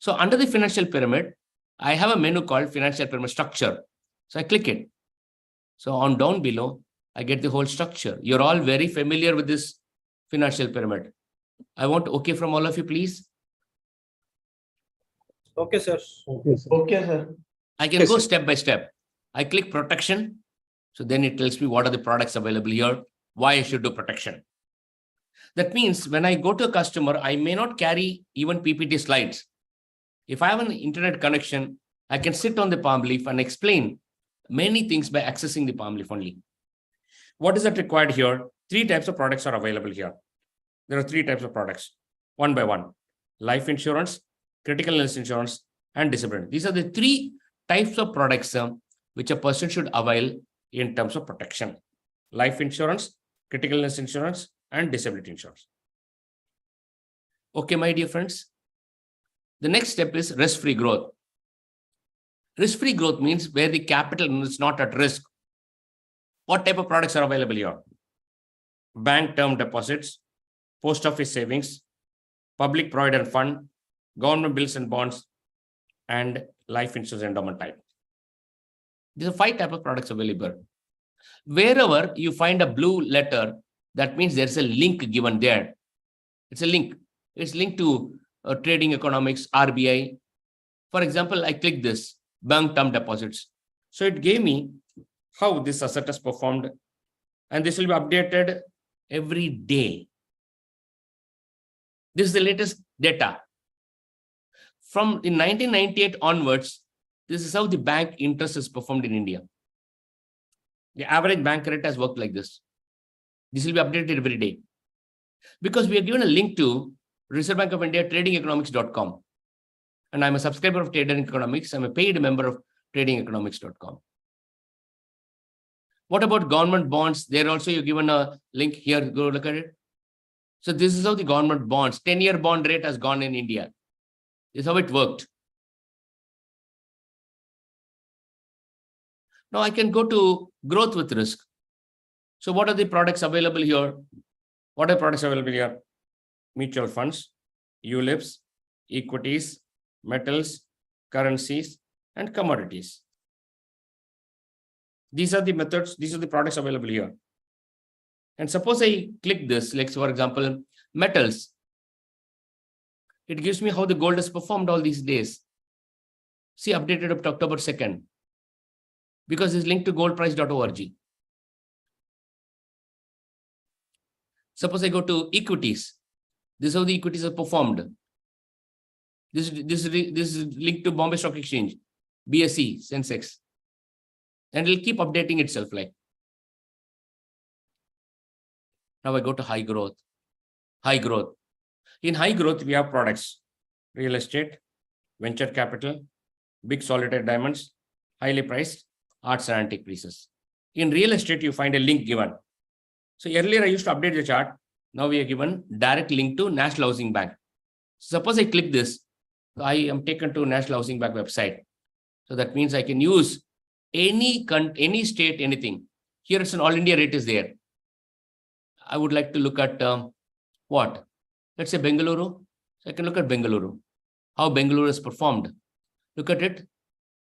So under the financial pyramid, I have a menu called financial pyramid structure. So I click it. So on down below, I get the whole structure. You're all very familiar with this financial pyramid. I want okay from all of you, please. Okay, sir. Okay, sir. Okay, sir. I can go step by step. I click protection. So then it tells me what are the products available here, why I should do protection. That means when I go to a customer, I may not carry even PPT slides. If I have an internet connection, I can sit on the palm leaf and explain many things by accessing the palm leaf only. What is that required here? 3 types of products are available here. There are 3 types of products, one by one: life insurance, critical illness insurance, and disability. These are the 3 types of products which a person should avail in terms of protection: life insurance, critical illness insurance, and disability insurance. Okay, my dear friends. The next step is risk-free growth. Risk-free growth means where the capital is not at risk. What type of products are available here? Bank term deposits, post office savings, public provident fund, government bills and bonds, and life insurance endowment type. These are 5 types of products available. Wherever you find a blue letter, that means there's a link given there. It's a link. It's linked to trading economics, RBI. For example, I click this, bank term deposits. So it gave me how this asset has performed, and this will be updated every day. This is the latest data. From in 1998 onwards, this is how the bank interest is performed in India. The average bank rate has worked like this. This will be updated every day. Because we are given a link to Reserve Bank of India tradingeconomics.com. And I'm a subscriber of Trading Economics. I'm a paid member of tradingeconomics.com. What about government bonds? There also you're given a link here. Go look at it. So this is how the government bonds, 10-year bond rate has gone in India. This is how it worked. Now I can go to growth with risk. So what are the products available here? What are products available here? Mutual funds, ULIPs, equities, metals, currencies, and commodities. These are the methods, these are the products available here. And suppose I click this, like for example, metals. It gives me how the gold has performed all these days. See, updated up to October 2nd. Because it's linked to goldprice.org. Suppose I go to equities. This is how the equities are performed. This is linked to Bombay Stock Exchange, BSE, Sensex. And it'll keep updating itself like. Now I go to high growth. High growth. In high growth, we have products: real estate, venture capital, big solitaire diamonds, highly priced, arts and antique pieces. In real estate, you find a link given. So earlier I used to update the chart. Now we are given direct link to National Housing Bank. Suppose I click this, I am taken to National Housing Bank website. So that means I can use any state, anything. Here it's an all India rate is there. I would like to look at what? Let's say Bengaluru. So I can look at Bengaluru. How Bengaluru has performed. Look at it.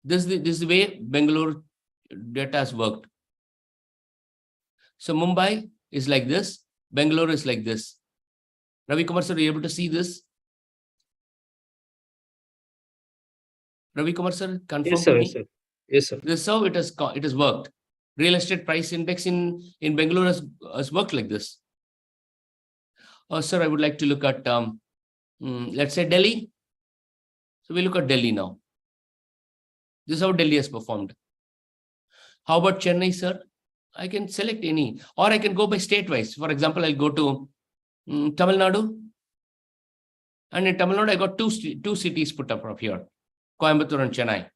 This is the way Bengaluru data has worked. So Mumbai is like this. Bengaluru is like this. Ravi Kumar sir, are you able to see this? Ravi Kumar sir, confirm Yes, sir. to me. Yes, sir. Yes, sir. This is how it has worked. Real estate price index in Bengaluru has worked like this. Sir, I would like to look at, let's say Delhi. So we look at Delhi now. This is how Delhi has performed. How about Chennai, sir? I can select any, or I can go by state-wise. For example, I'll go to Tamil Nadu. And in Tamil Nadu, I got two cities put up here, Coimbatore and Chennai.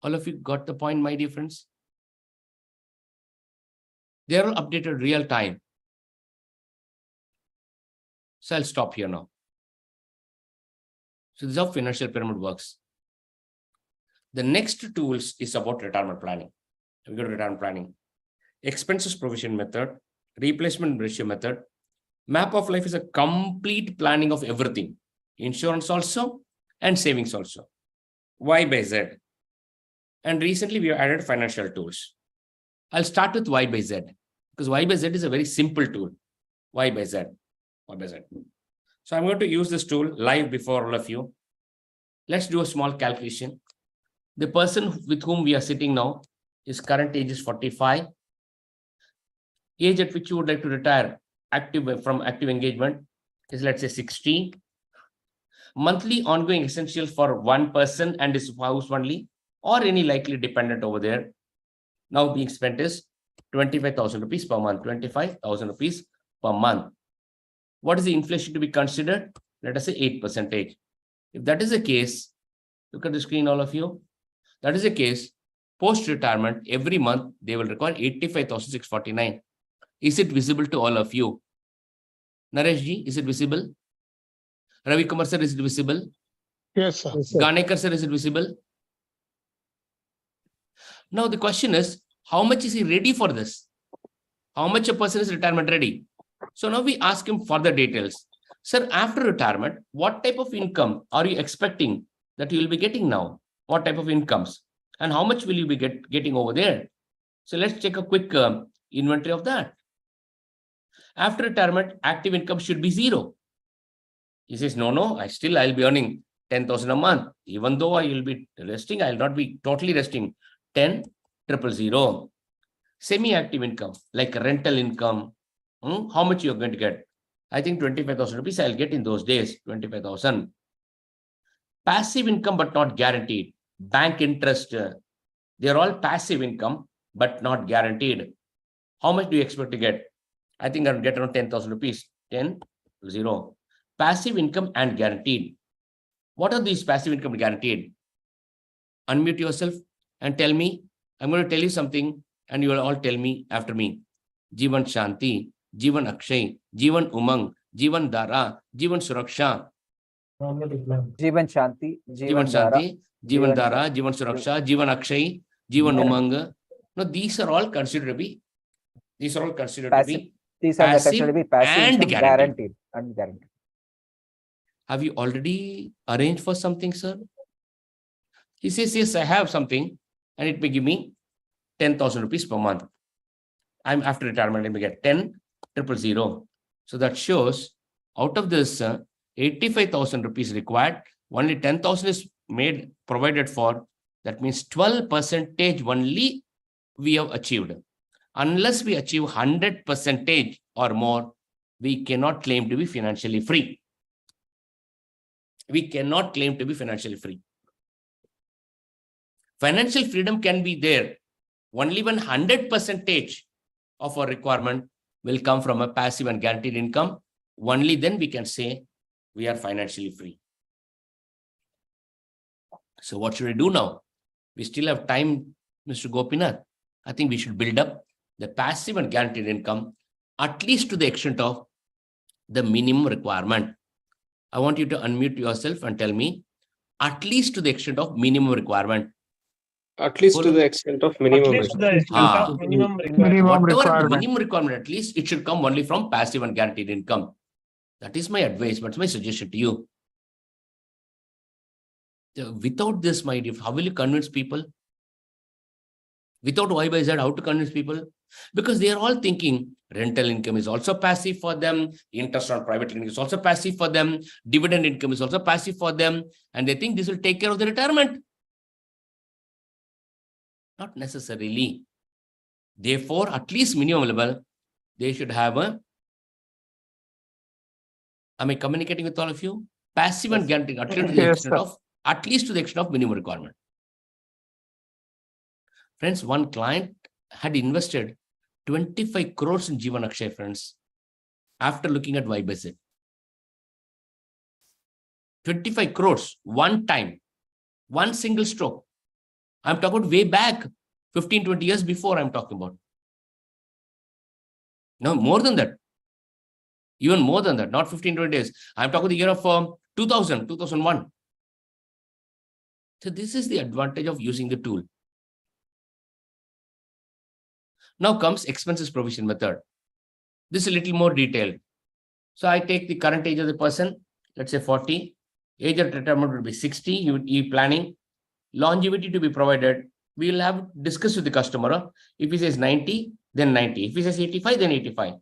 All of you got the point, my dear friends? They are all updated real time. So I'll stop here now. So this is how financial pyramid works. The next tools is about retirement planning. We go to retirement planning. Expenses provision method, replacement ratio method. Map of life is a complete planning of everything. Insurance also and savings also. Y by Z. And recently we have added financial tools. I'll start with Y by Z because Y by Z is a very simple tool. Y by Z. Y by Z. So I'm going to use this tool live before all of you. Let's do a small calculation. The person with whom we are sitting now, his current age is 45. Age at which you would like to retire from active engagement is, let's say, 60. Monthly ongoing essential for one person and his spouse only, or any likely dependent over there, now being spent is 25,000 rupees per month. 25,000 rupees per month. What is the inflation to be considered? Let us say 8%. If that is the case, look at the screen, all of you. That is the case, post-retirement, every month, they will require 85,649. Is it visible to all of you? Naresh ji, is it visible? Ravi Kumar sir, is it visible? Yes, sir. Ganekar sir, is it visible? Now the question is, how much is he ready for this? How much a person is retirement ready? So now we ask him further details. Sir, after retirement, what type of income are you expecting that you will be getting now? What type of incomes? And how much will you be getting over there? So let's take a quick inventory of that. After retirement, active income should be 0. He says, no, I'll be earning 10,000 a month. Even though I will be resting, I'll not be totally resting. 10,000. Semi-active income, like rental income. How much you're going to get? I think 25,000 rupees I'll get in those days, 25,000. Passive income, but not guaranteed. Bank interest, they're all passive income, but not guaranteed. How much do you expect to get? I think I'll get around 10,000 rupees. 10,000. Passive income and guaranteed. What are these passive income and guaranteed? Unmute yourself and tell me. I'm going to tell you something and you will all tell me after me. Jivan Shanti, Jivan Akshay, Jivan Umang, Jivan Dara, Jivan Suraksha. Jivan Shanti, Jivan Shanti, Jivan Dara, Jivan Suraksha, Jivan Akshay, Jivan Umang. No, these are all considered to be passive and guaranteed. Have you already arranged for something, sir? He says, yes, I have something and it may give me 10,000 rupees per month. I'm after retirement, I may get 10,000. So that shows out of this 85,000 rupees required, only 10,000 is provided for. That means 12% only we have achieved. Unless we achieve 100% or more, we cannot claim to be financially free. We cannot claim to be financially free. Financial freedom can be there only when 100% of our requirement will come from a passive and guaranteed income. Only then we can say we are financially free. So what should we do now? We still have time, Mr. Gopinath. I think we should build up the passive and guaranteed income, at least to the extent of the minimum requirement. I want you to unmute yourself and tell me, at least to the extent of minimum requirement. At least to the extent of minimum requirement. Whatever the minimum requirement, at least it should come only from passive and guaranteed income. That is my advice, but my suggestion to you. Without this, my dear, how will you convince people? Without Y by Z, how to convince people? Because they are all thinking rental income is also passive for them, interest on private lending is also passive for them, dividend income is also passive for them, and they think this will take care of the retirement. Not necessarily. Therefore, at least minimum level, they should have a, am I communicating with all of you? Passive and guaranteed, at least to the extent of minimum requirement. Friends, one client had invested 25 crores in Jivan Akshay, friends, after looking at Y by Z. 25 crores, one time, one single stroke. I'm talking about way back, 15, 20 years before I'm talking about. No, more than that. Even more than that, not 15, 20 days. I'm talking the year of 2000, 2001. So this is the advantage of using the tool. Now comes expenses provision method. This is a little more detailed. So I take the current age of the person, let's say 40. Age of retirement would be 60. You would be planning. Longevity to be provided. We will have discussed with the customer. If he says 90, then 90. If he says 85, then 85.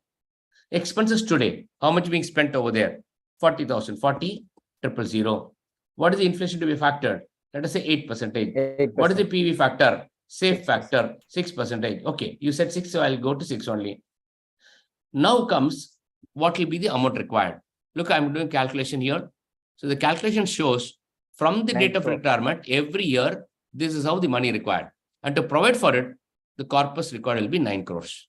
Expenses today, how much being spent over there? 40,000, 40, 000. What is the inflation to be factored? Let us say 8%. What is the PV factor? Safe factor, 6%. Okay, you said 6, so I'll go to 6 only. Now comes what will be the amount required. Look, I'm doing calculation here. So the calculation shows from the date of retirement, every year, this is how the money required. And to provide for it, the corpus required will be 9 crores.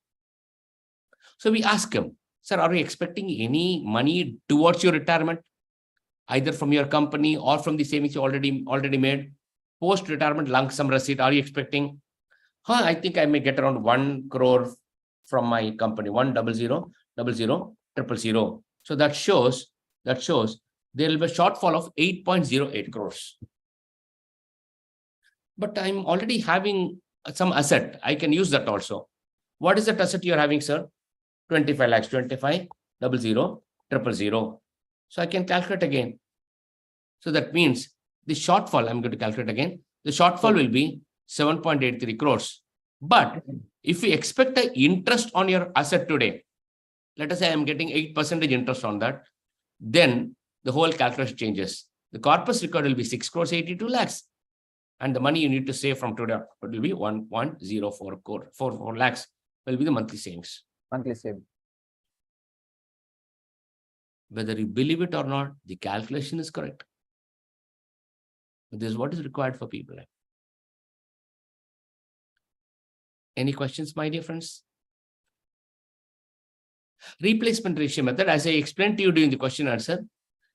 So we ask him, sir, are you expecting any money towards your retirement? Either from your company or from the savings you already made? Post-retirement lump sum receipt, are you expecting? I think I may get around 1 crore from my company, 100,000,000,000. So that shows there will be a shortfall of 8.08 crores. But I'm already having some asset. I can use that also. What is that asset you're having, sir? 25 lakhs, 25, 00, 000. So I can calculate again. So that means the shortfall, I'm going to calculate again. The shortfall will be 7.83 crores. But if we expect the interest on your asset today, let us say I'm getting 8% interest on that, then the whole calculation changes. The corpus required will be 6 crores 82 lakhs. And the money you need to save from today will be 1.04 lakhs will be the monthly savings. Monthly saving. Whether you believe it or not, the calculation is correct. This is what is required for people. Any questions, my dear friends? Replacement ratio method, as I explained to you during the question answer,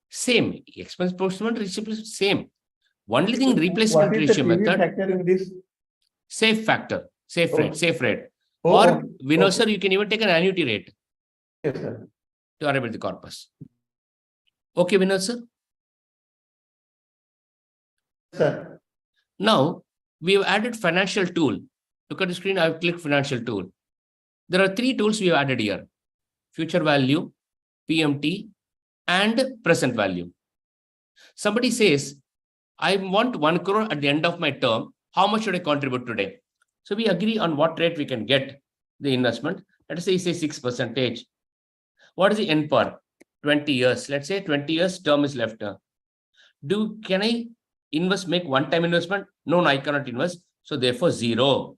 same. Expense proportion ratio, same. Only thing, replacement ratio method. Factor in this? Safe factor, safe rate. Or Vinod sir, you can even take an annuity rate. Yes, sir. To arrive at the corpus. Okay, Vinod sir. Sir. Now we have added financial tool. Look at the screen. I've clicked financial tool. There are 3 tools we have added here: future value, PMT, and present value. Somebody says, I want 1 crore at the end of my term. How much should I contribute today? So we agree on what rate we can get the investment. Let us say 6%. What is the end per? 20 years. Let's say 20 years term is left. Can I make one-time investment? No, I cannot invest. So therefore 0.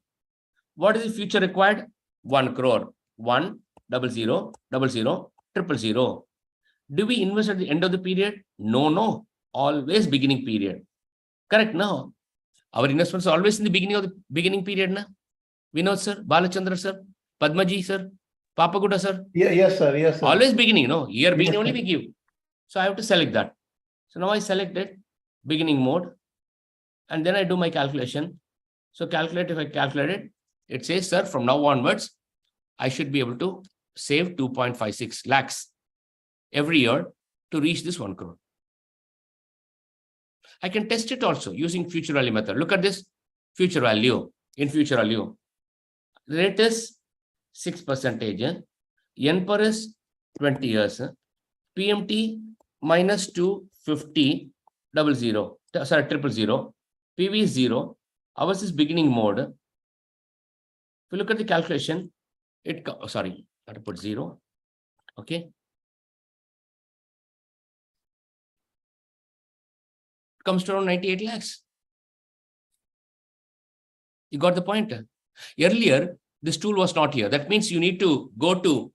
What is the future required? 1 crore. 1, 00, 00, 000. Do we invest at the end of the period? No. Always beginning period. Correct now. Our investments are always in the beginning period. Na? Vinod sir, Balachandra sir, Padmaji sir, Papaguda sir. Yes, sir. Always beginning, no? Year beginning only we give. So I have to select that. So now I select it, beginning mode, and then I do my calculation. So if I calculate it, it says, sir, from now onwards, I should be able to save 2.56 lakhs every year to reach this 1 crore. I can test it also using future value method. Look at this future value. In future value, rate is 6%. N per is 20 years. PMT minus 250 000. Sorry, 000. PV is 0. Ours is beginning mode. If you look at the calculation, I have to put 0. Okay. Comes to around 98 lakhs. You got the point? Earlier, this tool was not here. That means you need to go to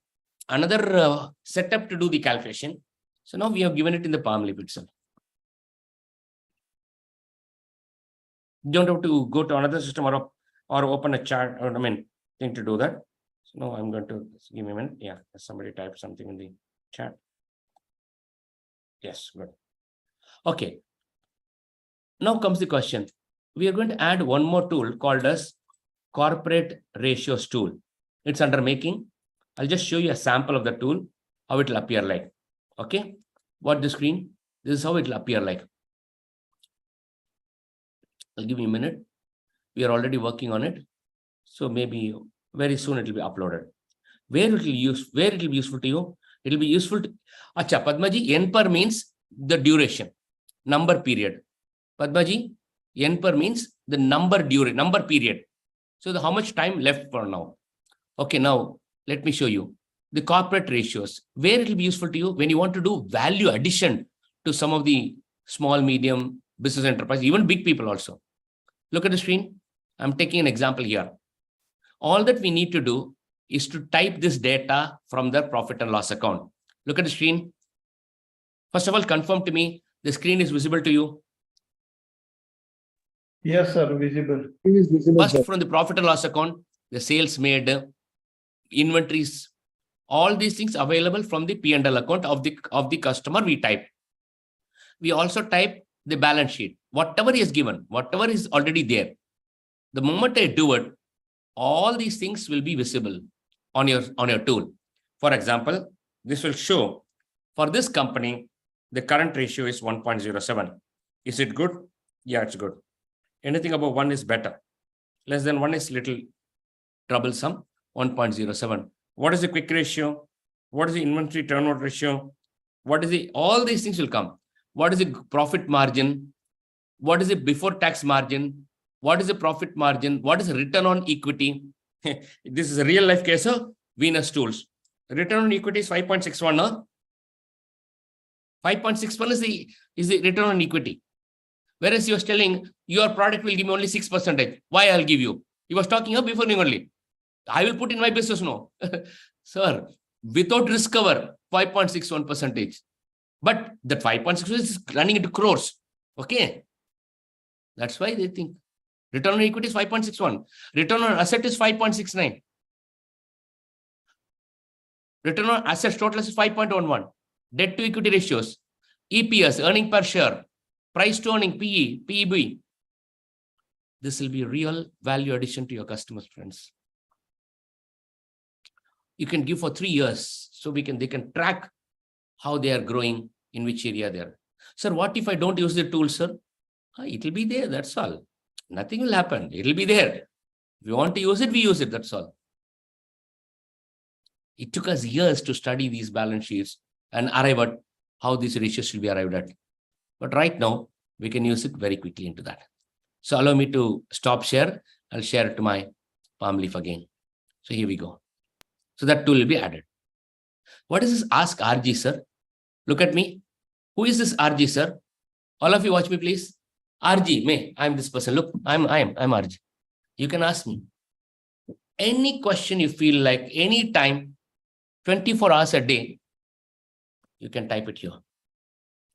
another setup to do the calculation. So now we have given it in the Palm Lip itself. You don't have to go to another system or open a chart or thing to do that. So now I'm going to give me a minute. Yeah, somebody typed something in the chat. Yes, good. Okay. Now comes the question. we are going to add one more tool called as corporate ratios tool. It's under making. I'll just show you a sample of the tool, how it will appear like. Okay, what the screen? This is how it will appear like. I'll give you a minute. We are already working on it. So maybe very soon it will be uploaded. Where it will be useful to you? It will be useful to Acha, Padmaji, N per means the duration, number period. Padmaji, N per means the number period. So how much time left for now? Okay, now let me show you the corporate ratios. Where it will be useful to you when you want to do value addition to some of the small, medium business enterprise, even big people also. Look at the screen. I'm taking an example here. All that we need to do is to type this data from the profit and loss account. Look at the screen. First of all, confirm to me the screen is visible to you. Yes, sir, visible. It is visible, First, sir. from the profit and loss account, the sales made, inventories, all these things available from the P&L account of the customer we type. We also type the balance sheet, whatever is given, whatever is already there. The moment I do it, all these things will be visible on your tool. For example, this will show for this company, the current ratio is 1.07. Is it good? Yeah, it's good. Anything above 1 is better. Less than 1 is little troublesome. 1.07. What is the quick ratio? What is the inventory turnover ratio? What is all these things will come. What is the profit margin? What is the before tax margin? What is the profit margin? What is the return on equity? This is a real life case of Venus tools. Return on equity is 5.61. No? 5.61 is the return on equity. Whereas he was telling your product will give me only 6%. Why I'll give you? He was talking up before only. I will put in my business. No. Sir, without risk cover, 5.61%. But that 5.61 is running into crores. Okay. That's why they think return on equity is 5.61. Return on asset is 5.69. Return on assets total is 5.11. Debt to equity ratios, EPS, earning per share, price to earning, PE, PEB. This will be real value addition to your customers, friends. You can give for 3 years, so they can track how they are growing, in which area they are. Sir, what if I don't use the tool, sir? It will be there, that's all. Nothing will happen. It will be there. If you want to use it, we use it, that's all. It took us years to study these balance sheets and arrive at how these ratios should be arrived at. But right now, we can use it very quickly into that. So allow me to stop share. I'll share it to my palm leaf again. So here we go. So that tool will be added. What is this Ask RG, sir? Look at me. Who is this RG, sir? All of you watch me, please. RG, me, I'm this person. Look, I'm RG. You can ask me any question you feel like, any time, 24 hours a day, you can type it here.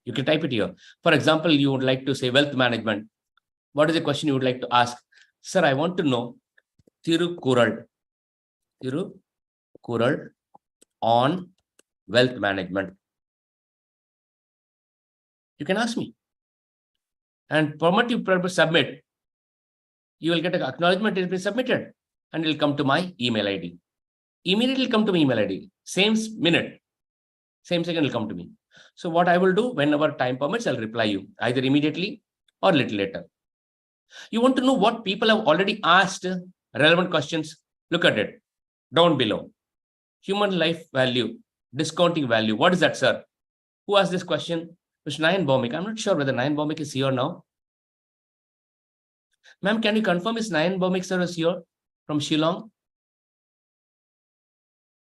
You can type it here. For example, you would like to say wealth management. What is the question you would like to ask? Sir, I want to know Tirukural on wealth management. You can ask me. And permit you submit. You will get an acknowledgement. It will be submitted. And it will come to my email ID. Immediately come to my email ID. Same minute. Same second will come to me. So what I will do, whenever time permits, I'll reply you either immediately or a little later. You want to know what people have already asked relevant questions? Look at it. Down below. Human life value, discounting value. What is that, sir? Who asked this question? Mr. Nayan Bhaumik. I'm not sure whether Nayan Bhaumik is here now. Ma'am, can you confirm is Nayan Bhaumik, sir, is here from Shillong?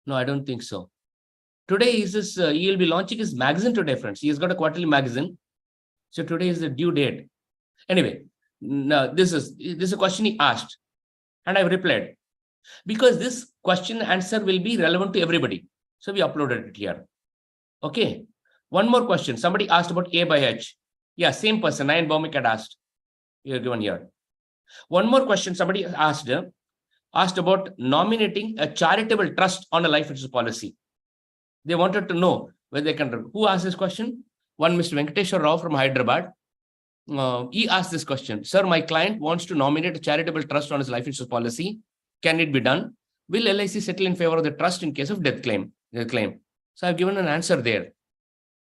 No, I don't think so. Today is this, he will be launching his magazine today, friends. He has got a quarterly magazine. So today is the due date. Anyway, no, this is a question he asked. And I've replied. Because this question answer will be relevant to everybody. So we uploaded it here. Okay. One more question. Somebody asked about A by H. Yeah, same person. Nayan Bhaumik had asked. You're given here. One more question. Somebody asked about nominating a charitable trust on a life insurance policy. They wanted to know whether they can. Who asked this question? One Mr. Venkateshwar Rao from Hyderabad. he asked this question. Sir, my client wants to nominate a charitable trust on his life insurance policy. Can it be done? Will LIC settle in favor of the trust in case of death claim? So I've given an answer there.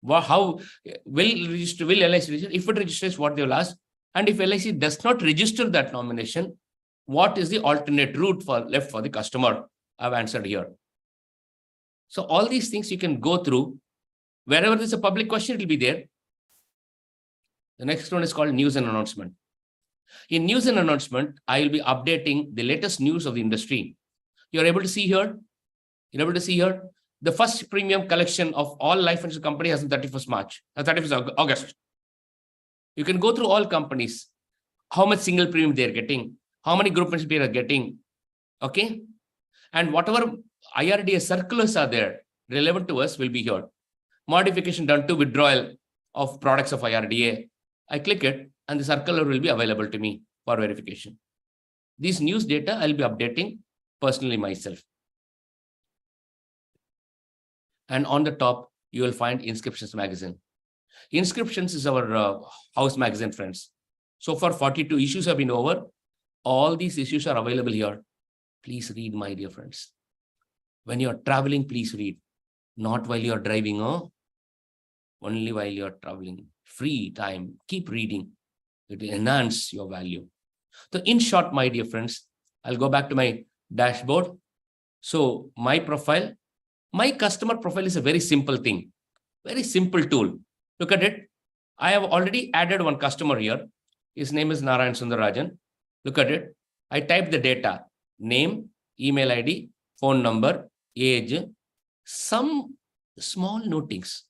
How will LIC register? If it registers, what they will ask. And if LIC does not register that nomination, what is the alternate route left for the customer? I've answered here. So all these things you can go through. Wherever there's a public question, it will be there. The next one is called news and announcement. In news and announcement, I will be updating the latest news of the industry. You're able to see here. You're able to see here. The first premium collection of all life insurance companies has on 31st August. You can go through all companies, how much single premium they're getting, how many group insurance people are getting, okay? And whatever IRDA circulars are there relevant to us will be here. Modification done to withdrawal of products of IRDA. I click it and the circular will be available to me for verification. These news data I'll be updating personally myself. And on the top, you will find Inscriptions magazine. Inscriptions is our house magazine, friends. So far, 42 issues have been over. All these issues are available here. Please read, my dear friends. When you're traveling, please read. Not while you're driving, only while you're traveling. Free time, keep reading. It will enhance your value. So in short, my dear friends, I'll go back to my dashboard. So my profile, my customer profile is a very simple thing, very simple tool. Look at it. I have already added one customer here. His name is Narayan Sundarajan. Look at it. I type the data, name, email ID, phone number, age, some small notings.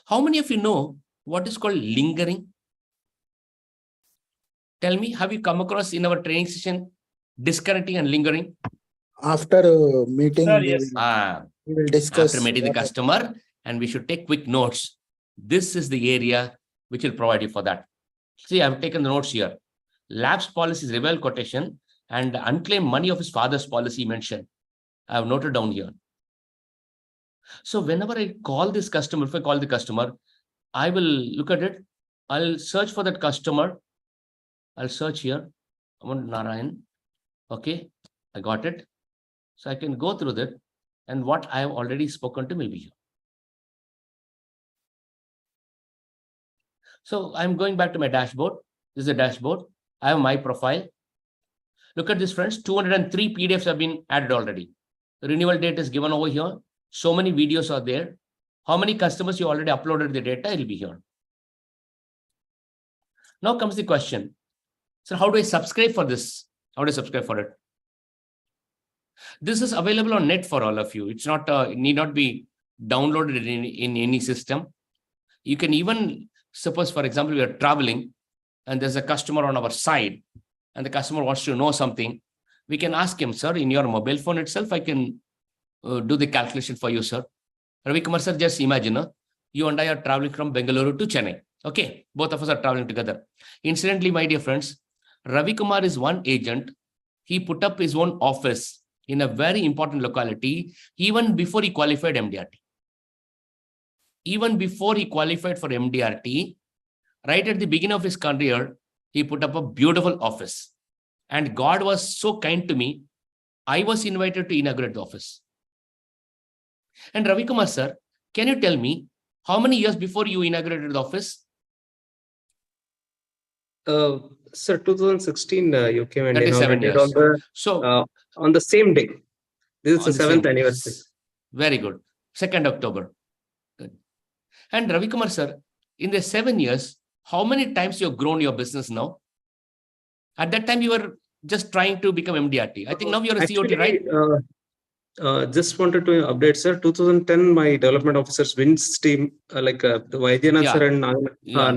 How many of you know what is called lingering? Tell me, have you come across in our training session, disconnecting and lingering? After meeting, Sir, yes. we will discuss. After meeting the customer, and we should take quick notes. This is the area which will provide you for that. See, I've taken the notes here. Lapse policies, reval quotation, and unclaimed money of his father's policy mentioned. I have noted down here. So whenever I call this customer, if I call the customer, I will look at it. I'll search for that customer. I'll search here. I want Narayan. Okay, I got it. So I can go through that, and what I have already spoken to will be here. So I'm going back to my dashboard. This is the dashboard. I have my profile. Look at this, friends. 203 PDFs have been added already. The renewal date is given over here. So many videos are there. How many customers you already uploaded the data? It will be here. Now comes the question. So how do I subscribe for this? How do I subscribe for it? This is available on net for all of you. It's not, it need not be downloaded in any system. You can even suppose, for example, we are traveling and there's a customer on our side and the customer wants to know something. We can ask him, sir, in your mobile phone itself, I can do the calculation for you, sir. Ravi Kumar, sir, just imagine, you and I are traveling from Bengaluru to Chennai. Okay, both of us are traveling together. Incidentally, my dear friends, Ravi Kumar is one agent. He put up his own office in a very important locality, even before he qualified MDRT. Even before he qualified for MDRT, right at the beginning of his career, he put up a beautiful office. And God was so kind to me, I was invited to inaugurate the office. And Ravi Kumar, sir, can you tell me how many years before you inaugurated the office? Sir, 2016, you came and that is 7 years. On the same day. This is the 7th anniversary. Very good. 2nd October. Good. And Ravi Kumar, sir, in the 7 years, how many times you have grown your business now? At that time, you were just trying to become MDRT. I think now you're a COT, right? Just wanted to update, sir. 2010, my development officer's wins team, Vaidyanath sir and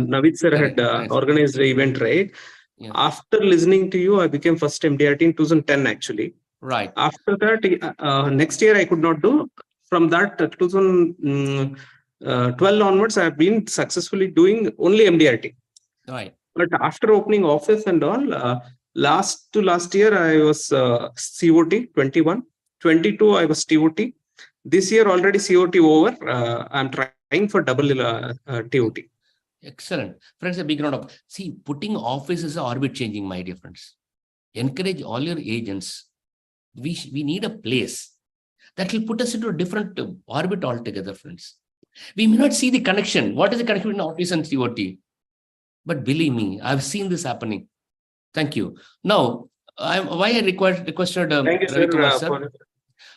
Navid sir had organized the event, right? Yeah. After listening to you, I became first MDRT in 2010, actually. Right. After that, next year I could not do. From that 2012 onwards, I have been successfully doing only MDRT. Right. But after opening office and all, last year I was COT 21. 22 I was TOT. This year already COT over. I'm trying for double TOT. Excellent. Friends, a big round of, see, putting office is orbit changing, my dear friends. Encourage all your agents. We need a place that will put us into a different orbit altogether, friends. We may not see the connection. What is the connection between office and COT? But believe me, I've seen this happening. Thank you. Now, why I requested Thank you, Ravi Kumar, sir. sir.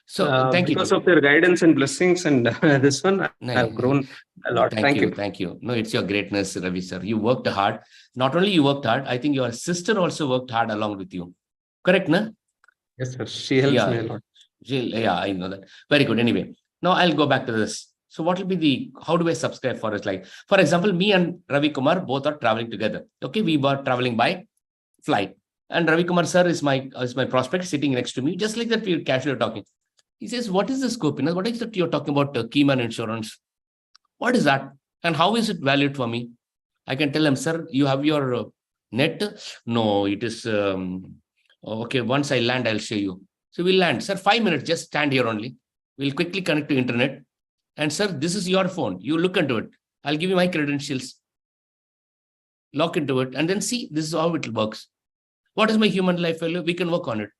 So thank Because you. of your guidance and blessings, and this one I've grown a lot. Thank you. Thank you. No, it's your greatness, Ravi, sir. You worked hard. Not only you worked hard, I think your sister also worked hard along with you. Correct, na? Yes, sir. She helps me a lot. Yeah, I know that. Very good. Anyway, now I'll go back to this. So what will be how do I subscribe for it? Like, for example, me and Ravi Kumar both are traveling together. Okay, we were traveling by flight. And Ravi Kumar, sir, is my prospect sitting next to me. Just like that, we're casually talking. He says, what is the scope? What is that you're talking about Keyman Insurance? What is that? And how is it valued for me? I can tell him, sir, you have your net? No, it is, okay, once I land, I'll show you. So we'll land. Sir, 5 minutes, just stand here only. We'll quickly connect to internet. And sir, this is your phone. You look into it. I'll give you my credentials. Log into it and then see, this is how it works. What is my human life value? We can work on it.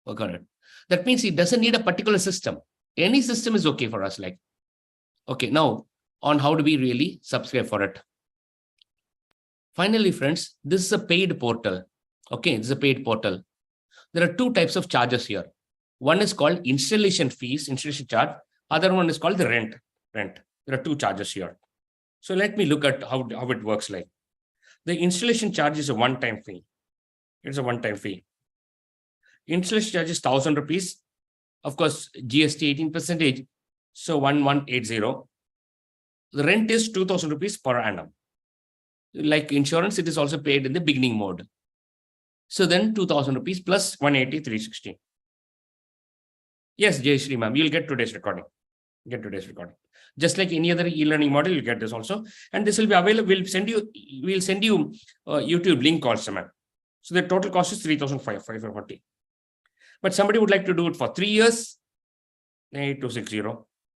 Work on it. That means it doesn't need a particular system. Any system is okay for us. Like, okay, now on how do we really subscribe for it? Finally, friends, this is a paid portal. Okay, this is a paid portal. There are two types of charges here. One is called installation fees, installation charge. Other one is called the rent. There are two charges here. So let me look at how it works like. The installation charge is a one-time fee. It's a one-time fee. Installation charge is 1,000 rupees. Of course, GST 18%. So 1180. The rent is 2,000 rupees per annum. Like insurance, it is also paid in the beginning mode. So then 2,000 rupees plus 180, 360. Yes, Jay Shri ma'am, you'll get today's recording. Just like any other e-learning model, you'll get this also. And this will be available. We'll send you YouTube link also, ma'am. So the total cost is 3,540. But somebody would like to do it for 3 years, 8260,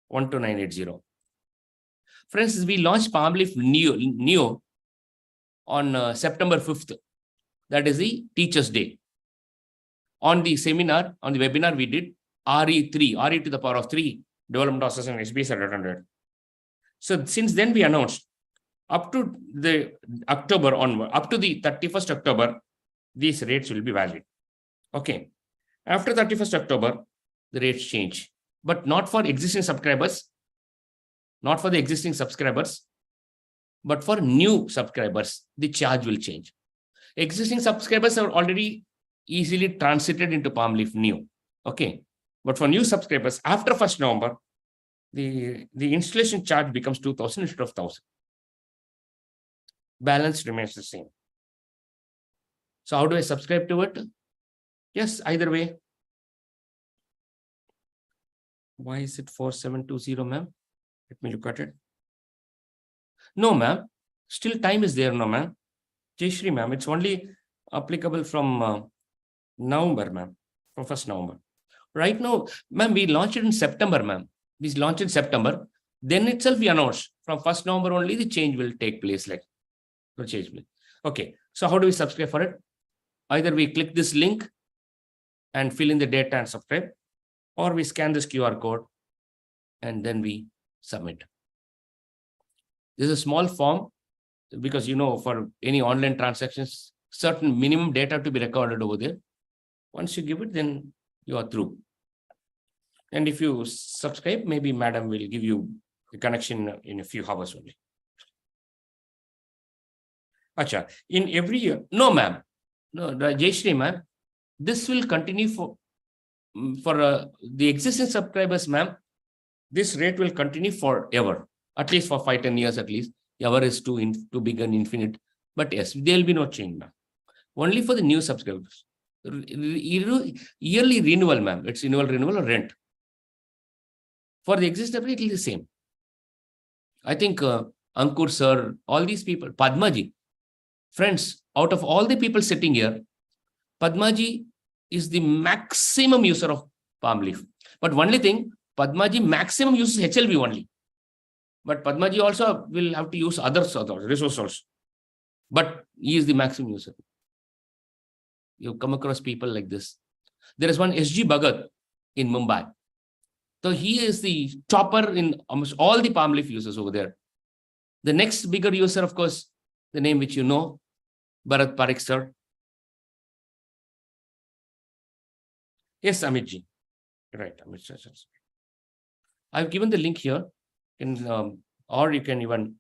12980. Friends, we launched Palmleaf Neo on September 5th. That is the Teachers' Day. On the seminar, on the webinar, we did RE3, RE to the power of 3, development process and SBS at 100. So since then we announced up to the October onward, up to the 31st October, these rates will be valid. Okay. After 31st October, the rates change, but not for existing subscribers, not for the existing subscribers, but for new subscribers, the charge will change. Existing subscribers are already easily transited into Palmleaf Neo. Okay. But for new subscribers, after 1st November, the installation charge becomes 2,000 instead of 1,000. Balance remains the same. So how do I subscribe to it? Yes, either way. Why is it 4720, ma'am? Let me look at it. No, ma'am. Still time is there, no, ma'am. Jayashri, ma'am, it's only applicable from November, ma'am, from 1st November. Right now, ma'am, we launched it in September, ma'am. We launched in September. Then itself we announced from 1st November only the change will take place. Like, the change will. Okay. So how do we subscribe for it? Either we click this link and fill in the data and subscribe, or we scan this QR code and then we submit. This is a small form because, for any online transactions, certain minimum data to be recorded over there. Once you give it, then you are through. And if you subscribe, maybe madam will give you the connection in a few hours only. Acha, in every year, no, ma'am. No, Jayashri, ma'am, this will continue for the existing subscribers, ma'am. This rate will continue forever, at least for 5-10 years at least. Ever is too big and infinite. But yes, there will be no change, ma'am. Only for the new subscribers. Yearly renewal, ma'am. It's renewal or rent. For the existing, it will be the same. I think Ankur sir, all these people, Padmaji, friends, out of all the people sitting here, Padmaji is the maximum user of Palmleaf. But only thing, Padmaji maximum uses HLV only. But Padmaji also will have to use other resources also. But he is the maximum user. You come across people like this. There is one SG Bhagat in Mumbai. So he is the topper in almost all the palm leaf users over there. The next bigger user, of course, the name which you know, Bharat Parekh sir. Yes, Amitji. Right, Amit sir. I've given the link here, or you can even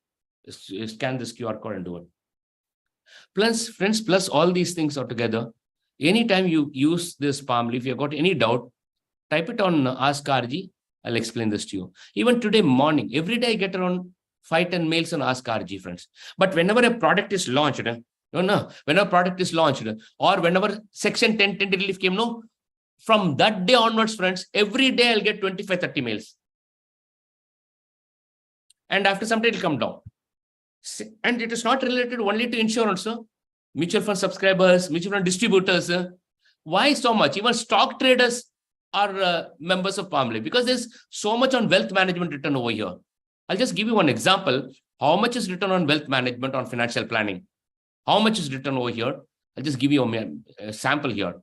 scan this QR code and do it. Plus, friends, plus all these things are together. Anytime you use this palm leaf, if you've got any doubt, type it on Ask RG. I'll explain this to you. Even today morning, every day I get around 5-10 mails on Ask RG, friends. But whenever a product is launched, whenever a product is launched, or whenever Section 10 relief came, from that day onwards, friends, every day I'll get 25-30 mails. And after some time, it'll come down. And it is not related only to insurance, mutual fund subscribers, mutual fund distributors. Why so much? Even stock traders are members of Palm Leaf, because there's so much on wealth management written over here. I'll just give you one example. How much is written on wealth management, on financial planning? How much is written over here? I'll just give you a sample here.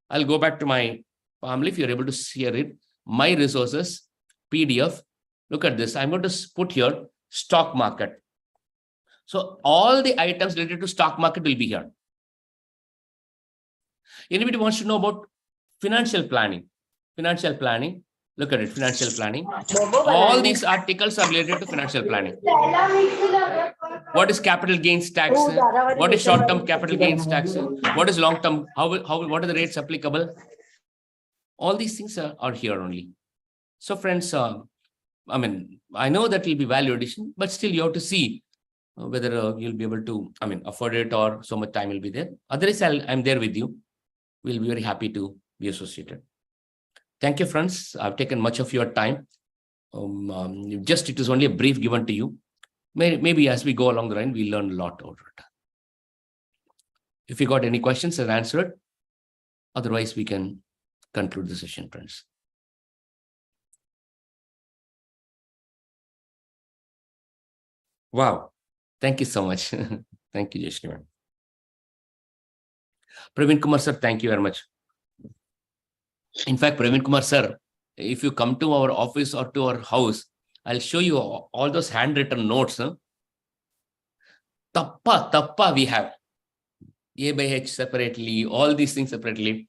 I'll go back to my Palm Leaf. You're able to see it. My resources, PDF. Look at this. I'm going to put here stock market. So all the items related to stock market will be here. Anybody wants to know about financial planning? Financial planning. Look at it. Financial planning. All these articles are related to financial planning. What is capital gains tax? What is short-term capital gains tax? What is long-term? What are the rates applicable? All these things are here only. So friends, I know that will be value addition, but still you have to see whether you'll be able to, afford it, or so much time will be there. Otherwise, I'm there with you. We'll be very happy to be associated. Thank you, friends. I've taken much of your time. It is only a brief given to you. Maybe as we go along the line, we learn a lot over it. If you got any questions, I'll answer it. Otherwise, we can conclude the session, friends. Wow. Thank you so much. Thank you, Jeshni. Praveen Kumar sir, thank you very much. In fact, Praveen Kumar sir, if you come to our office or to our house, I'll show you all those handwritten notes. Tappa we have. A by H separately, all these things separately.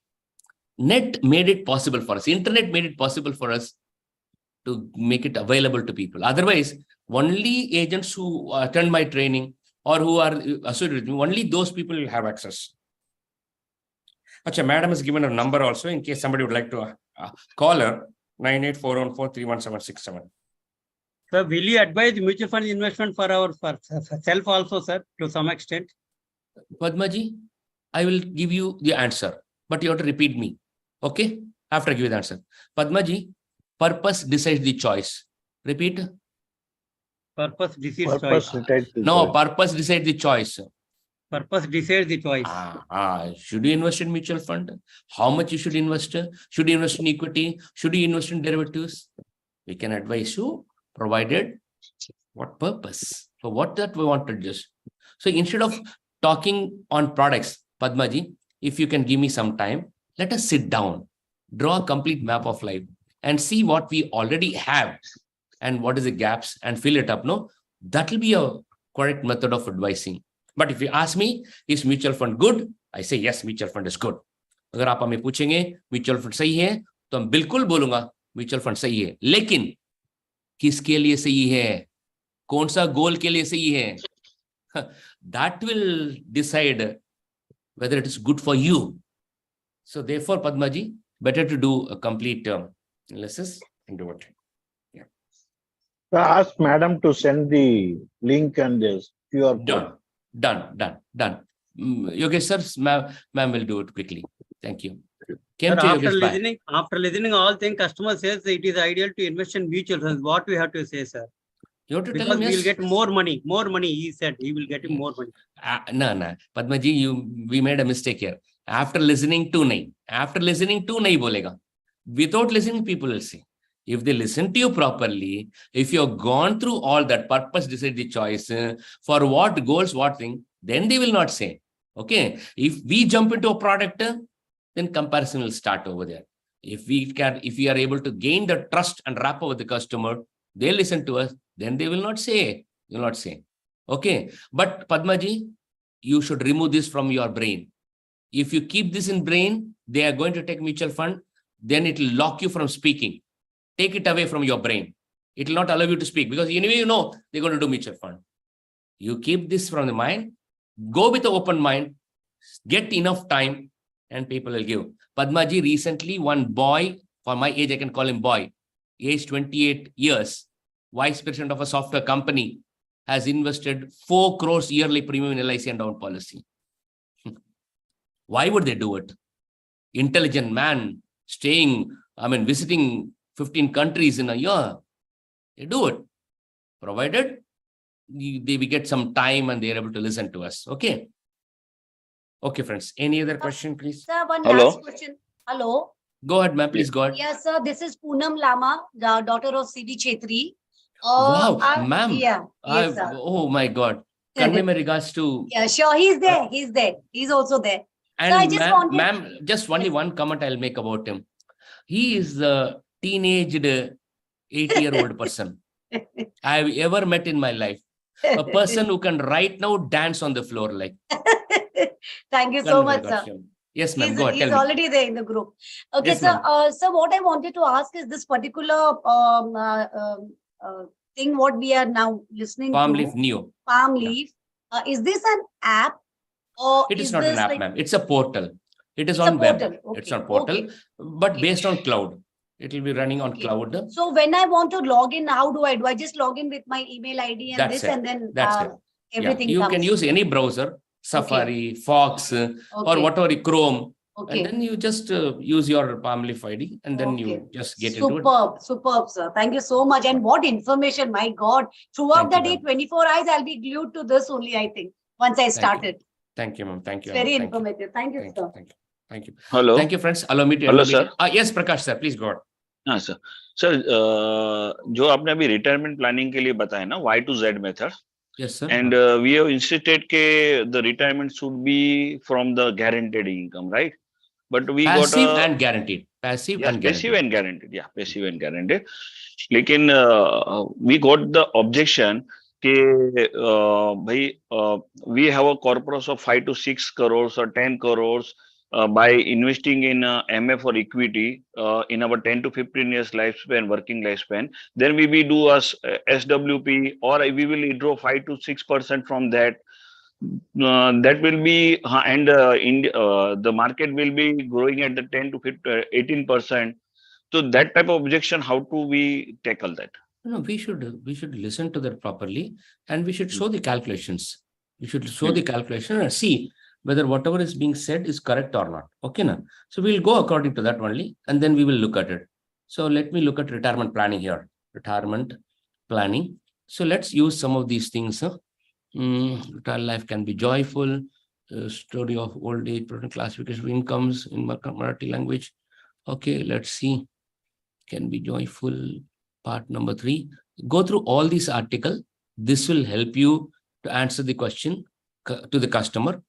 Net made it possible for us. Internet made it possible for us to make it available to people. Otherwise, only agents who attend my training or who are associated with me, only those people will have access. Achha, madam has given a number also in case somebody would like to call her, 9841431767. Sir, will you advise mutual fund investment for self also, sir, to some extent? Padmaji, I will give you the answer, but you have to repeat me. Okay? After I give you the answer. Padmaji, purpose decides the choice. Repeat. Purpose decides choice. No, purpose decides the choice. Purpose decides the choice. Should you invest in mutual fund? How much you should invest? Should you invest in equity? Should you invest in derivatives? We can advise you, provided what purpose? For what that we want to just. So instead of talking on products, Padmaji, if you can give me some time, let us sit down, draw a complete map of life and see what we already have and what is the gaps and fill it up. No, that will be a correct method of advising. But if you ask me, is mutual fund good? I say yes, mutual fund is good. अगर आप हमें पूछेंगे mutual fund सही है तो हम बिल्कुल बोलूंगा म्यूचुअल फंड सही है, लेकिन किसके लिए सही है, कौन सा गोल के लिए सही है, that will decide whether it is good for you. So therefore, Padmaji, better to do a complete analysis and do it. Yeah. So ask madam to send the link and this QR code. Done. Yogesh sir, ma'am will do it quickly. Thank you. Sir, after listening all things, customer says it is ideal to invest in mutual funds. What we have to say, sir? You have to because tell him, we will yes. get more money. He said he will get more money. No. Padmaji, we made a mistake here. After listening to nahi bolega. Without listening, people will say. If they listen to you properly, if you have gone through all that, purpose, decide the choice, for what goals, what thing, then they will not say. Okay. If we jump into a product, then comparison will start over there. If we are able to gain the trust and rapport with the customer, they listen to us, then they will not say. They will not say. Okay. But Padmaji, you should remove this from your brain. If you keep this in brain, they are going to take mutual fund, then it will lock you from speaking. Take it away from your brain. It will not allow you to speak because anyway, you know, they're going to do mutual fund. You keep this from the mind, go with an open mind, get enough time, and people will give. Padmaji, recently, one boy, for my age, I can call him boy, age 28 years, vice president of a software company, has invested 4 crores yearly premium in LIC and down policy. Why would they do it? Intelligent man visiting 15 countries in a year. They do it, provided we get some time and they're able to listen to us. Okay. Okay, friends. Any other question, please? Sir, one last question. Hello. Go ahead, ma'am. Please go ahead. Yes, sir. This is Poonam Lama, the daughter of C.D. Chetri. Wow, ma'am. Yeah. Yes, sir. Oh my God. Convey my regards to. Yeah, sure. He's there. He's there. He's also there. And so ma'am, just only one comment I'll make about him. He is the teenaged 8-year-old person I've ever met in my life. A person who can right now dance on the floor like. Thank you so much, sir. Yes, ma'am. Go ahead. He's already there in the group. Okay, yes, sir. So what I wanted to ask is this particular thing what we are now listening Palm to. Leaf Neo. Palm Leaf. Is this an app? Or it is not an app, ma'am. It's a portal. It is on web. Okay. It's on portal, but based on cloud. It will be running on cloud. So when I want to log in, how do I do? I just log in with my email ID and that's this, it. and then Yeah. everything You comes. can use any browser, Safari, Fox, or whatever, Chrome. And then you just use your Palm Leaf ID and then you just get into it. Superb, sir. Thank you so much. And what information, my God. Throughout the day, 24 hours, I'll be glued to this only, I think, once I started. Thank you, ma'am. Thank you. It's very informative. Thank you, sir. Thank you. Hello. Thank you, friends. Allow me to. Hello, sir. Yes, Prakash, sir. Please go on. हाँ sir जो आपने अभी retirement planning के लिए बताया ना Y to Z method yes sir and we have insisted के the retirement should be from the guaranteed income, right? But we passive got and guaranteed. Passive and guaranteed. passive and guaranteed. Yeah, passive and guaranteed. लेकिन we got the objection कि भाई we have a corpus of 5 to 6 crores or 10 crores by investing in MF or equity in our 10 to 15 years lifespan, working lifespan, then we will do as SWP or we will withdraw 5 to 6% from that. That will be and the market will be growing at the 10 to 18%. So that type of objection, how do we tackle that? No, we should listen to that properly, and we should show the calculations. We should show the calculation and see whether whatever is being said is correct or not. Okay, now. So we'll go according to that only, and then we will look at it. So let me look at retirement planning here. Retirement planning. So let's use some of these things. Retired life can be joyful. Story of old age, classification of incomes in Marathi language. Okay, let's see. Can be joyful. Part number 3. Go through all these articles. This will help you to answer the question to the customer.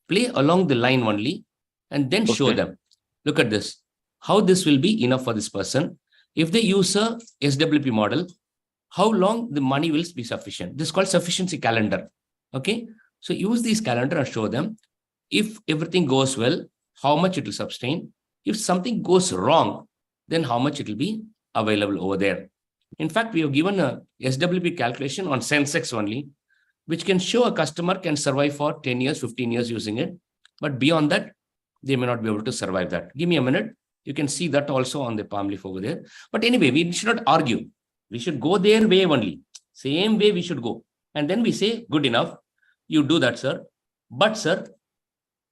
Play along the line only, and then show them. Look at this. How this will be enough for this person. If they use a SWP model, how long the money will be sufficient. This is called sufficiency calendar. Okay. So use these calendar and show them. If everything goes well, how much it will sustain. If something goes wrong, then how much it will be available over there. In fact, we have given a SWP calculation on Sensex only, which can show a customer can survive for 10 years, 15 years using it. But beyond that, they may not be able to survive that. Give me a minute. You can see that also on the Palm Leaf over there. But anyway, we should not argue. We should go their way only. Same way we should go. And then we say, good enough. You do that, sir. But, sir,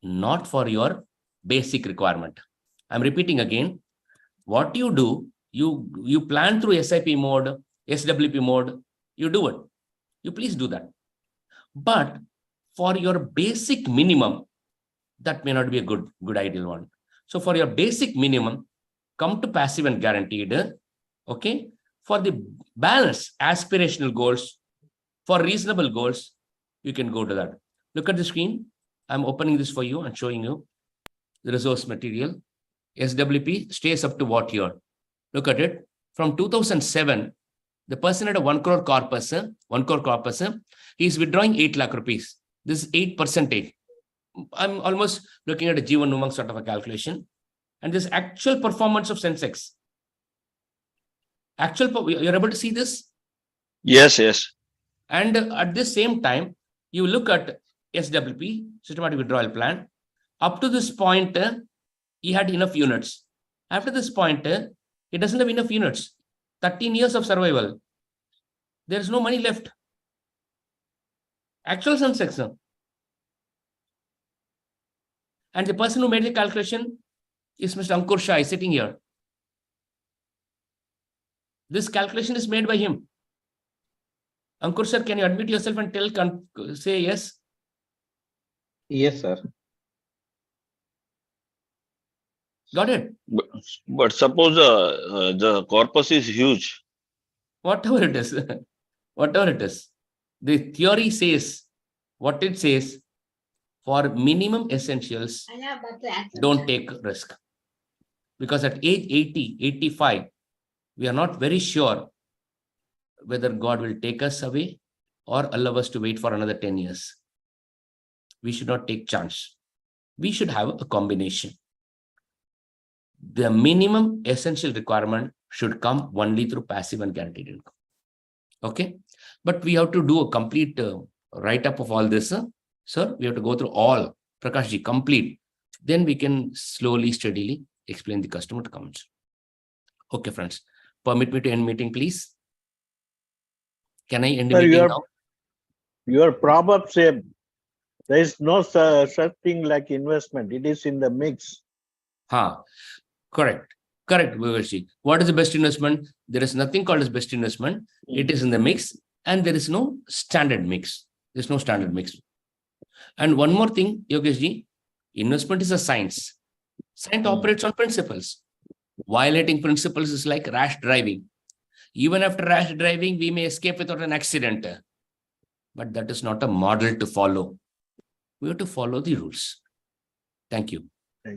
not for your basic requirement. I'm repeating again. What you do, you plan through SIP mode, SWP mode. You do it. You please do that. But for your basic minimum, that may not be a good ideal one. So for your basic minimum, come to passive and guaranteed. Okay. For the balance, aspirational goals, for reasonable goals, you can go to that. Look at the screen. I'm opening this for you and showing you the resource material. SWP stays up to what year? Look at it. From 2007, the person had a 1 crore corpus. He is withdrawing 8 lakh rupees. This is 8%. I'm almost looking at a Jeevan Umang sort of a calculation. And this actual performance of Sensex. You're able to see this? Yes, yes. And at the same time, you look at SWP, systematic withdrawal plan. Up to this point, he had enough units. After this point, he doesn't have enough units. 13 years of survival. There is no money left. Actual Sensex. And the person who made the calculation is Mr. Ankur Shah, sitting here. This calculation is made by him. Ankur sir, can you admit yourself and say yes? Yes, sir. Got it? But suppose the corpus is huge. Whatever it is. Whatever it is. The theory says what it says. For minimum essentials, don't take risk. Because at age 80, 85, we are not very sure whether God will take us away or allow us to wait for another 10 years. We should not take chance. We should have a combination. The minimum essential requirement should come only through passive and guaranteed income. Okay? But we have to do a complete write-up of all this. Sir, we have to go through all. Prakashji, complete. Then we can slowly, steadily explain the customer comments. Okay, friends. Permit me to end meeting, please. Can I end the meeting now? Your proverb say there is no such thing like investment. It is in the mix. Correct. Correct, Vivashji. What is the best investment? There is nothing called as best investment. It is in the mix, and there is no standard mix. There's no standard mix. And one more thing, Yogeshji, investment is a science. Science operates on principles. Violating principles is like rash driving. Even after rash driving, we may escape without an accident. But that is not a model to follow. We have to follow the rules. Thank you.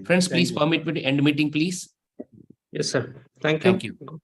Friends, please permit me to end meeting, please. Yes, sir. Thank you. Thank you.